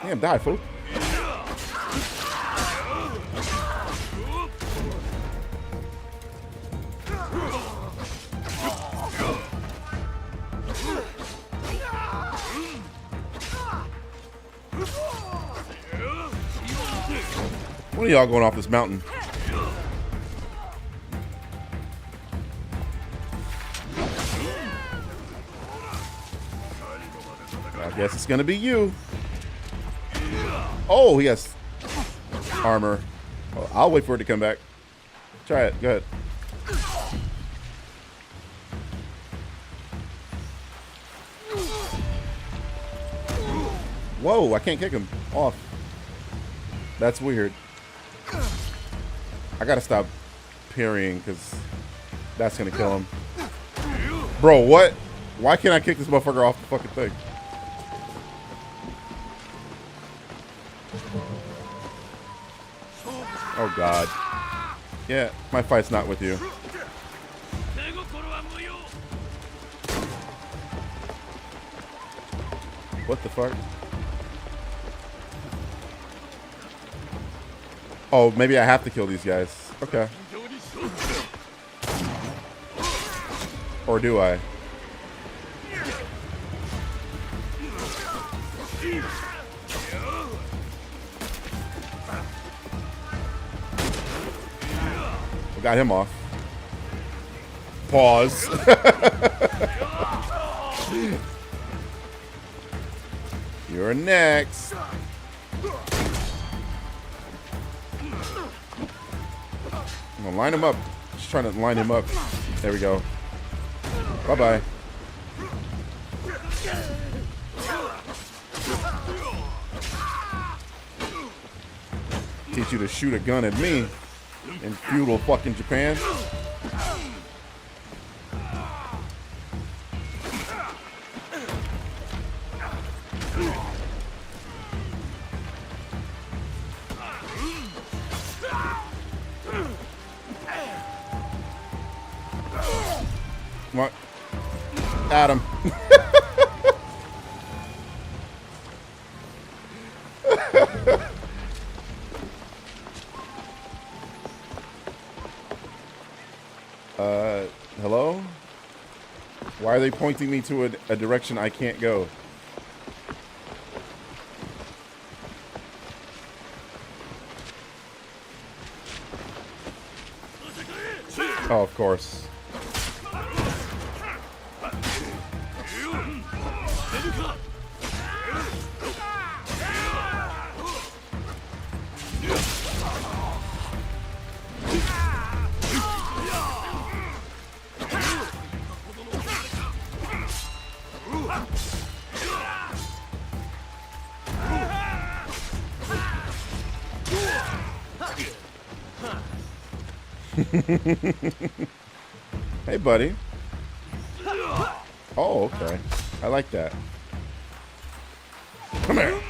Damn, die, fool. What are y'all going off this mountain? I guess it's gonna be you. Oh, he has armor. Well, I'll wait for it to come back. Try it. Go ahead. Whoa, I can't kick him off. That's weird. I gotta stop parrying because that's gonna kill him. Bro, what? Why can't I kick this motherfucker off the fucking thing? Oh god. Yeah, my fight's not with you. What the fuck? Oh, maybe I have to kill these guys. Okay. Or do I? We got him off. Pause. You're next. I'm gonna line him up. Just trying to line him up. There we go. Bye-bye. Teach you to shoot a gun at me in feudal fucking Japan. What? Adam. Hello? Why are they pointing me to a direction I can't go? Oh, of course. Hey, buddy. Oh, okay. I like that. Come here.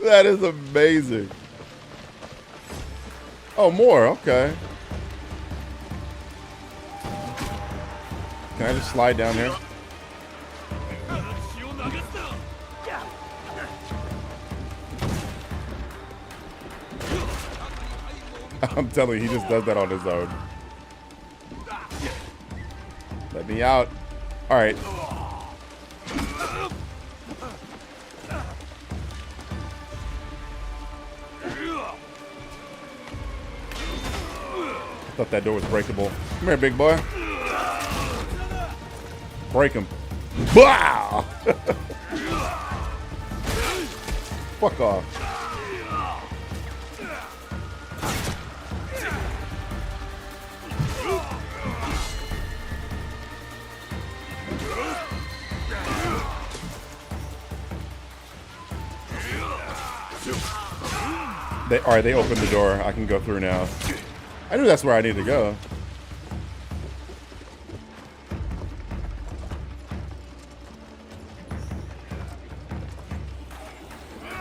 That is amazing. Oh, more. Okay. Can I just slide down here? I'm telling you, he just does that on his own. Let me out. All right. I thought that door was breakable. Come here, big boy. Break him. Wow! Fuck off. All right, they opened the door. I can go through now. I knew that's where I need to go.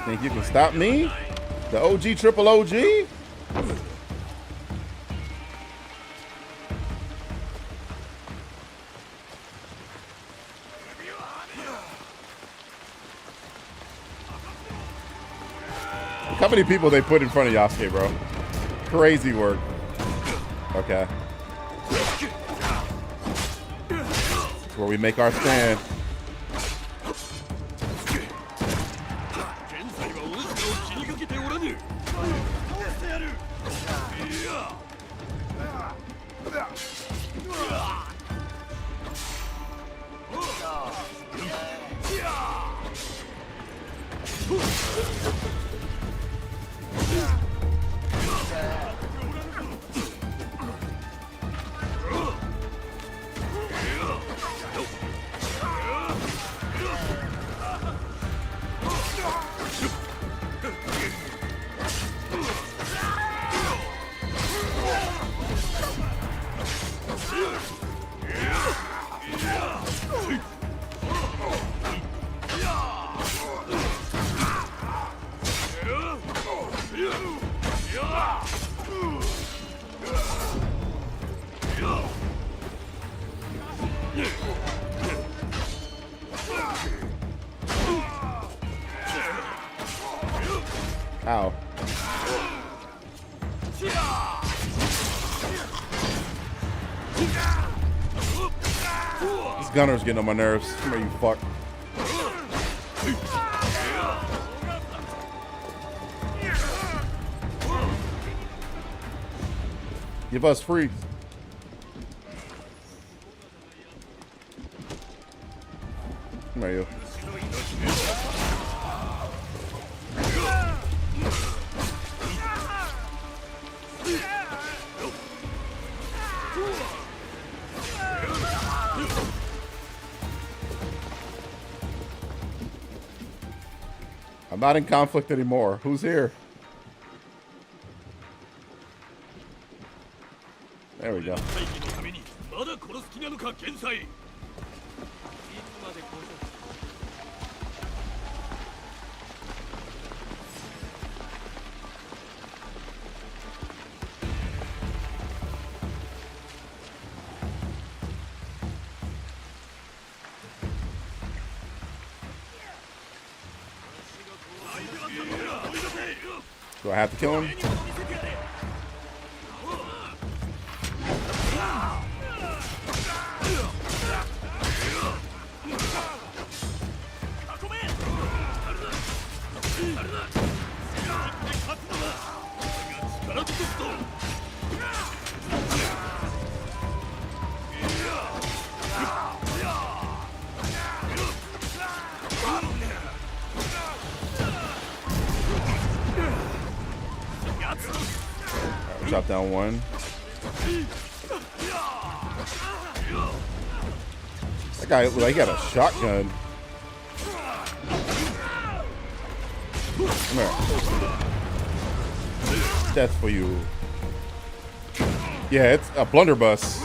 Think you can stop me? The OG triple OG? How many people they put in front of Yasuke, bro? Crazy work. Okay. That's where we make our stand. Ow. This gunner's getting on my nerves. Come here, you fuck. Give us free. Come here, you. I'm not in conflict anymore. Who's here? There we go. Do I have to kill him? Chop down one. That guy, like, he got a shotgun. Come here. Death for you. Yeah, it's a blunderbuss.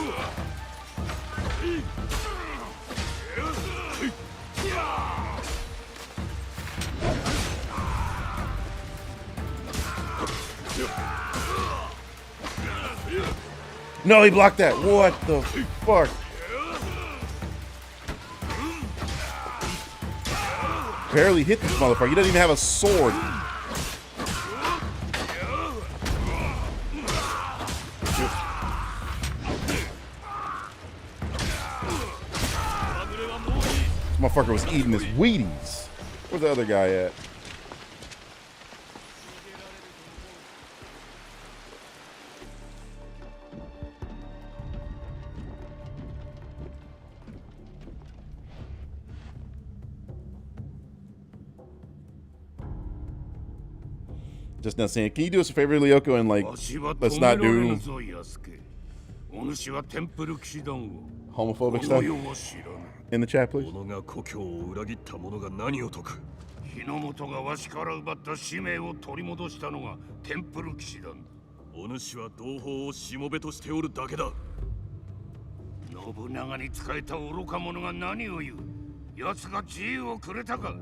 No, he blocked that. What the fuck? Barely hit this motherfucker. He doesn't even have a sword. This motherfucker was eating his Wheaties. Where's the other guy at? Just not saying. Can you do us a favor, Lyoko, and like, let's not do homophobic stuff in the chat, please? 日の本がわしから奪った使命を取り戻したのがテンプル騎士団。お主は同胞をしもべとしておるだけだ。信長に仕えた愚か者が何を言う。奴が自由をくれたか。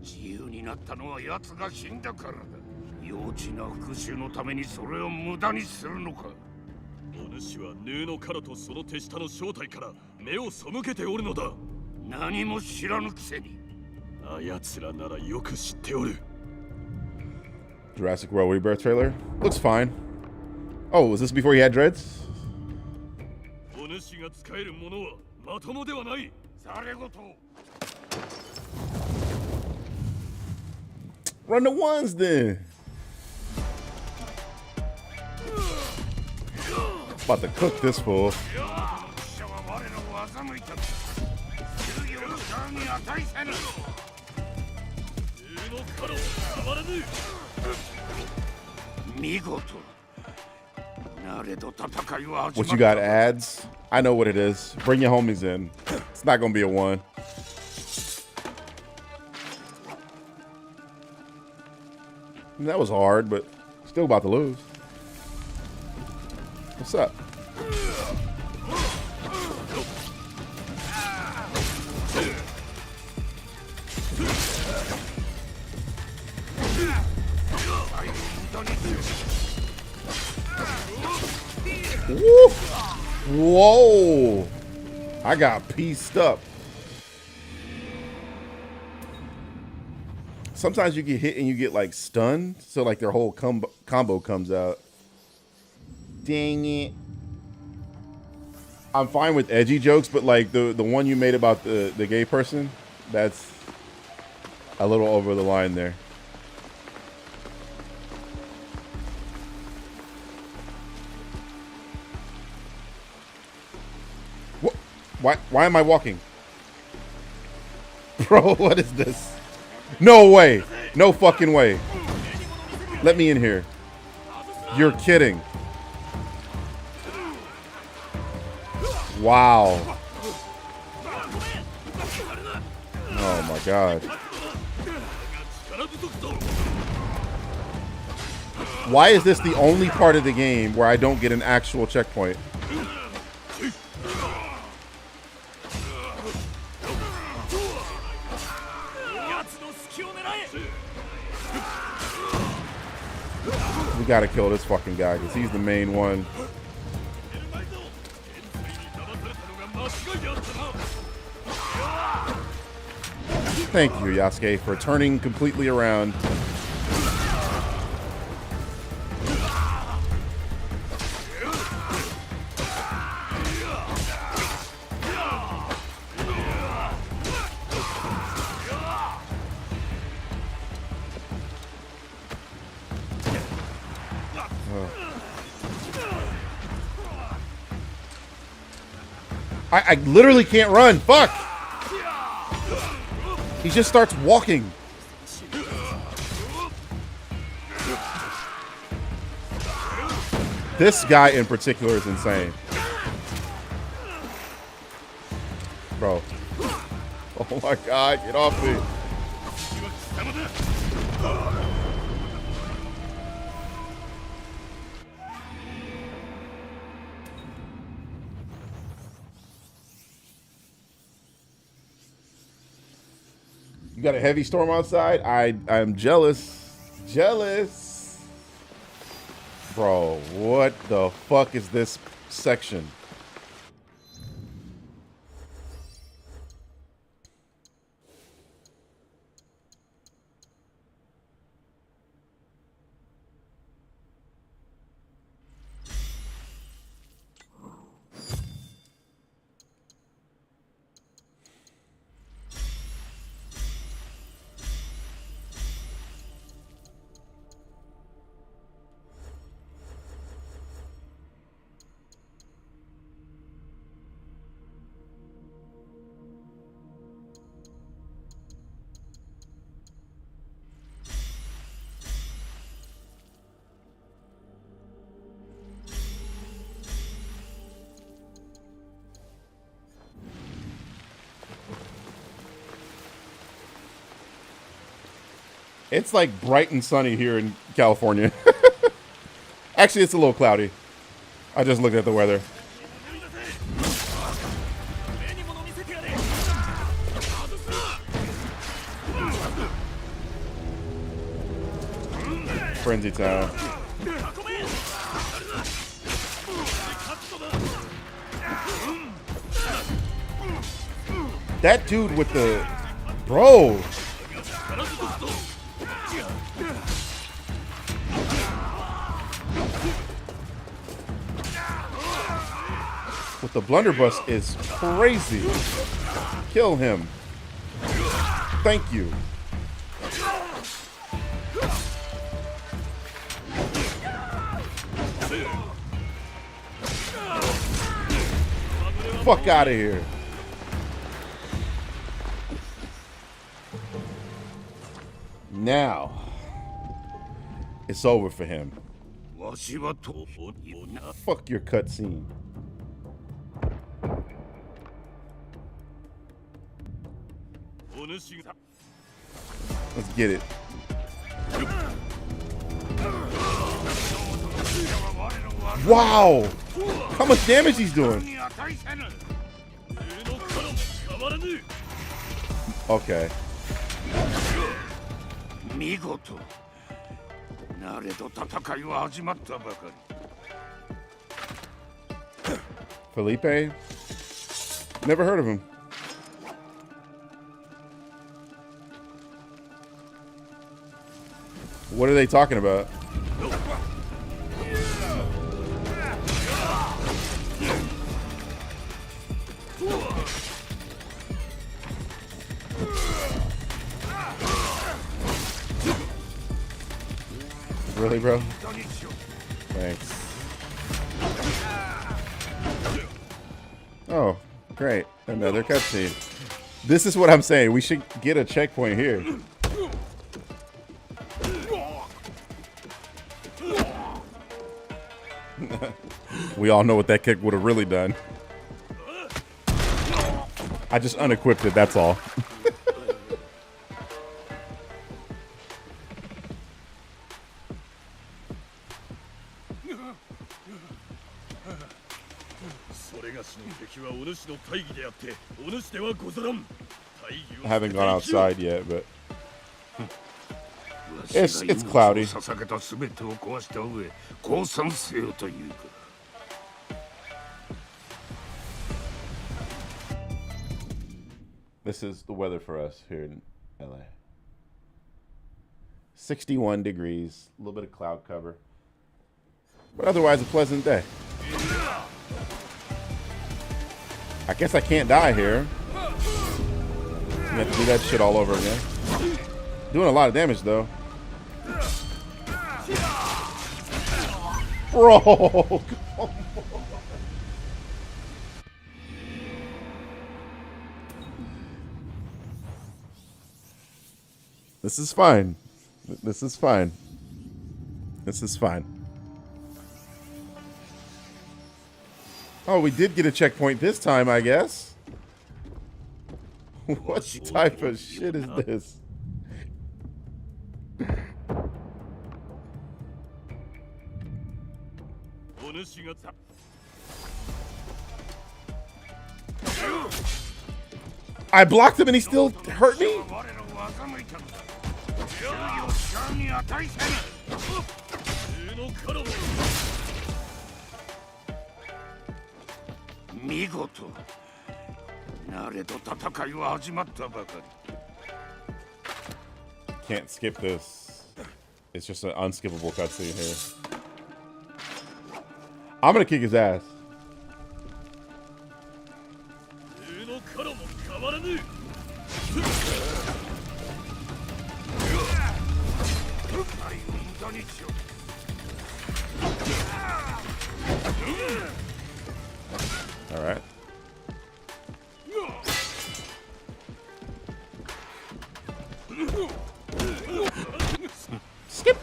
自由になったのは奴が死んだからだ。幼稚な復讐のためにそれを無駄にするのか。お主はヌーのカラとその手下の正体から目を背けておるのだ。何も知らぬくせに。 Jurassic World Rebirth trailer looks fine. Oh, was this before he had dreads? Run the ones then. About to cook this fool. What you got, ads? I know what it is. Bring your homies in. It's not gonna be a one. That was hard, but still about to lose. What's up? Woo! Whoa! I got pieced up. Sometimes you get hit and you get like stunned, so like their whole combo comes out. Dang it. I'm fine with edgy jokes, but like the one you made about the gay person, that's a little over the line there. Why am I walking? Bro, what is this? No way. No fucking way. Let me in here. You're kidding. Wow. Oh my god. Why is this the only part of the game where I don't get an actual checkpoint? We gotta kill this fucking guy because he's the main one. Thank you, Yasuke, for turning completely around. I literally can't run. Fuck. He just starts walking. This guy in particular is insane. Bro. Oh my god, get off me. You got a heavy storm outside? I'm jealous. Jealous. Bro, what the fuck is this section? It's like bright and sunny here in California. Actually, it's a little cloudy. I just looked at the weather. Frenzy time. That dude with the... Bro. With the blunderbuss is crazy. Kill him. Thank you. Fuck out of here. Now, it's over for him. Fuck your cutscene. Let's get it. Wow! How much damage he's doing? Okay. Felipe? Never heard of him. What are they talking about? Really, bro? Thanks. Oh, great. Another cutscene. This is what I'm saying. We should get a checkpoint here. We all know what that kick would have really done. I just unequipped it, that's all. I haven't gone outside yet, but it's cloudy. This is the weather for us here in LA. 61 degrees, a little bit of cloud cover, but otherwise a pleasant day. I guess I can't die here. You have to do that shit all over again. Doing a lot of damage though. Bro, this is fine. This is fine. This is fine. Oh, we did get a checkpoint this time, I guess. What type of shit is this? I blocked him and he still hurt me? 見事なれと戦いは始まったばかり Can't skip this. It's just an unskippable cutscene here. I'm gonna kick his ass. All right. Skip.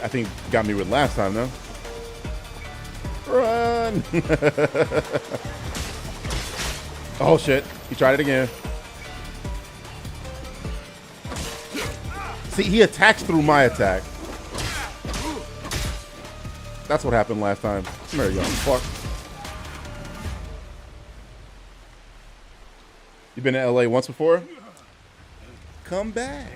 I think got me with last time though. Run! Oh shit! He tried it again. See, he attacks through my attack. That's what happened last time. Come here, young fuck. You been to LA once before? Come back.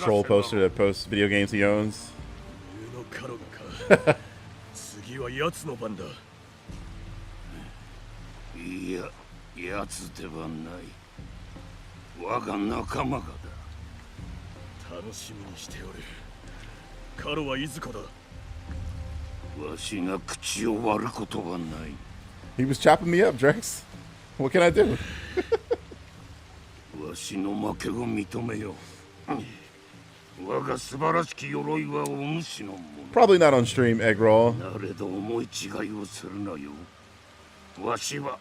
Troll poster that posts video games he owns. 次は奴の番だいや奴ではない我が仲間がだ楽しみにしておる彼はいずこだわしが口を割ることはない He was chopping me up, Drex. What can I do? わしの負けを認めよ我が素晴らしき鎧はお主のもの Probably not on stream, egg roll. なれど思い違いをするなよわしは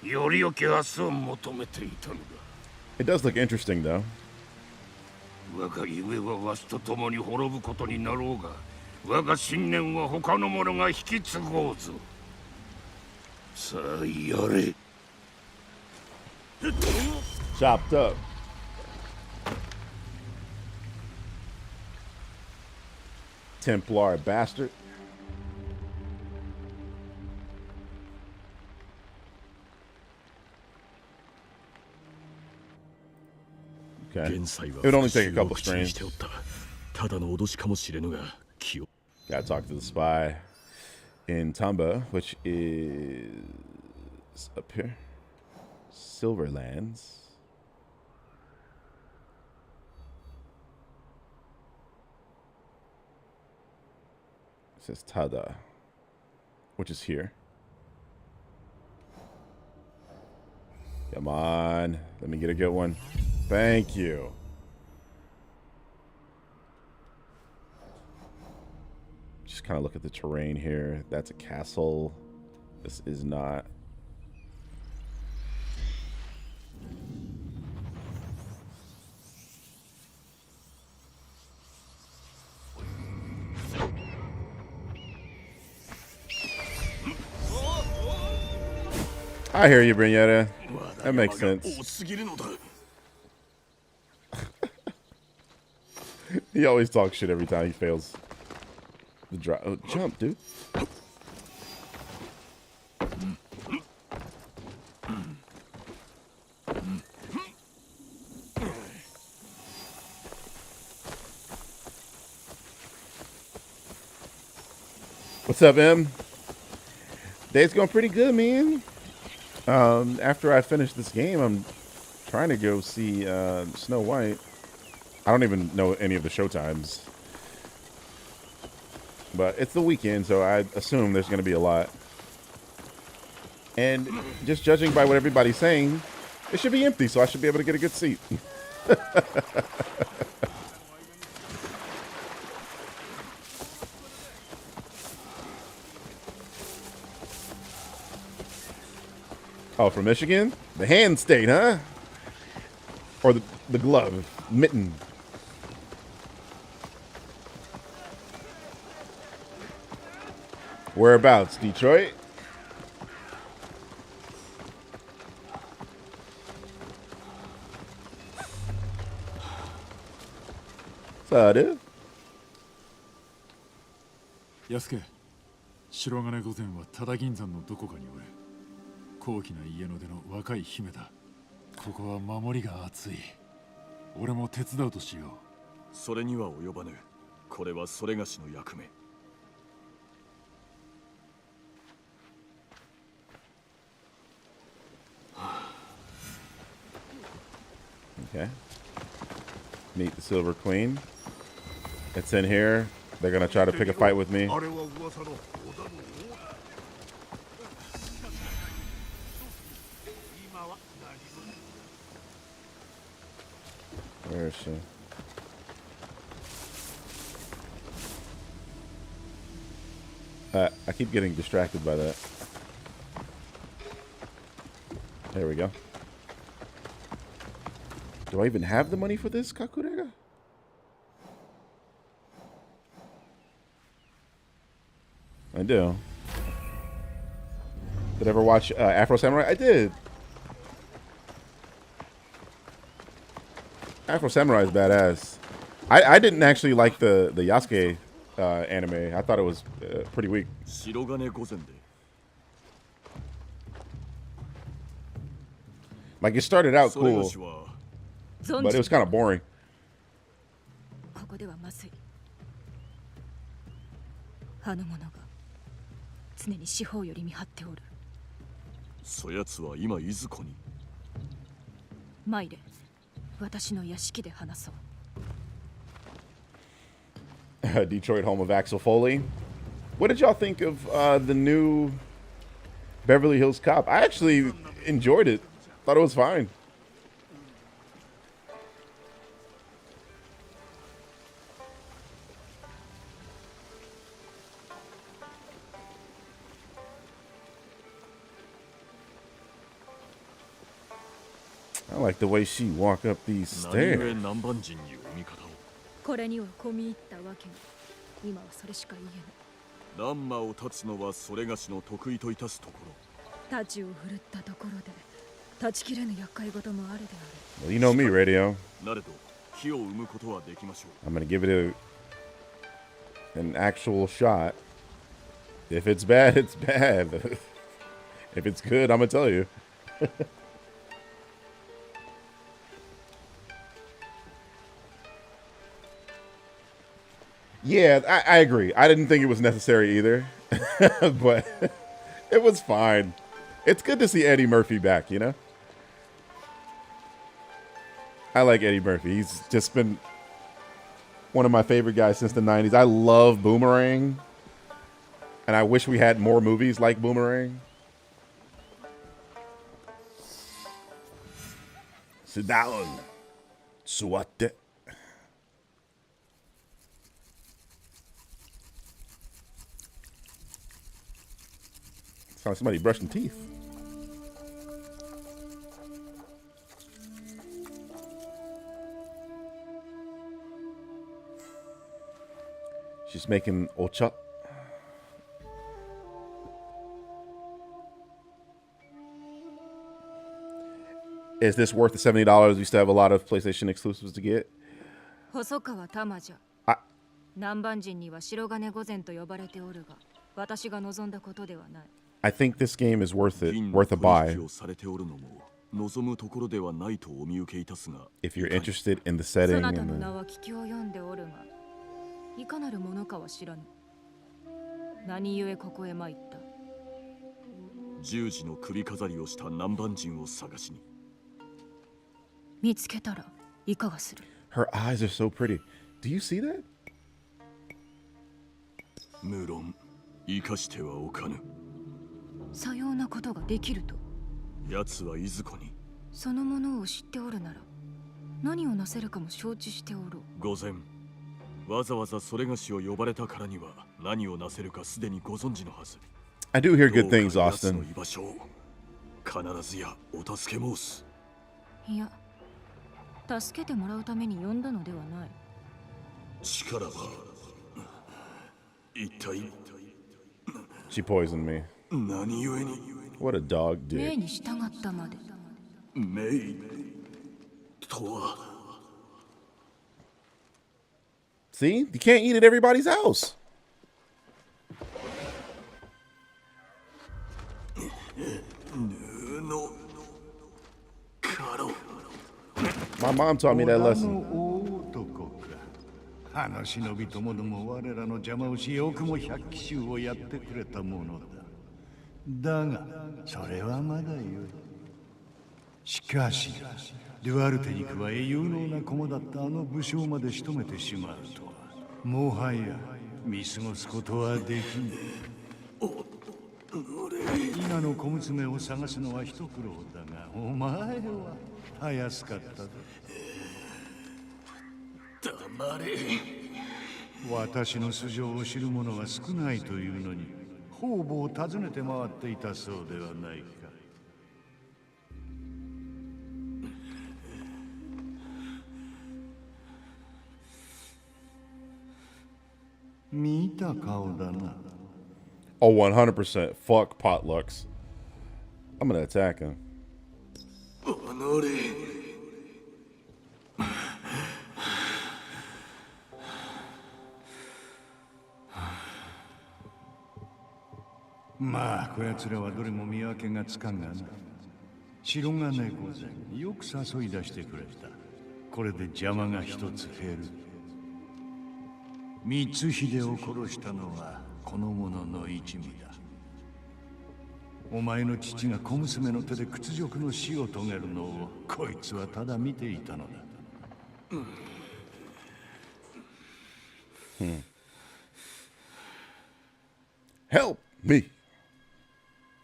より良き明日を求めていたのだ It does look interesting, though. 我が夢はわしと共に滅ぶことになろうが我が信念は他の者が引き継ごうぞさあやれ Chopped up. Templar bastard. Okay. It would only take a couple streams. Gotta talk to the spy in Tamba, which is up here. Silverlands. It says Tada, which is here. Come on, let me get a good one. Thank you. Just kind of look at the terrain here. That's a castle. This is not. I hear you, Brignetta. That makes sense. He always talks shit every time he fails the drop. Oh, jump, dude. What's up, M? Day's going pretty good, man. After I finish this game, I'm trying to go see Snow White. I don't even know any of the showtimes. But it's the weekend, so I assume there's going to be a lot. And just judging by what everybody's saying, it should be empty, so I should be able to get a good seat. Oh, from Michigan? The hand state, huh? Or the glove, mitten. Whereabouts? Detroit? What's up, dude? 安家、白金御前は多田銀山のどこかにおる。高貴な家の出の若い姫だ。ここは守りが厚い。俺も手伝うとしよう。それには及ばぬ。これはそれがしの役目。Okay. Meet the Silver Queen. It's in here. They're gonna try to pick a fight with me. Where is she? I keep getting distracted by that. There we go. Do I even have the money for this, Kakurega? I do. Did I ever watch Afro Samurai? I did. Afro Samurai is badass. I didn't actually like the Yasuke anime. I thought it was pretty weak. Like, it started out cool, but it was kind of boring. ここではまずい。あの者が常に四方より見張っておる。そやつは今いずこに。参れ、私の屋敷で話そう。Detroit, home of Axel Foley. What did y'all think of the new Beverly Hills Cop? I actually enjoyed it. Thought it was fine. I like the way she walked up these stairs. これには込み入ったわけが、今はそれしか言えぬ。ランマを立つのはそれがしの得意といたすところ。太刀を振るったところで、断ち切れぬ厄介事もあるである。Well, you know me, Radio. なれど、火を生むことはできましょう。I'm gonna give it an actual shot. If it's bad, it's bad. If it's good, I'm gonna tell you. Yeah, I agree. I didn't think it was necessary either, but it was fine. It's good to see Eddie Murphy back, you know? I like Eddie Murphy. He's just been one of my favorite guys since the 90s. I love Boomerang, and I wish we had more movies like Boomerang. Sit down. Suwatte. Sounds like somebody brushing teeth. She's making ocha. Is this worth the $70? We still have a lot of PlayStation exclusives to get. 細川玉じゃ。南蛮人には白金御前と呼ばれておるが、私が望んだことではない。I think this game is worth it, worth a buy. If you're interested in the setting and the... いかなるものかは知らぬ。何故ここへ参った。十字の首飾りをした南蛮人を探しに。見つけたらいかがする。Her eyes are so pretty. Do you see that? 無論生かしてはおかぬ。さようなことができると。奴はいずこに。そのものを知っておるなら、何をなせるかも承知しておろう。御前、わざわざそれがしを呼ばれたからには何をなせるかすでにご存知のはず。I do hear good things, Austin. 必ずやお助け申す。いや、助けてもらうために呼んだのではない。力は一体。She poisoned me. 何故に What a dog 命 dick. に従ったまでだ。メイとは See? You can't eat at everybody's house. のカロ My mom taught me that lesson. 大男か。あの忍びともども我らの邪魔をしよくも百奇襲をやってくれたものだ。だがそれはまだよい。しかしデュアルテに加え有能な駒だったあの武将まで仕留めてしまうとはもはや見過ごすことはできん。今の小娘を探すのは一苦労だがお前はたやすかったぞ。黙れ。私の素性を知る者は少ないというのに方々を訪ねて回っていたそうではないか。見た顔だな。Oh, 100%. Fuck potlucks. I'm gonna attack him. 離れ。まあこやつらはどれも見分けがつかんがな。白金御前よく誘い出してくれた。これで邪魔が一つ減る。光秀を殺したのはこの者の一味だ。お前の父が小娘の手で屈辱の死を遂げるのをこいつはただ見ていたのだ。Help me.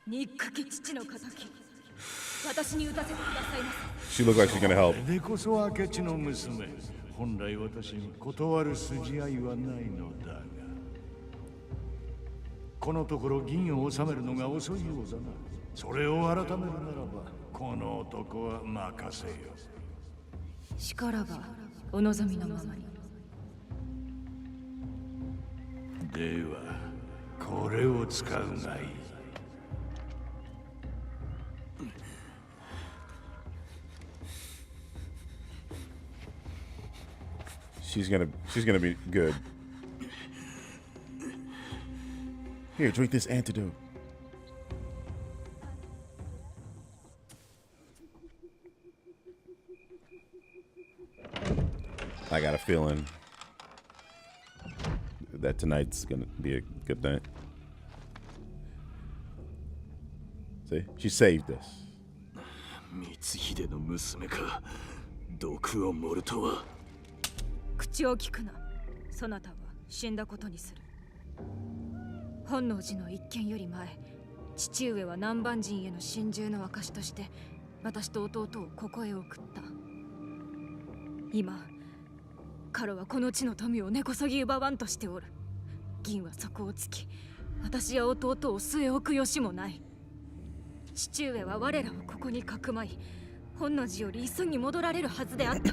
憎き父の仇、私に打たせてくださいませ。 She looks like she's gonna help. でこそ明智の娘。本来私に断る筋合いはないのだが、このところ銀を収めるのが遅いようだな。それを改めるならばこの男は任せよ。しからばお望みのままに。ではこれを使うがいい。She's gonna be good. Here, drink this antidote. I got a feeling that tonight's gonna be a good night. See, she saved us. 光秀の娘か。毒を盛るとは。口を聞くな。そなたは死んだことにする。本能寺の一件より前、父上は南蛮人への心中の証として私と弟をここへ送った。今カロはこの地の富を根こそぎ奪わんとしておる。銀は底をつき、私や弟を据え置く由もない。父上は我らをここにかくまい、本能寺より急ぎ戻られるはずであった。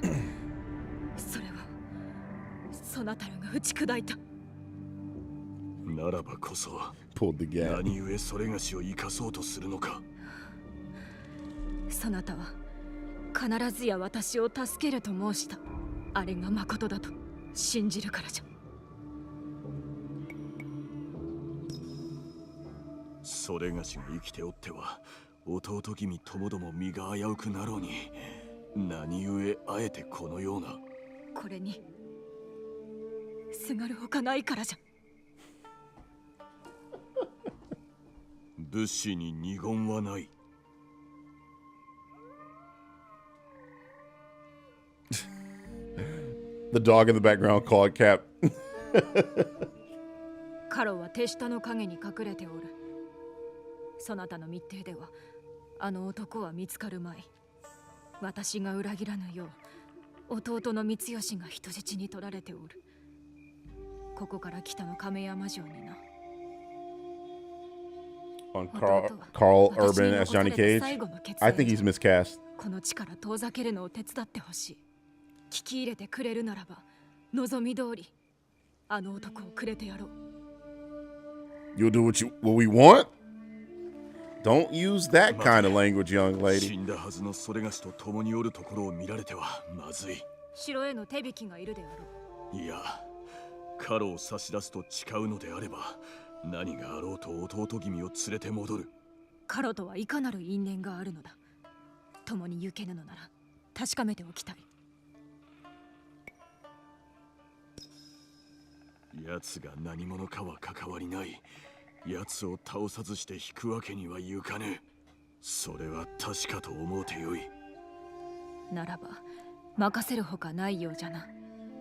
それはそなたらが打ち砕いた。ならばこそ Pulled the gap. 何故それがしを生かそうとするのか。そなたは必ずや私を助けると申した。あれが誠だと信じるからじゃ。それがしが生きておっては弟君ともども身が危うくなろうに、何故あえてこのような。これにすがるほかないからじゃ。物資に二言はない。The dog in the background called Cap. カロは手下の影に隠れておる。そなたの密偵ではあの男は見つかるまい。私が裏切らぬよう弟の光義が人質に取られておる。ここから北の亀山城にな。On Carl Urban as Johnny Cage. I think he's miscast. この地から遠ざけるのを手伝ってほしい。聞き入れてくれるならば望み通りあの男をくれてやろう。You'll do what we want? Don't use that kind of language, young lady. 死んだはずのそれがしと共におるところを見られてはまずい。城への手引きがいるであろう。いや、カロを差し出すと誓うのであれば、何があろうと弟君を連れて戻る。カロとはいかなる因縁があるのだ。共に行けぬのなら確かめておきたい。奴が何者かは関わりない。奴を倒さずして引くわけにはいかぬ。それは確かと思うてよい。ならば任せるほかないようじゃな。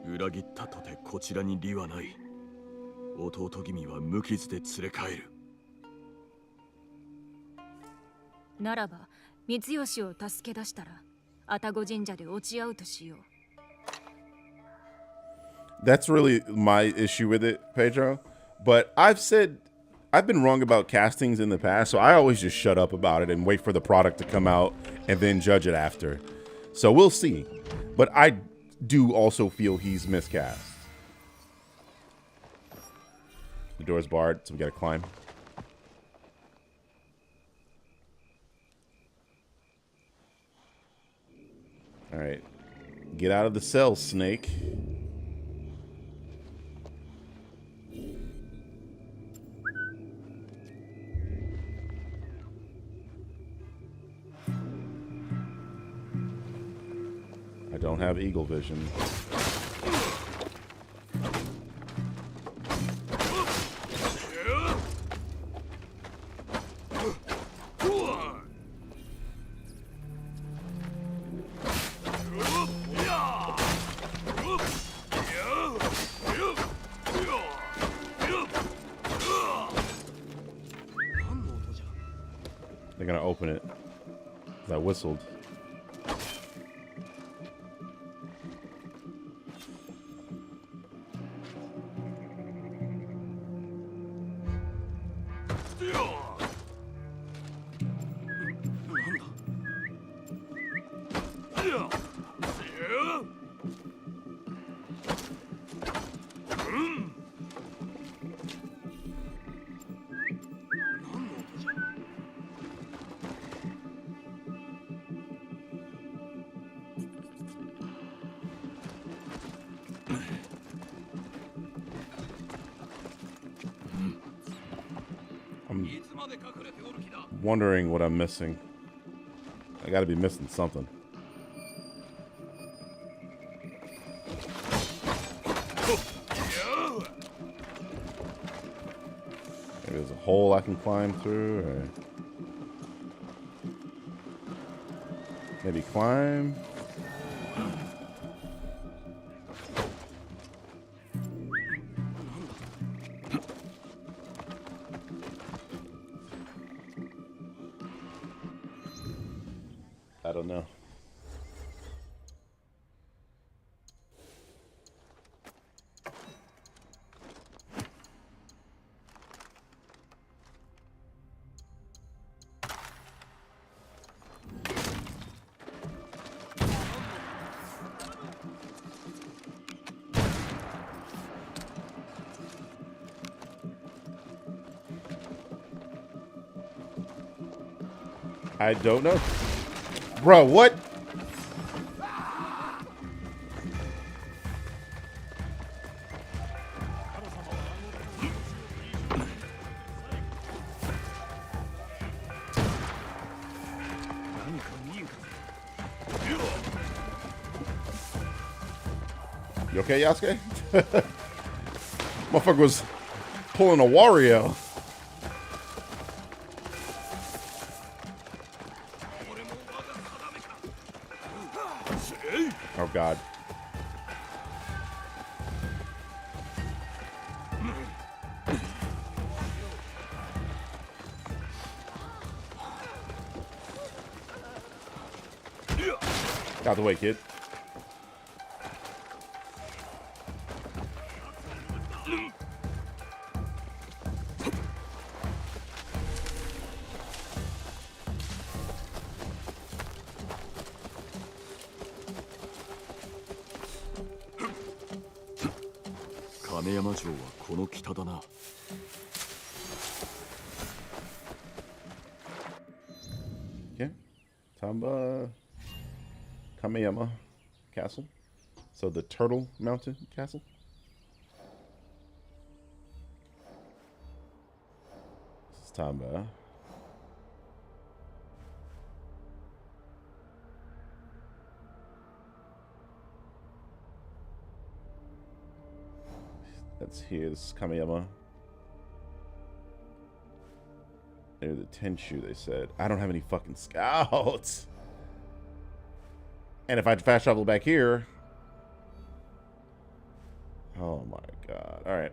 裏切ったとてこちらに利はない。弟君は無傷で連れ帰る。ならば三吉を助け出したら愛宕神社で落ち合うとしよう。That's really my issue with it, Pedro. But I've been wrong about castings in the past, so I always just shut up about it and wait for the product to come out and then judge it after. So we'll see. But I do also feel he's miscast. The door's barred, so we gotta climb. All right. Get out of the cell, Snake. I don't have eagle vision. They're gonna open it. I whistled. Wondering what I'm missing. I gotta be missing something. Maybe there's a hole I can climb through, or maybe climb. I don't know. I don't know. Bro, what? You okay, Yasuke? Motherfucker was pulling a Wario. Oh, God. Out the way, kid. Yeah. Tamba Kameyama Castle. So the Turtle Mountain Castle. This is Tamba. That's here. This is Kameyama. Near the Tenshu, they said. I don't have any fucking scouts. And if I fast travel back here. Oh my god. Alright.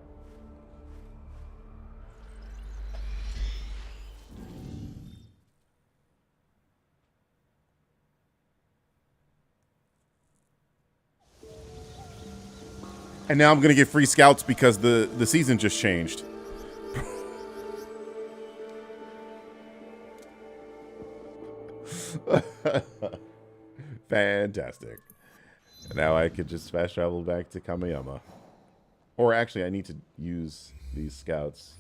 And now I'm gonna get free scouts because the season just changed. Fantastic. And now I could just fast travel back to Kameyama. Or actually, I need to use these scouts.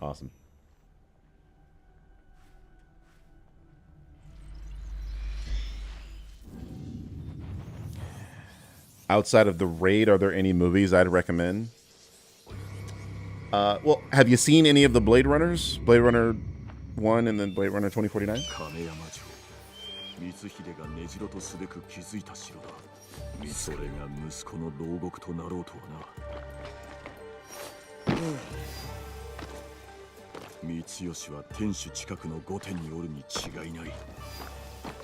Awesome. Outside of the raid, are there any movies I'd recommend? Well, have you seen any of the Blade Runners? Blade Runner 1 and then Blade Runner 2049? それが息子の牢獄となろうとはな。三吉は天守近くの御殿におるに違いない。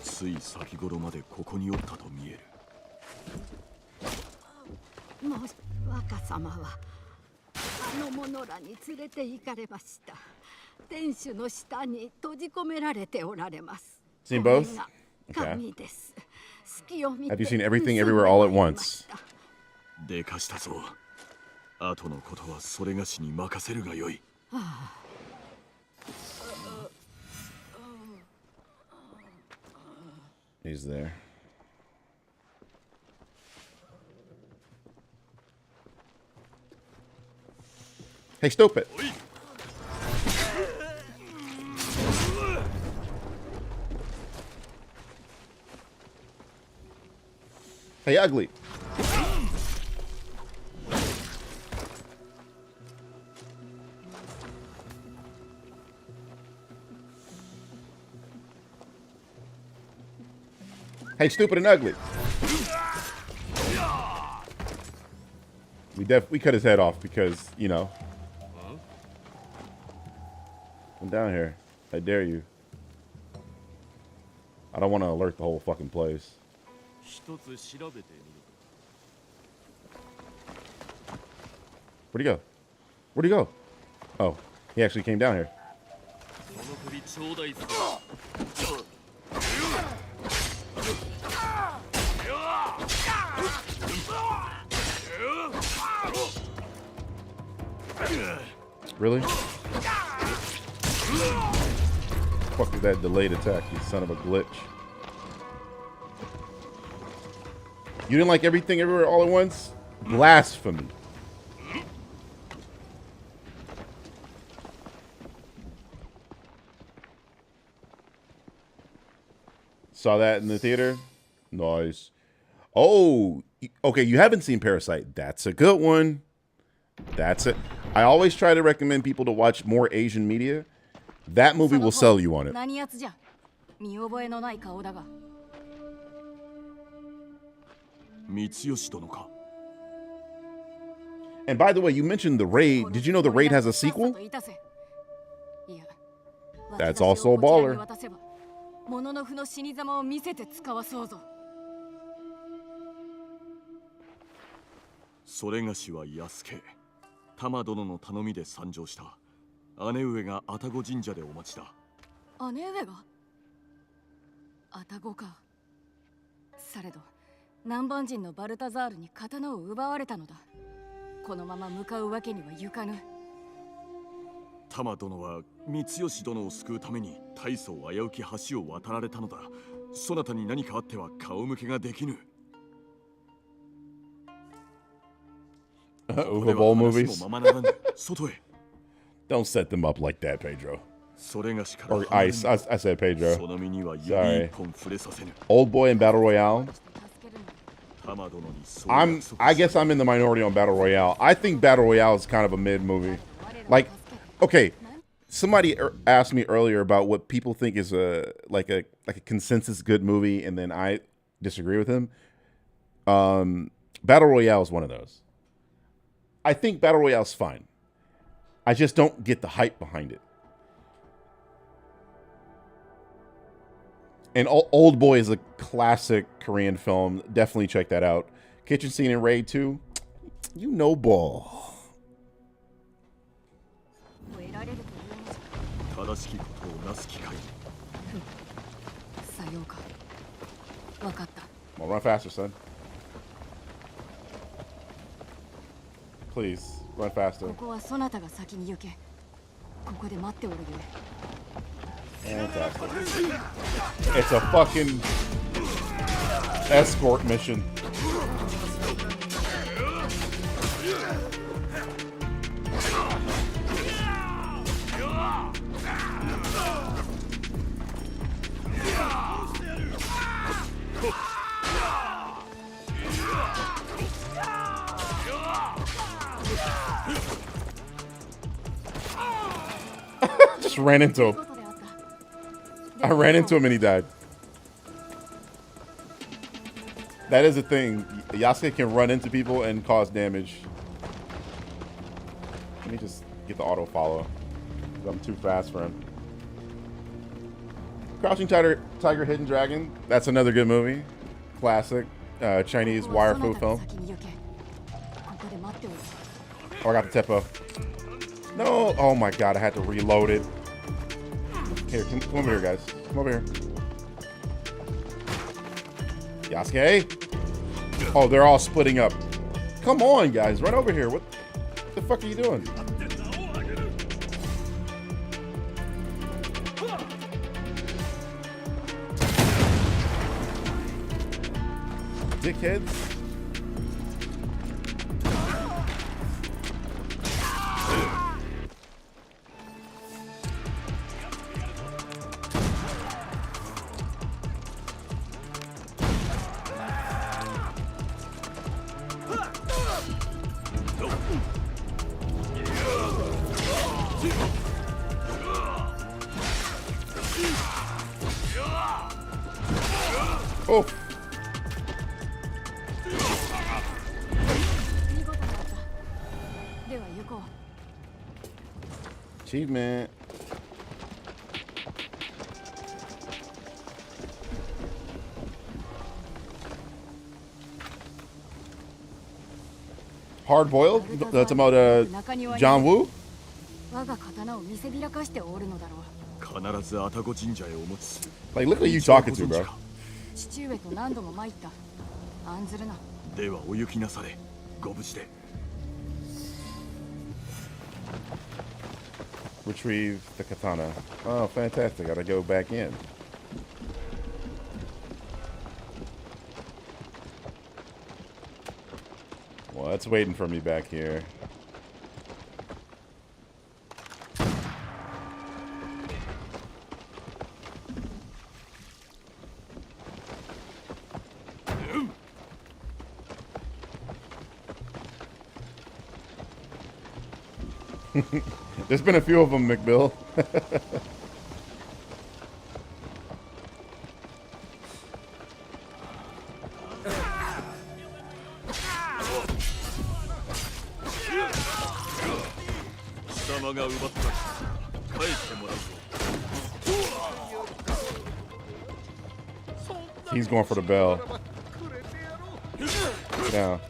つい先頃までここにおったと見える。もし若様はあの者らに連れて行かれました。天守の下に閉じ込められておられます。 Seen both? Okay. Have you seen Everything Everywhere All at Once? でかしたぞ。後のことはそれがしに任せるがよい。He's there. Hey, stupid. Hey, ugly. Hey, stupid and ugly. We cut his head off because, you know. Come down here. I dare you. I don't want to alert the whole fucking place. Where'd he go? Where'd he go? Oh, he actually came down here. Really? Fuck is that delayed attack, you son of a glitch. You didn't like Everything Everywhere All at Once? Blasphemy. Saw that in the theater? Nice. Oh, okay, you haven't seen Parasite. That's a good one. That's it. I always try to recommend people to watch more Asian media. That movie will sell you on it. And by the way, you mentioned The Raid. Did you know The Raid has a sequel? That's also a baller. Uva Bowl movies. Don't set them up like that, Pedro. Or Ice. I said Pedro. Sorry. Old Boy and Battle Royale. I guess I'm in the minority on Battle Royale. I think Battle Royale is kind of a mid movie. Like, okay, somebody asked me earlier about what people think is a consensus good movie, and then I disagree with him. Battle Royale is one of those. I think Battle Royale is fine. I just don't get the hype behind it. And Old Boy is a classic Korean film. Definitely check that out. Kitchen Scene in Raid 2. You know ball. Well, run faster, son. Please, run faster. Fantastic. It's a fucking escort mission. Just ran into him. I ran into him and he died. That is a thing. Yasuke can run into people and cause damage. Let me just get the auto follow. I'm too fast for him. Crouching Tiger, Hidden Dragon. That's another good movie. Classic. Chinese wire fu film. Oh, I got the Teppo. No. Oh my god, I had to reload it. Here, come over here, guys. Come over here. Yasuke. Oh, they're all splitting up. Come on, guys. Run over here. What the fuck are you doing? Dickheads. Oh. Achievement. Hard boiled? That's about John Woo? Like, look at you talking to, bro. Retrieve the katana. Oh, fantastic. Gotta go back in. Well, that's waiting for me back here. There's been a few of them, McBill. He's going for the bell. Now.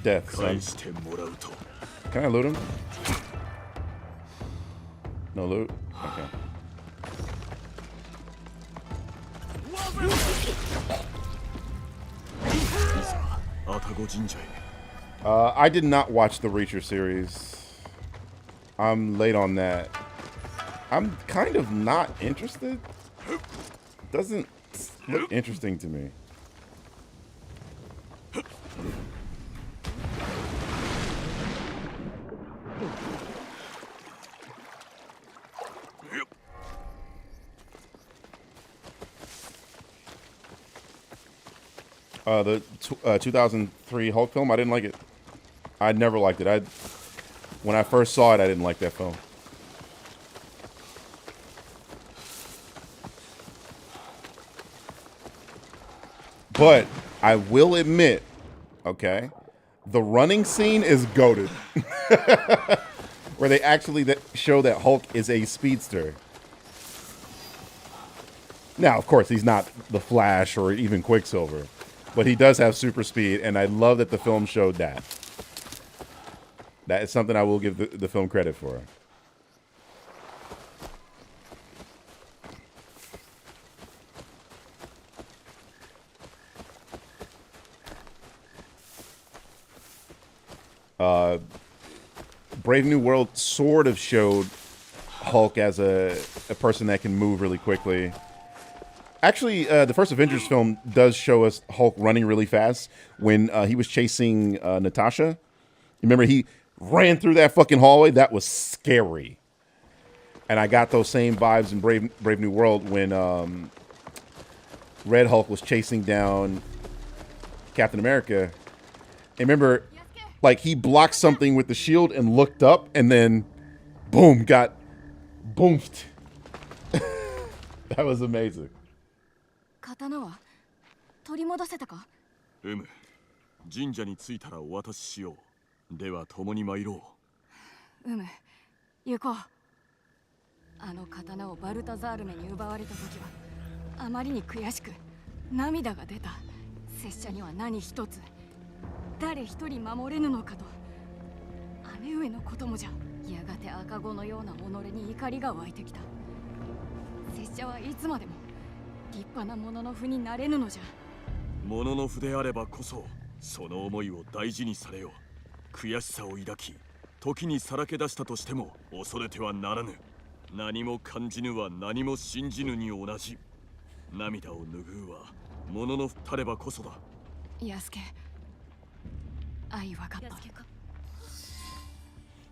Death, son. Can I loot him? No loot? Okay. I did not watch the Reacher series. I'm late on that. I'm kind of not interested. Doesn't look interesting to me. The 2003 Hulk film, I didn't like it. I never liked it. When I first saw it, I didn't like that film. But I will admit, okay, the running scene is goated. Where they actually show that Hulk is a speedster. Now, of course, he's not the Flash or even Quicksilver. But he does have super speed, and I love that the film showed that. That is something I will give the film credit for. Brave New World sort of showed Hulk as a person that can move really quickly. Actually, the first Avengers film does show us Hulk running really fast when he was chasing Natasha. You remember he ran through that fucking hallway? That was scary. And I got those same vibes in Brave New World when Red Hulk was chasing down Captain America. And remember, like, he blocked something with the shield and looked up and then, boom, got boomfed. That was amazing. 刀は取り戻せたか？神社に着いたらお渡ししよう。では共に参ろう。行こう。あの刀をバルタザールメに奪われた時はあまりに悔しく涙が出た。拙者には何一つ誰一人守れぬのかと。姉上のこともじゃ。やがて赤子のような己に怒りが湧いてきた。拙者はいつまでも立派なものの符になれぬのじゃ。ものの符であればこそその思いを大事にされよ。悔しさを抱き時にさらけ出したとしても恐れてはならぬ。何も感じぬは何も信じぬに同じ。涙を拭うはものの符たればこそだ。安家、愛わかった。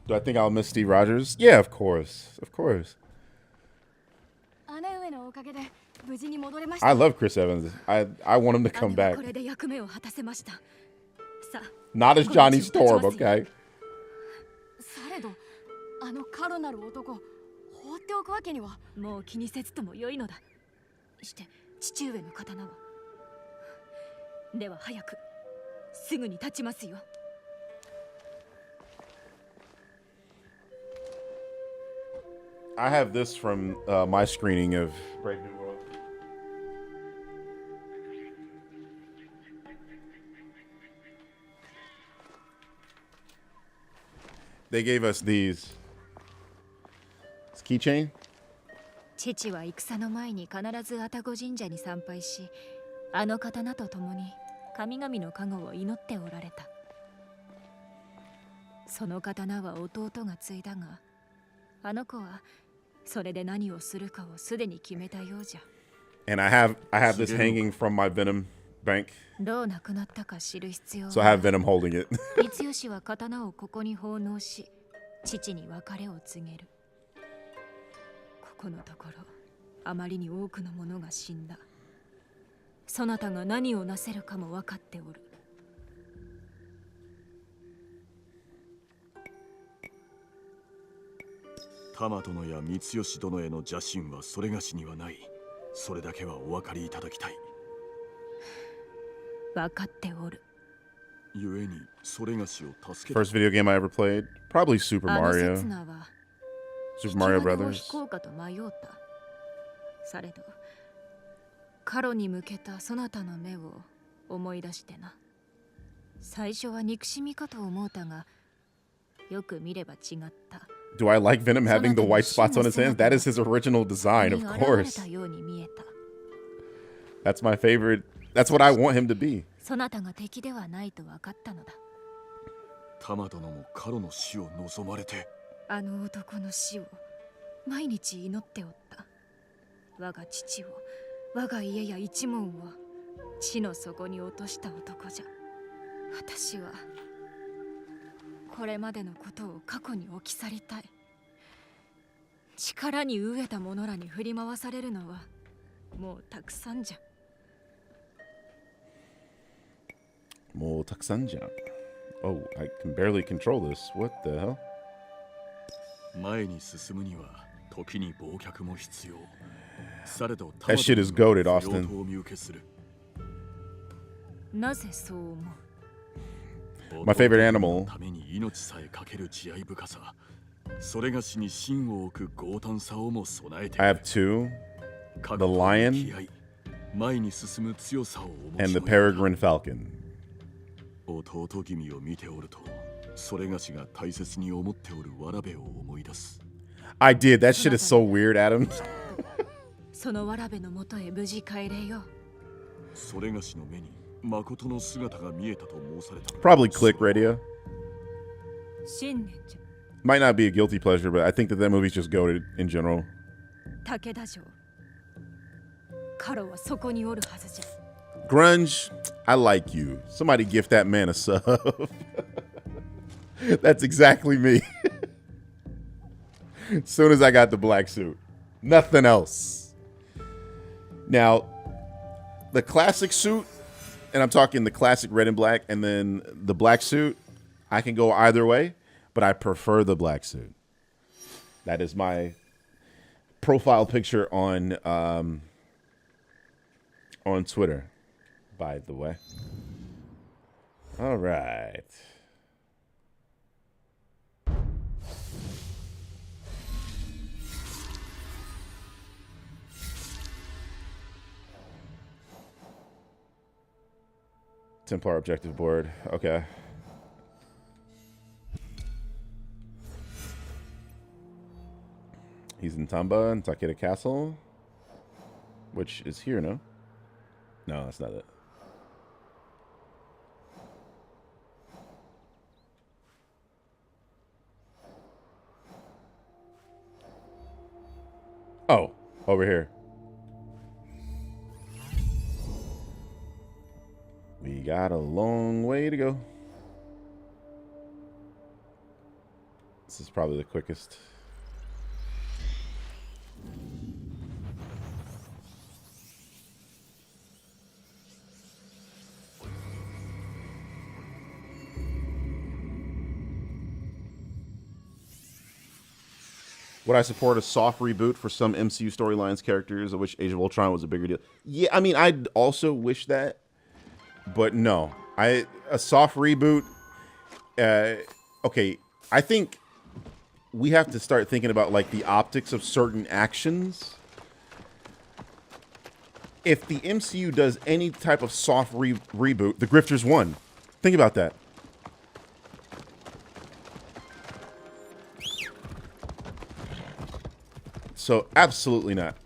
Do I think I'll miss Steve Rogers? Yeah, of course. Of course. I love Chris Evans. I want him to come back. Not as Johnny Storm, okay? されど、あのカロなる男、放っておくわけには。もう気にせずとも良いのだ。して父上の刀は。では早く、すぐに立ちますよ。 I have this from my screening of Brave New World. They gave us these. It's keychain. 父は戦の前に必ず愛宕神社に参拝し、あの刀と共に神々の加護を祈っておられた。その刀は弟が継いだが、あの子は それで何をするかをすでに決めたようじゃ。 And I have this hanging from my Venom bank. どう亡くなったか知る必要は。 So I have Venom holding it. 三吉は刀をここに奉納し、父に別れを告げる。ここのところ、あまりに多くの者が死んだ。そなたが何をなせるかも分かっておる。 玉殿や三吉殿への邪心はそれがしにはない。それだけはお分かりいただきたい。分かっておる。故にそれがしを助け。 First video game I ever played, probably Super Mario. Super Mario Brothers. されど、カロに向けたそなたの目を思い出してな。最初は憎しみかと思うたが、よく見れば違った。 Do I like Venom having the white spots on his hands? That is his original design, of course. That's my favorite. That's what I want him to be. そなたが敵ではないと分かったのだ。玉殿もカロの死を望まれて。あの男の死を毎日祈っておった。我が父を、我が家や一門を地の底に落とした男じゃ。私はこれまでのことを過去に置き去りたい。力に飢えた者らに振り回されるのはもうたくさんじゃ。もうたくさんじゃん。Oh, I can barely control this. What the hell? 前に進むには時に忘却も必要。されど That shit is goated, Austin. を見受けする。なぜそう思う？ My favorite animal. ために命さえかける慈愛深さ。それがしに芯を置く強胆さをも備えて。I have two. The lion 前に進む強さを思い and the peregrine falcon. 弟君を見ておると、それがしが大切に思っておるわらべを思い出す。I did. That shit is so weird, Adam. そのわらべのもとへ無事帰れよう。それがしの目に誠の姿が見えたと申された。Probably click radio. 信念じゃ。 Might not be a guilty pleasure, but I think that movie's just goated in general. 武田城。カロはそこにおるはずじゃ。 Grunge, I like you. Somebody gift that man a sub. That's exactly me. As soon as I got the black suit. Nothing else. Now, the classic suit, and I'm talking the classic red and black, and then the black suit, I can go either way, but I prefer the black suit. That is my profile picture on Twitter, by the way. All right. Templar objective board. Okay. He's in Tamba and Takeda Castle, which is here, no? No, that's not it. Oh, over here. We got a long way to go. This is probably the quickest. Would I support a soft reboot for some MCU storylines characters, of which Age of Ultron was a bigger deal? Yeah, I mean, I'd also wish that, but no. A soft reboot, okay, I think we have to start thinking about, like, the optics of certain actions. If the MCU does any type of soft reboot, the Grifters won. Think about that. So, absolutely not.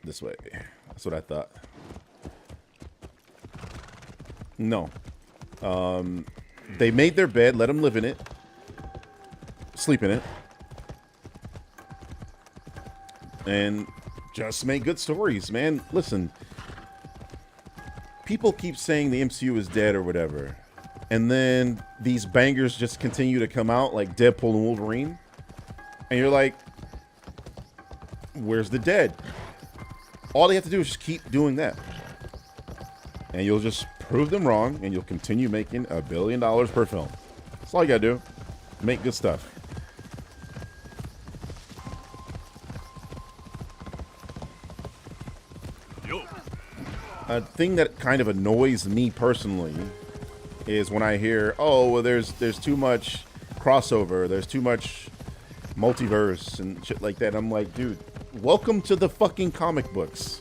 This way. That's what I thought. No. They made their bed. Let them live in it. Sleep in it. And just make good stories, man. Listen. People keep saying the MCU is dead or whatever. And then these bangers just continue to come out like Deadpool and Wolverine. And you're like, where's the dead? All they have to do is just keep doing that. And you'll just prove them wrong, and you'll continue making $1 billion per film. That's all you gotta do. Make good stuff. A thing that kind of annoys me personally is when I hear, oh, well, there's too much crossover, there's too much multiverse and shit like that. I'm like, dude, welcome to the fucking comic books.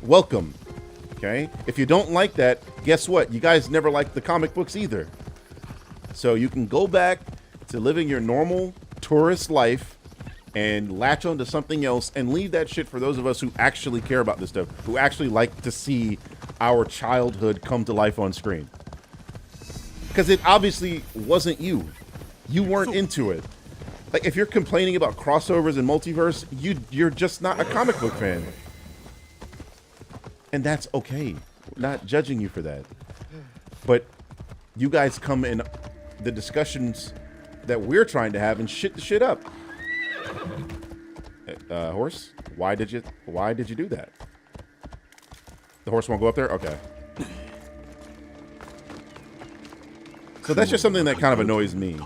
Welcome. Okay? If you don't like that, guess what? You guys never liked the comic books either. So you can go back to living your normal tourist life and latch onto something else and leave that shit for those of us who actually care about this stuff, who actually like to see our childhood come to life on screen. Because it obviously wasn't you. You weren't into it. Like, if you're complaining about crossovers and multiverse, you're just not a comic book fan. And that's okay. We're not judging you for that. But you guys come in the discussions that we're trying to have and shit the shit up. Horse, why did you do that? The horse won't go up there? Okay. So that's just something that kind of annoys me.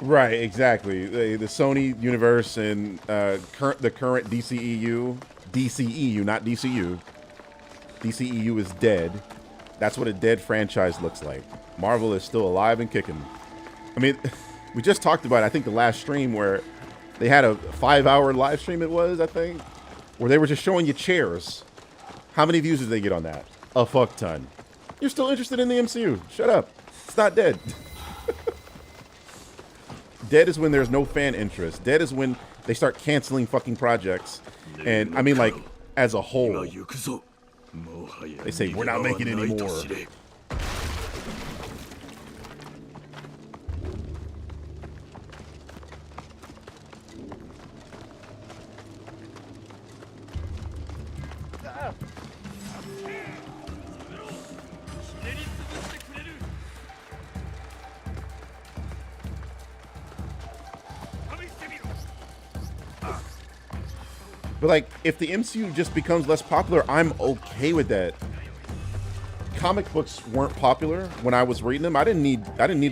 Right, exactly. The Sony universe and the current DCEU, not DCU. DCEU is dead. That's what a dead franchise looks like. Marvel is still alive and kicking. I mean, we just talked about, I think, the last stream where they had a 5-hour live stream, it was, I think, where they were just showing you chairs. How many views did they get on that? A fuck ton. You're still interested in the MCU. Shut up. It's not dead. Dead is when there's no fan interest. Dead is when they start canceling fucking projects. And I mean, like, as a whole. They say, we're not making any more. But like, if the MCU just becomes less popular, I'm okay with that. Comic books weren't popular when I was reading them. I didn't need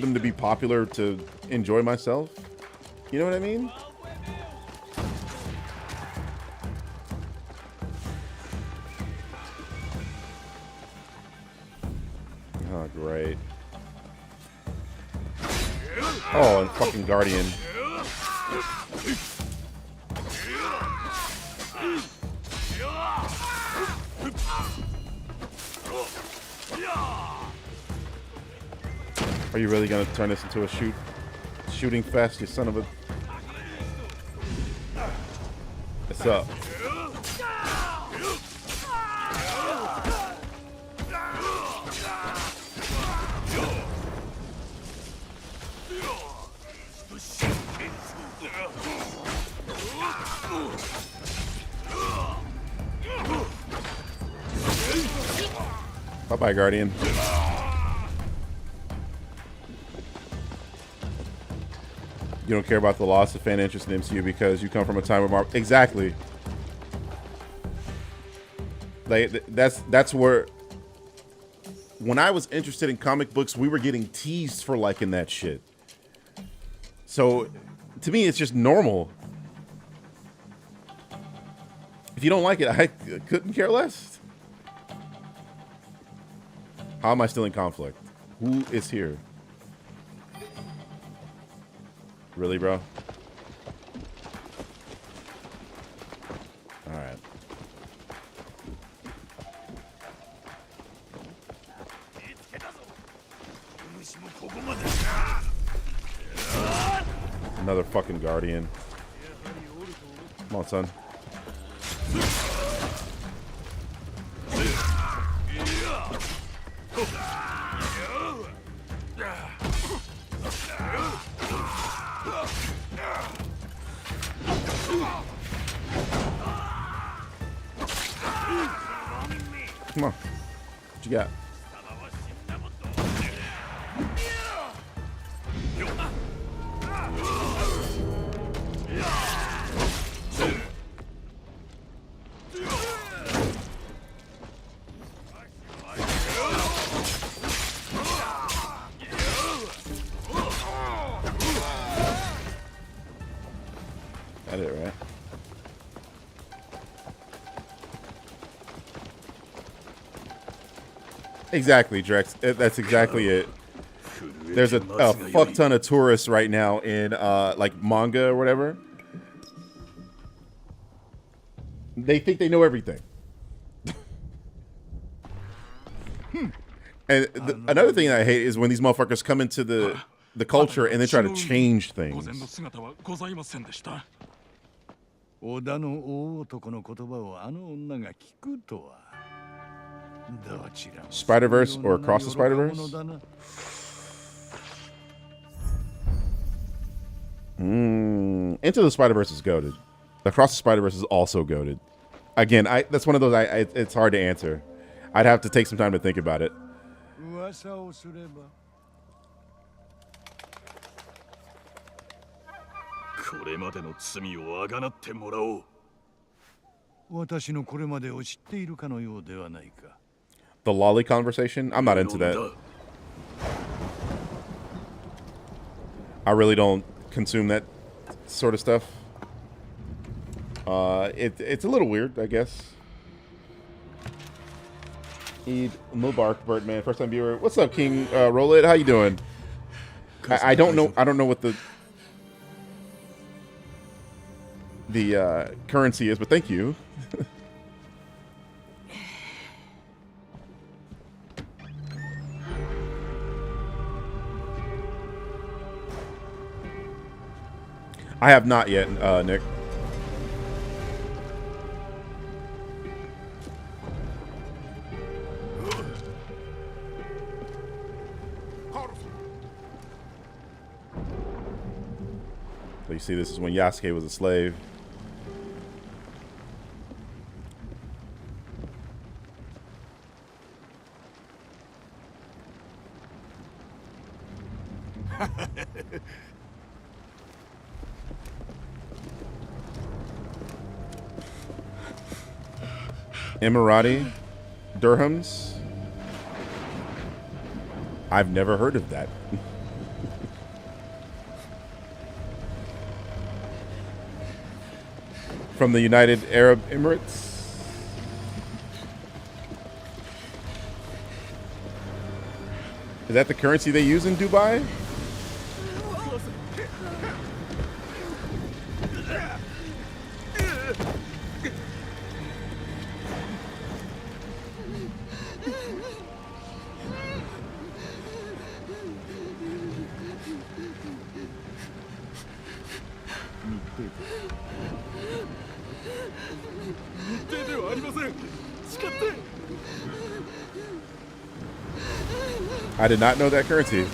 them to be popular to enjoy myself. You know what I mean? Oh, great. Oh, and fucking Guardian. Are you really gonna turn this into a shooting fest, you son of a... What's up? Bye-bye, Guardian. You don't care about the loss of fan interest in MCU because you come from a time where Marvel... Exactly. Like, that's where... When I was interested in comic books, we were getting teased for liking that shit. So, to me, it's just normal. If you don't like it, I couldn't care less. How am I still in conflict? Who is here? Really, bro? Alright. Another fucking Guardian. Come on, son. Come on. What you got? Got it, right? Exactly, Drex. That's exactly it. There's a fuck ton of tourists right now in like manga or whatever. They think they know everything. And another thing I hate is when these motherfuckers come into the culture and they try to change things. 織田の大男の言葉をあの女が聞くとは。どちらも Spider-Verse or Across the Spider-Verse? Into the Spider-Verse is goated. Across the Spider-Verse is also goated. Again, that's one of those it's hard to answer. I'd have to take some time to think about it. 噂をすれば。これまでの罪をあがなってもらおう。私のこれまでを知っているかのようではないか。The lolly conversation? I'm not into that. I really don't consume that sort of stuff. It's a little weird, I guess. Eid Mubarak, Birdman, first time viewer. What's up, King Roll It? How you doing? I don't know. I don't know what the currency is, but thank you. I have not yet, Nick. So you see, this is when Yasuke was a slave. Emirati dirhams. I've never heard of that. From the United Arab Emirates. Is that the currency they use in Dubai? I did not know that currency.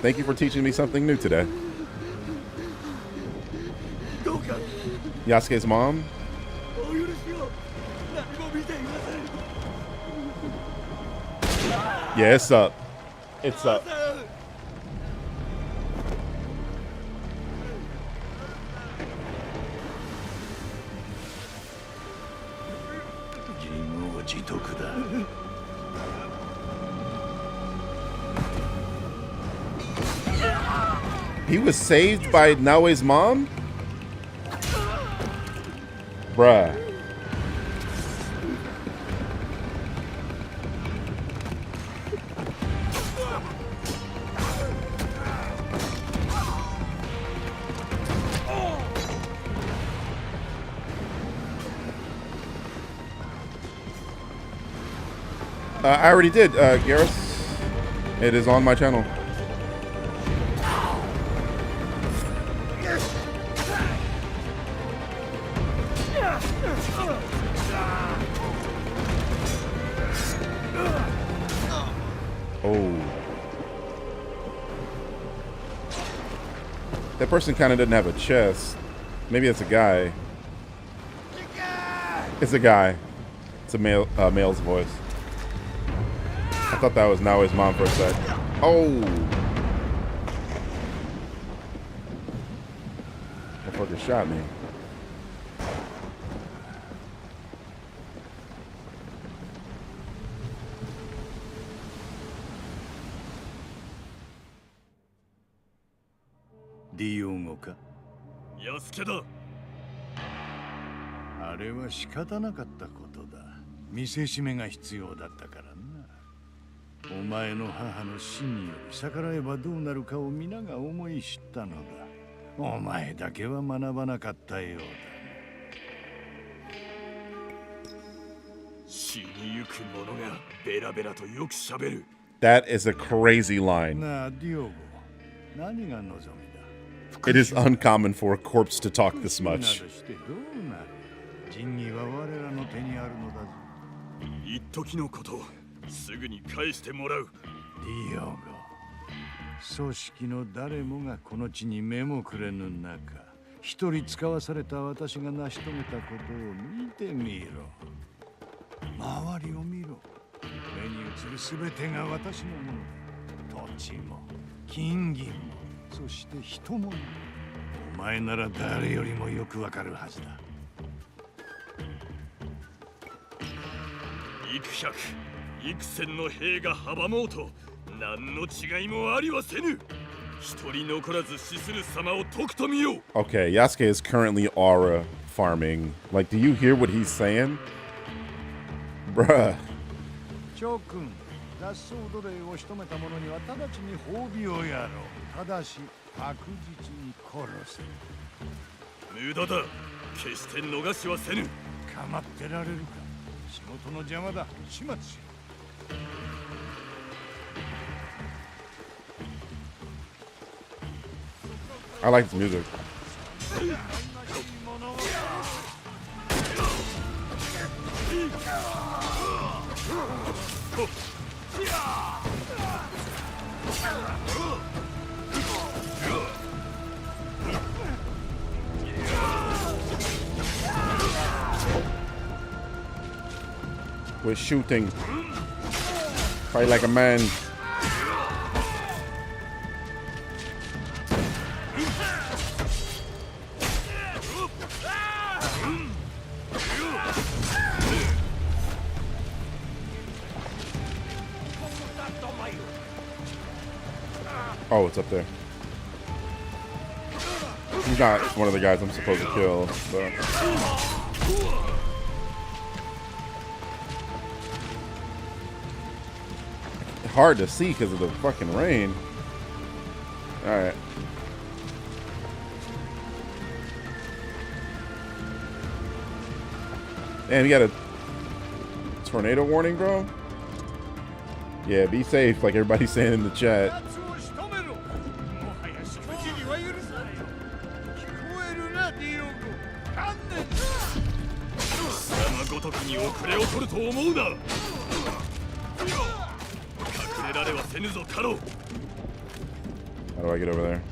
Thank you for teaching me something new today. Yasuke's mom? Yeah, it's up. It's up. He was saved by Naoe's mom? Bruh. I already did, Garrus. It is on my channel. Oh. That person kind of doesn't have a chest. Maybe it's a guy. It's a guy. It's a male's voice. I thought that was Naoe's mom for a sec. Oh! Motherfucker shot me. Diogoか? ヤスケだ。あれは仕方なかったことだ。見せしめが必要だったからな。お前の母の死により逆らえばどうなるかを皆が思い知ったのだ。お前だけは学ばなかったようだ。死にゆく者がベラベラとよくしゃべる。That is a crazy line. It is uncommon for a corpse to talk this much. 一時のことすぐに返してもらう。ディオゴ、組織の誰もがこの地に目もくれぬ中、一人使わされた私が成し遂げたことを見てみろ。周りを見ろ。目に映るすべてが私のものだ。土地も金銀も、そして人も。お前なら誰よりもよくわかるはずだ。幾百幾千の兵が阻もうと何の違いもありはせぬ。一人残らず死する様をとくと見よう。 Okay, Yasuke is currently aura farming. Like, do you hear what he's saying? Bruh. 諸君、脱走奴隷を仕留めた者には直ちに褒美をやろう。ただし確実に殺せ。無駄だ。決して逃しはせぬ。構ってられるか。仕事の邪魔だ。始末しろ。I like this music. We're shooting. Fight like a man. Oh, it's up there. He's not one of the guys I'm supposed to kill, but... hard to see because of the fucking rain. Alright. Damn, you got a tornado warning, bro? Yeah, be safe, like everybody's saying in the chat. How do I get over there?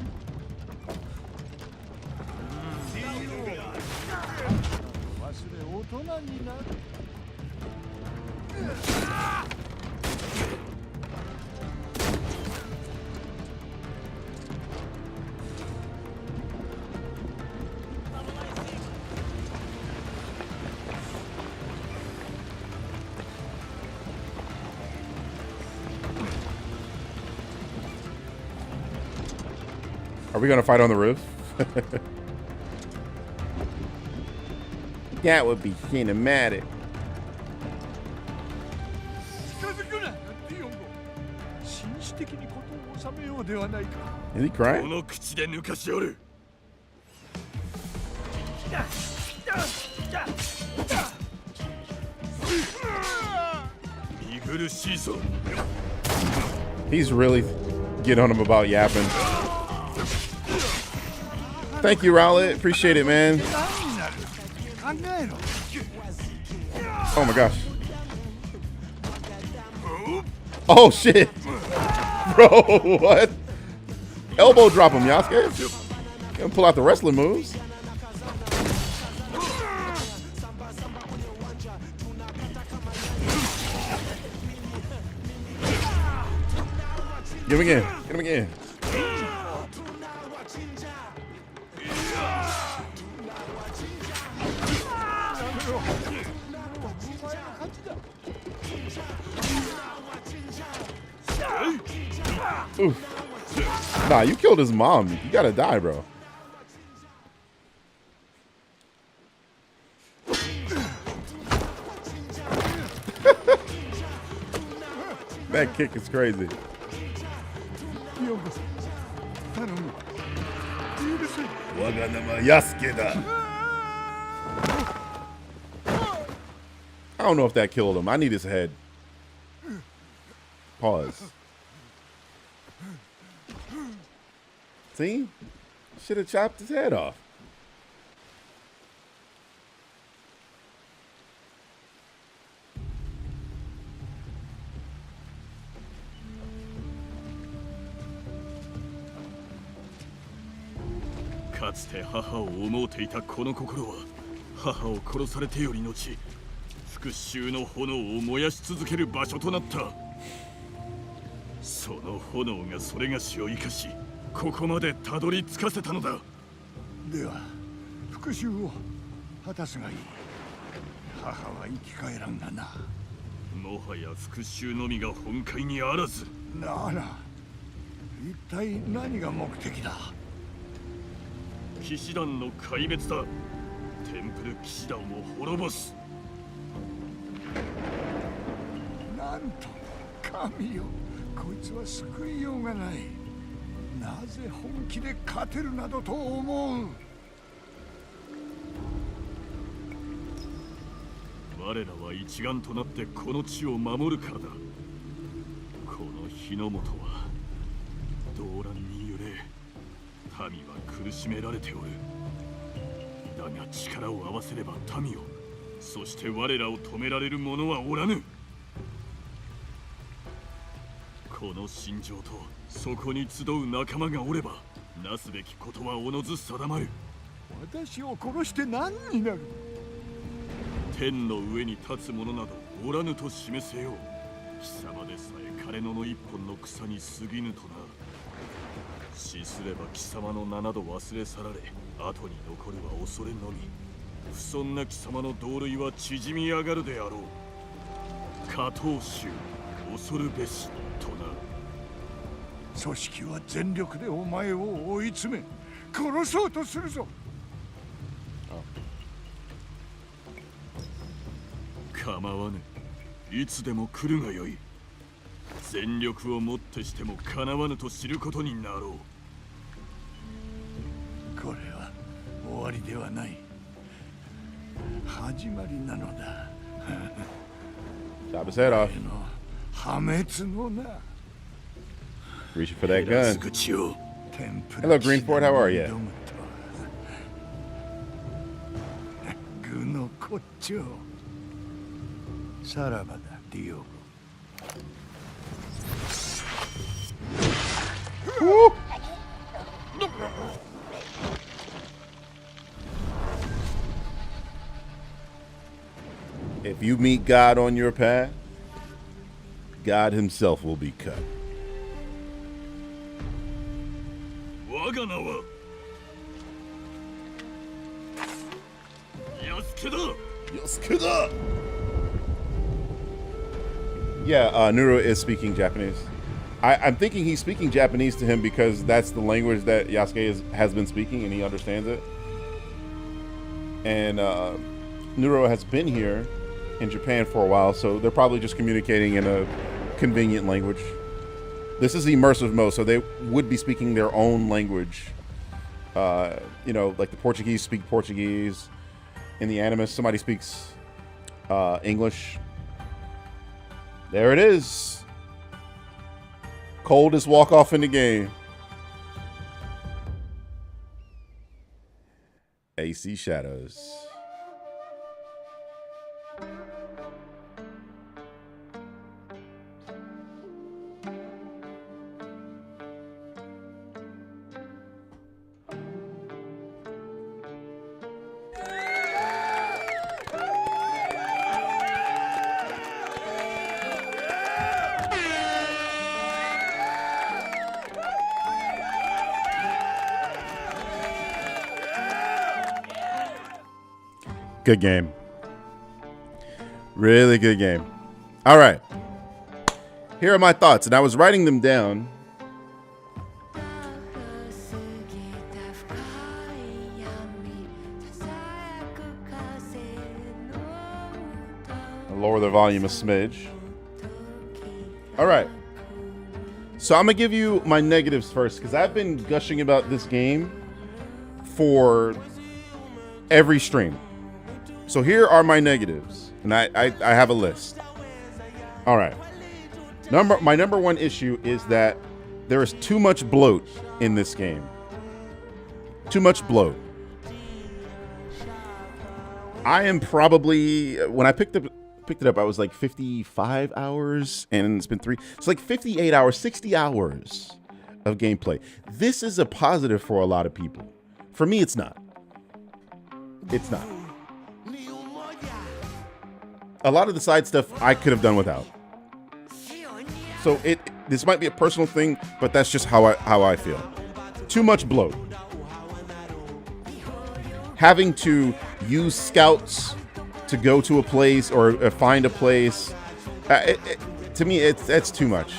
Are we gonna fight on the roof? That would be cinematic. Is he crying? He's really getting on him about yapping. Thank you, Rowlet. Appreciate it, man. Oh my gosh. Oh shit. Bro, what? Elbow drop him, Yasuke. Gonna pull out the wrestling moves. Get him again. Get him again. Oof. Nah, you killed his mom. You gotta die, bro. That kick is crazy. I don't know if that killed him. I need his head. Pause. See? Should have chopped his head off.かつて母を思うていたこの心は、母を殺されてより後、復讐の炎を燃やし続ける場所となった。その炎がそれがしを生かし、ここまでたどり着かせたのだ。では復讐を果たすがいい。母は生き返らんがな。もはや復讐のみが本懐にあらず。なら一体何が目的だ。騎士団の壊滅だ。テンプル騎士団を滅ぼす。なんと神よ、こいつは救いようがない。なぜ本気で勝てるなどと思う。我らは一丸となってこの地を守るからだ。この日の本は動乱に揺れ、民は苦しめられておる。だが力を合わせれば民を、そして我らを止められる者はおらぬ。この心情とそこに集う仲間がおれば、なすべきことはおのず定まる。私を殺して何になる。天の上に立つ者などおらぬと示せよう。貴様でさえ枯れ野の一本の草に過ぎぬとな。死すれば貴様の名など忘れ去られ、後に残るは恐れのみ。不遜な貴様の同類は縮み上がるであろう。下等衆恐るべしとな。組織は全力でお前を追い詰め殺そうとするぞ。構わぬ。いつでも来るがよい。全力をもってしてもかなわぬと知ることになろう。これは終わりではない。始まりなのだ。Chop his head off. 破滅のな。Reaching for that gun. Hello, Greenford. How are you? 具の骨頂。さらばだ、ディオゴ。If you meet God on your path, God himself will be cut. 我が名は安家だ。安家だ. Yeah, Nuro is speaking Japanese. I'm thinking he's speaking Japanese to him because that's the language that Yasuke has been speaking and he understands it. And Nuro has been here in Japan for a while, so they're probably just communicating in a convenient language. This is immersive mode, so they would be speaking their own language. You know, like the Portuguese speak Portuguese. In the anime, somebody speaks English. There it is. Coldest walk off in the game. AC Shadows. Good game. Really good game. All right. Here are my thoughts, and I was writing them down. I'll lower the volume a smidge. All right. So I'm going to give you my negatives first, because I've been gushing about this game for every stream. So here are my negatives, and I have a list. All right. My number one issue is that there is too much bloat in this game. Too much bloat. I am probably, when I picked it up, I was like 55 hours, and it's been it's like 58 hours, 60 hours of gameplay. This is a positive for a lot of people. For me, it's not. It's not. A lot of the side stuff I could have done without. So this might be a personal thing, but that's just how I feel. Too much bloat. Having to use scouts to go to a place or find a place, to me, that's too much.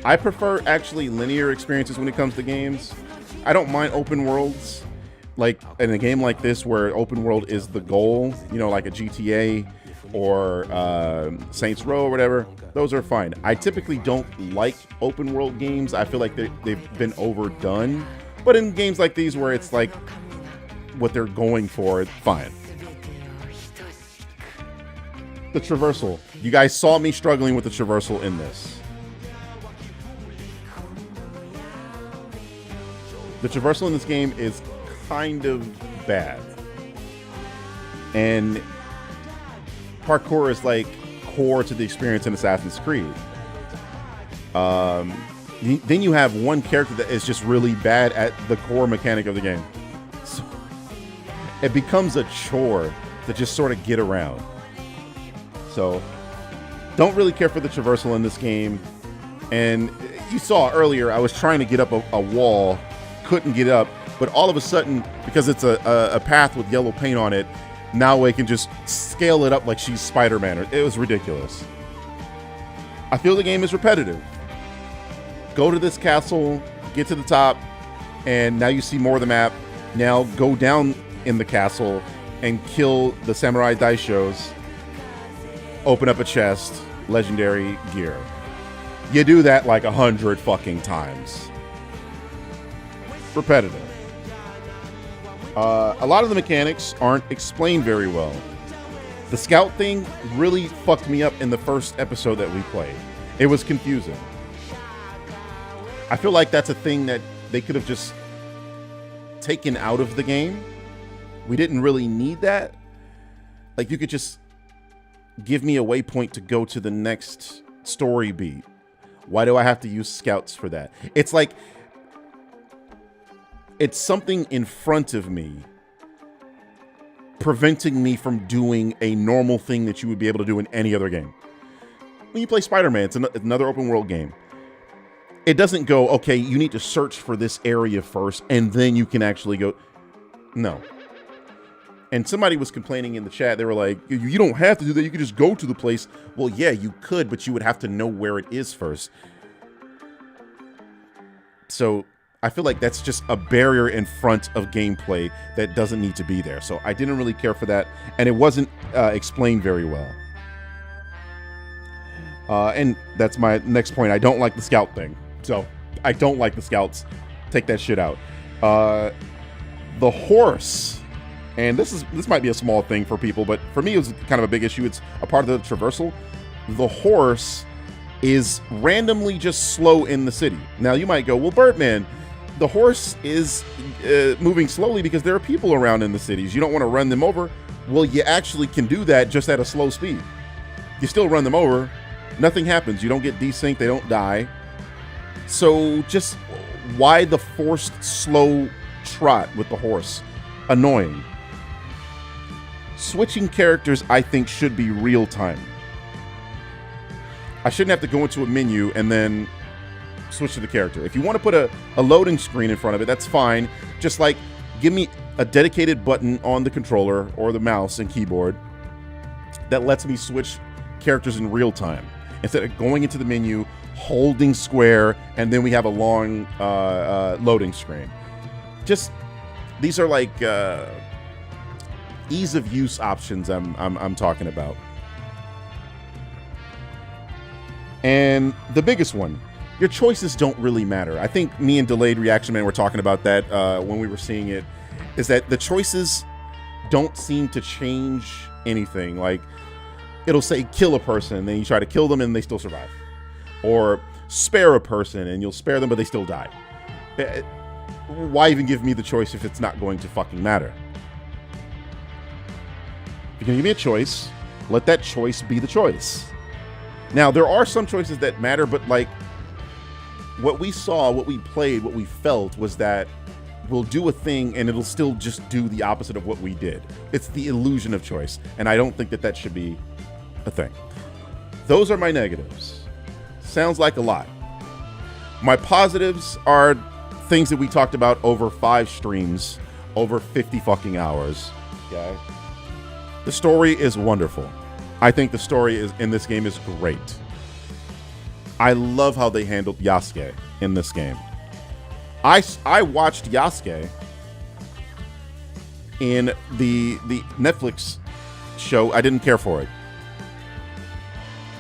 I prefer actually linear experiences when it comes to games. I don't mind open worlds, like in a game like this where open world is the goal, you know, like a GTA or Saints Row or whatever. Those are fine. I typically don't like open world games. I feel like they've been overdone. But in games like these where it's like what they're going for, it's fine. The traversal. You guys saw me struggling with the traversal in this. The traversal in this game is kind of bad. And parkour is like core to the experience in Assassin's Creed. Then you have one character that is just really bad at the core mechanic of the game. So it becomes a chore to just sort of get around. So don't really care for the traversal in this game. And you saw earlier, I was trying to get up a wall, couldn't get up, but all of a sudden, because it's a path with yellow paint on it, now I can just scale it up like she's Spider-Man. It was ridiculous. I feel the game is repetitive. Go to this castle, get to the top, and now you see more of the map. Now go down in the castle and kill the samurai daishos. Open up a chest, legendary gear. You do that like 100 fucking times. Repetitive. A lot of the mechanics aren't explained very well. The scout thing really fucked me up in the first episode that we played. It was confusing. I feel like that's a thing that they could have just taken out of the game. We didn't really need that. Like, you could just give me a waypoint to go to the next story beat. Why do I have to use scouts for that? It's like, it's something in front of me preventing me from doing a normal thing that you would be able to do in any other game. When you play Spider-Man, it's another open world game. It doesn't go, okay, you need to search for this area first, and then you can actually go. No. And somebody was complaining in the chat. They were like, you don't have to do that. You could just go to the place. Well, yeah, you could, but you would have to know where it is first. So I feel like that's just a barrier in front of gameplay that doesn't need to be there. So I didn't really care for that. And it wasn't explained very well. And that's my next point. I don't like the scout thing. So I don't like the scouts. Take that shit out. The horse. And this might be a small thing for people, but for me it was kind of a big issue. It's a part of the traversal. The horse is randomly just slow in the city. Now you might go, well, Birdman, the horse is moving slowly because there are people around in the cities. You don't want to run them over. Well, you actually can do that just at a slow speed. You still run them over. Nothing happens. You don't get desynced. They don't die. So just why the forced slow trot with the horse? Annoying. Switching characters, I think, should be real time. I shouldn't have to go into a menu and then switch to the character. If you want to put a loading screen in front of it, that's fine. Just like, give me a dedicated button on the controller or the mouse and keyboard that lets me switch characters in real time. Instead of going into the menu, holding square, and then we have a long loading screen. Just, these are like ease of use options I'm talking about. And the biggest one, your choices don't really matter. I think me and Delayed Reaction Man were talking about that when we were seeing it, is that the choices don't seem to change anything. Like, it'll say kill a person, and then you try to kill them and they still survive. or spare a person and you'll spare them, but they still die. Why even give me the choice if it's not going to fucking matter? If you're gonna give me a choice, let that choice be the choice. Now, there are some choices that matter, but like what we saw, what we played, what we felt was that we'll do a thing and it'll still just do the opposite of what we did. It's the illusion of choice, and I don't think that that should be a thing. Those are my negatives. Sounds like a lot. My positives are things that we talked about over 5 streams, over 50 fucking hours. Okay. The story is wonderful. I think the story in this game is great. I love how they handled Yasuke in this game. I watched Yasuke in the Netflix show. I didn't care for it.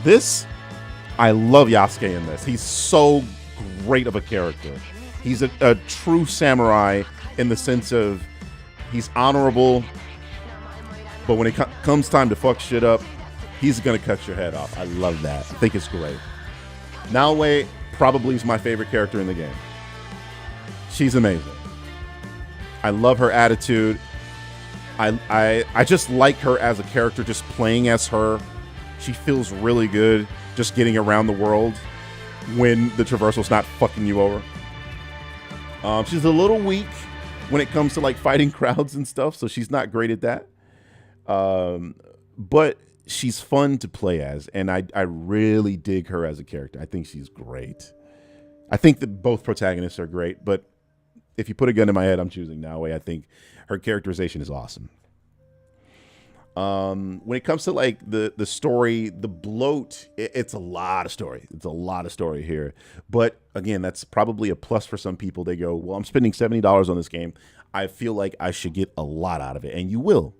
This, I love Yasuke in this. He's so great of a character. He's a true samurai in the sense of he's honorable, but when it comes time to fuck shit up, he's gonna cut your head off. I love that. I think it's great. Naoe probably is my favorite character in the game. She's amazing. I love her attitude. I just like her as a character, just playing as her. She feels really good just getting around the world when the traversal's not fucking you over. She's a little weak when it comes to like fighting crowds and stuff, so she's not great at that. But she's fun to play as, and I really dig her as a character. I think she's great. I think that both protagonists are great, but if you put a gun in my head, I'm choosing Naoe. I think her characterization is awesome. When it comes to like the story, the bloat, it's a lot of story. It's a lot of story here. But again, that's probably a plus for some people. They go, well, I'm spending $70 on this game. I feel like I should get a lot out of it, and you will.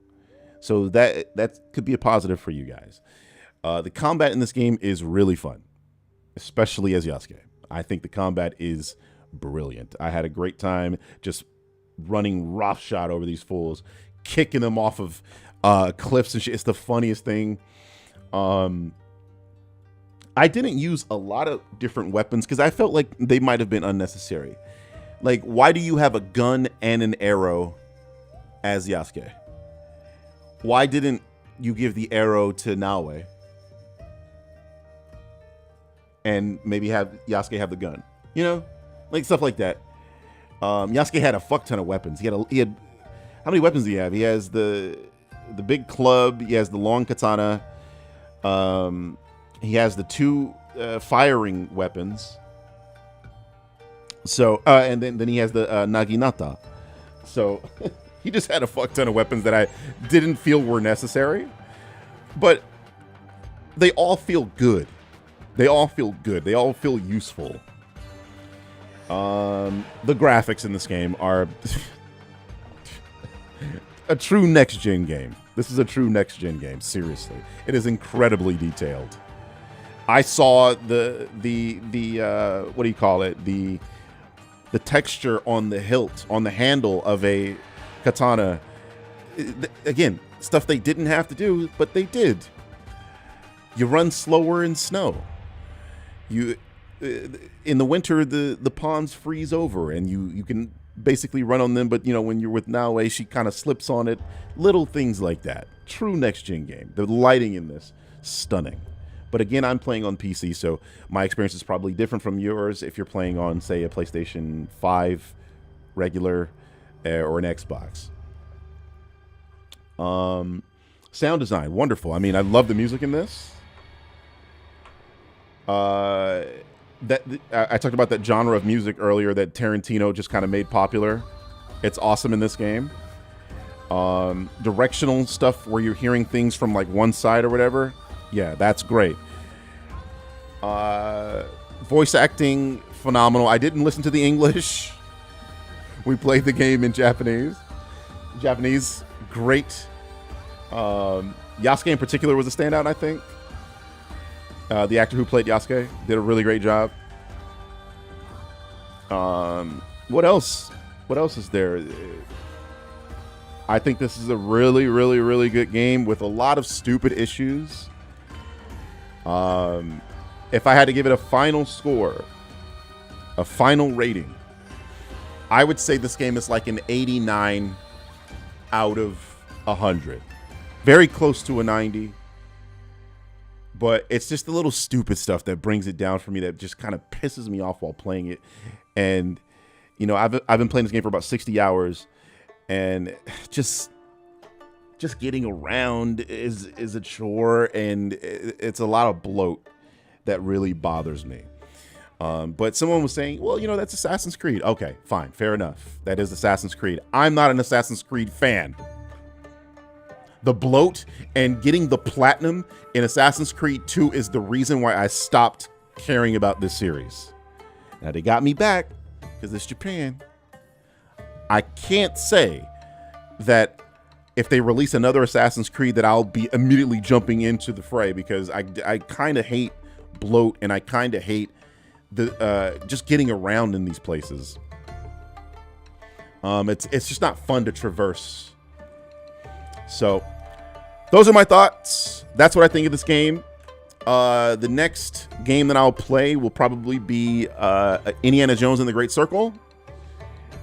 So that could be a positive for you guys. The combat in this game is really fun, especially as Yasuke. I think the combat is brilliant. I had a great time just running roughshod over these fools, kicking them off of cliffs and shit. It's the funniest thing. I didn't use a lot of different weapons because I felt like they might have been unnecessary. Like, why do you have a gun and an arrow as Yasuke? Why didn't you give the arrow to Naoe and maybe have Yasuke have the gun? You know, like stuff like that. Yasuke had a fuck ton of weapons. He had how many weapons do he have? He has the big club. He has the long katana. He has the 2 firing weapons. So and then he has the naginata. So he just had a fuck ton of weapons that I didn't feel were necessary, but they all feel good. They all feel good. They all feel useful. The graphics in this game are a true next-gen game. This is a true next-gen game, seriously. It is incredibly detailed. I saw the what do you call it? The texture on the hilt, on the handle of a katana. Again, stuff they didn't have to do, but they did. You run slower in snow. You in the winter, the ponds freeze over, and you can basically run on them. But you know, when you're with Naoe, she kind of slips on it. Little things like that. True next gen game. The lighting in this, stunning. But again, I'm playing on PC, so my experience is probably different from yours if you're playing on, say, a PlayStation 5 regular or an Xbox. Sound design, wonderful. I mean, I love the music in this. I talked about that genre of music earlier that Tarantino just kind of made popular. It's awesome in this game. Directional stuff where you're hearing things from like one side or whatever. Yeah, that's great. Voice acting, phenomenal. I didn't listen to the English. We played the game in Japanese. Japanese, great. Yasuke in particular was a standout, I think. The actor who played Yasuke did a really great job. What else? What else is there? I think this is a really, really, really good game with a lot of stupid issues. if I had to give it a final score, a final rating, I would say this game is like an 89 out of 100. Very close to a 90. But it's just the little stupid stuff that brings it down for me, that just kind of pisses me off while playing it. And, you know, I've been playing this game for about 60 hours, and just getting around is a chore, and it's a lot of bloat that really bothers me. But someone was saying, well, you know, that's Assassin's Creed. Okay, fine, fair enough. That is Assassin's Creed. I'm not an Assassin's Creed fan. The bloat and getting the platinum in Assassin's Creed 2 is the reason why I stopped caring about this series. Now, they got me back because it's Japan. I can't say that if they release another Assassin's Creed that I'll be immediately jumping into the fray, because I kind of hate bloat, and I kind of hate the just getting around in these places. It's just not fun to traverse. So those are my thoughts. That's what I think of this game. The next game that I'll play will probably be Indiana Jones and the Great Circle,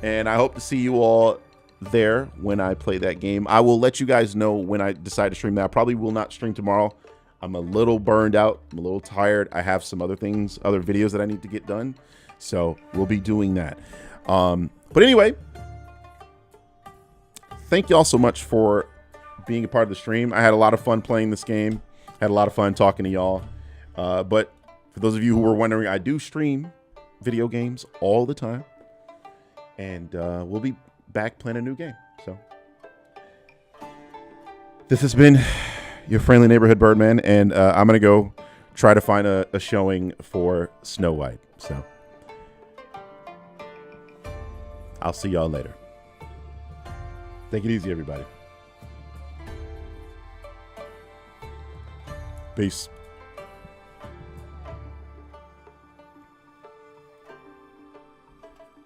and I hope to see you all there when I play that game. I will let you guys know when I decide to stream that. I probably will not stream tomorrow. I'm a little burned out. I'm a little tired. I have some other things, other videos that I need to get done, so we'll be doing that. But anyway, thank you all so much for being a part of the stream. I had a lot of fun playing this game. Had a lot of fun talking to y'all. But for those of you who were wondering, I do stream video games all the time, and we'll be back playing a new game. So this has been your friendly neighborhood Birdman, and I'm gonna go try to find a showing for Snow White. So I'll see y'all later. Take it easy, everybody. Peace.